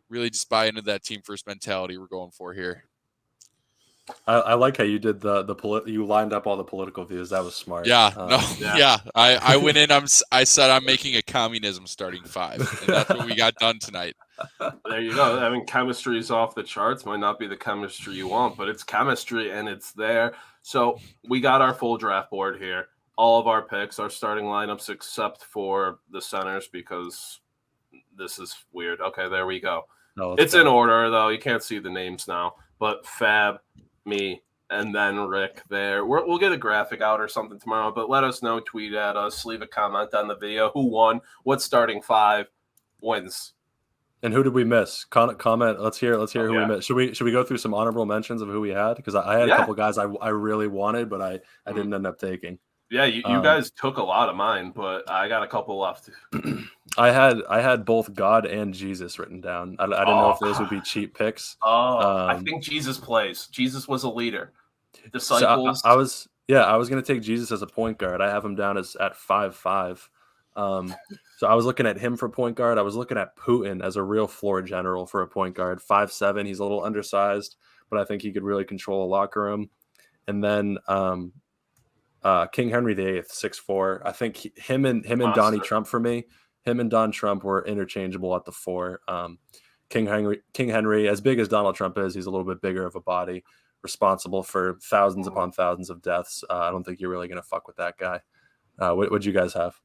really just buy into that team first mentality we're going for here. I like how you did you lined up all the political views. That was smart. Yeah, I went in. I said I'm making a communism starting five, and that's what we got done tonight. There you go. I mean, chemistry is off the charts. Might not be the chemistry you want, but it's chemistry and it's there. So we got our full draft board here. All of our picks, our starting lineups, except for the centers, because this is weird. Okay, there we go. No, it's in order though. You can't see the names now, but Fab, me, and then Rick there. We'll get a graphic out or something tomorrow, but let us know, tweet at us, leave a comment on the video. Who won? What starting five wins? And who did we miss? Comment. Let's hear who we missed. Should we go through some honorable mentions of who we had? Because I had a couple guys I really wanted, but I didn't end up taking. Yeah, you guys took a lot of mine, but I got a couple left. I had both God and Jesus written down. I didn't know if those would be cheap picks. I think Jesus plays. Jesus was a leader. Disciples. So I was going to take Jesus as a point guard. I have him down as at 5'5". So I was looking at him for point guard. I was looking at Putin as a real floor general for a point guard. 5'7". He's a little undersized, but I think he could really control a locker room. And then King Henry VIII, 6'4". I think him and Donnie Trump for me. Him and Don Trump were interchangeable at the 4. King Henry, as big as Donald Trump is, he's a little bit bigger of a body, responsible for thousands upon thousands of deaths. I don't think you're really going to fuck with that guy. What'd you guys have?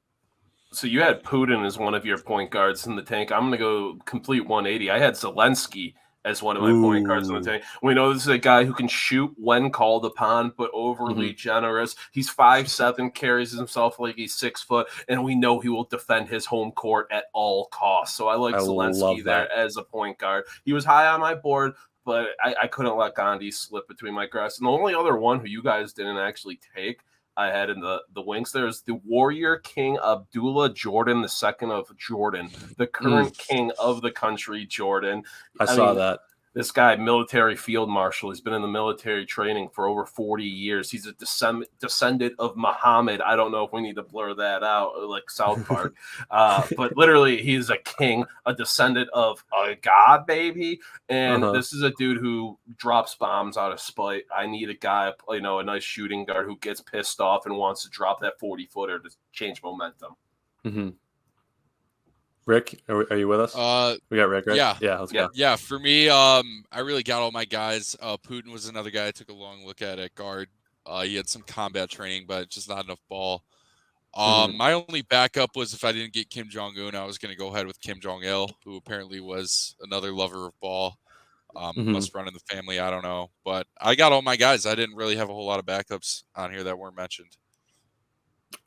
So you had Putin as one of your point guards in the tank. I'm going to go complete 180. I had Zelensky as one of my point guards in the tank. We know this is a guy who can shoot when called upon, but overly generous. He's 5'7", carries himself like he's 6 foot, and we know he will defend his home court at all costs. So I like Zelensky there as a point guard. He was high on my board, but I couldn't let Gandhi slip between my grasp. And the only other one who you guys didn't actually take, I had in the wings, there's the warrior king Abdullah Jordan II of Jordan, the current king of the country, Jordan. I saw that. This guy, military field marshal, he's been in the military training for over 40 years. He's a descendant of Muhammad. I don't know if we need to blur that out like South Park. But literally, he's a king, a descendant of a god, baby. And this is a dude who drops bombs out of spite. I need a guy, a nice shooting guard who gets pissed off and wants to drop that 40-footer to change momentum. Mm-hmm. Rick, are you with us? We got Rick, right? Yeah, let's go. Yeah, for me, I really got all my guys. Putin was another guy I took a long look at guard. He had some combat training, but just not enough ball. My only backup was if I didn't get Kim Jong-un, I was going to go ahead with Kim Jong-il, who apparently was another lover of ball. Must run in the family, I don't know. But I got all my guys. I didn't really have a whole lot of backups on here that weren't mentioned.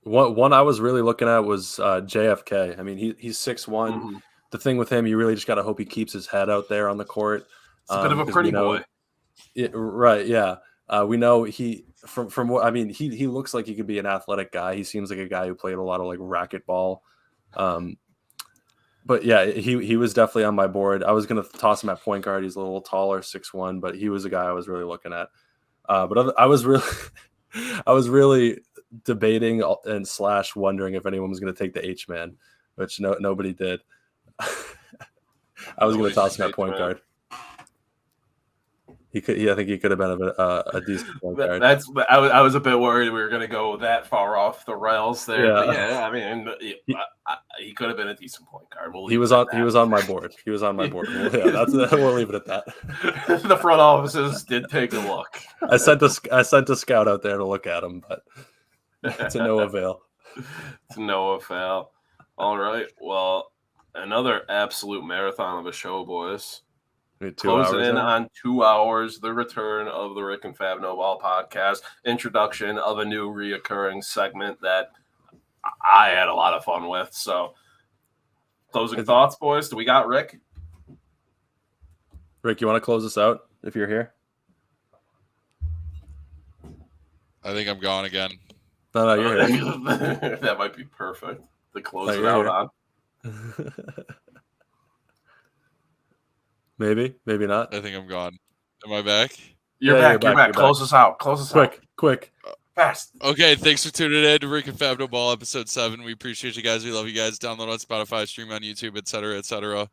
One I was really looking at was JFK. I mean, he's 6'1". The thing with him, you really just got to hope he keeps his head out there on the court. It's a bit of a pretty boy. Right, yeah. We know from what I mean, he looks like he could be an athletic guy. He seems like a guy who played a lot of like racquetball. But yeah, he was definitely on my board. I was gonna toss him at point guard. He's a little taller, 6'1", but he was a guy I was really looking at. But I was really debating and / wondering if anyone was going to take the H-man, which nobody did. I was going to toss him at point guard. I think he could have been a decent point guard. I was a bit worried we were going to go that far off the rails there. Yeah. But yeah, I mean, he could have been a decent point guard. He was on my board. He was on my board. We'll leave it at that. The front offices did take a look. I sent a scout out there to look at him, but to no avail. All right. Well, another absolute marathon of a show, boys. Closing in on 2 hours, the return of the Rick and Fab No Ball podcast, introduction of a new reoccurring segment that I had a lot of fun with. So, closing thoughts, boys. Do we got Rick? Rick, you want to close us out if you're here? I think I'm gone again. No, you're here. That might be perfect. The close it out on. Maybe not. I think I'm gone. Am I back? You're back. Close us out. Quick. Fast. Okay, thanks for tuning in to Rick and Fab No Ball episode 7. We appreciate you guys. We love you guys. Download on Spotify, stream on YouTube, etc., etc.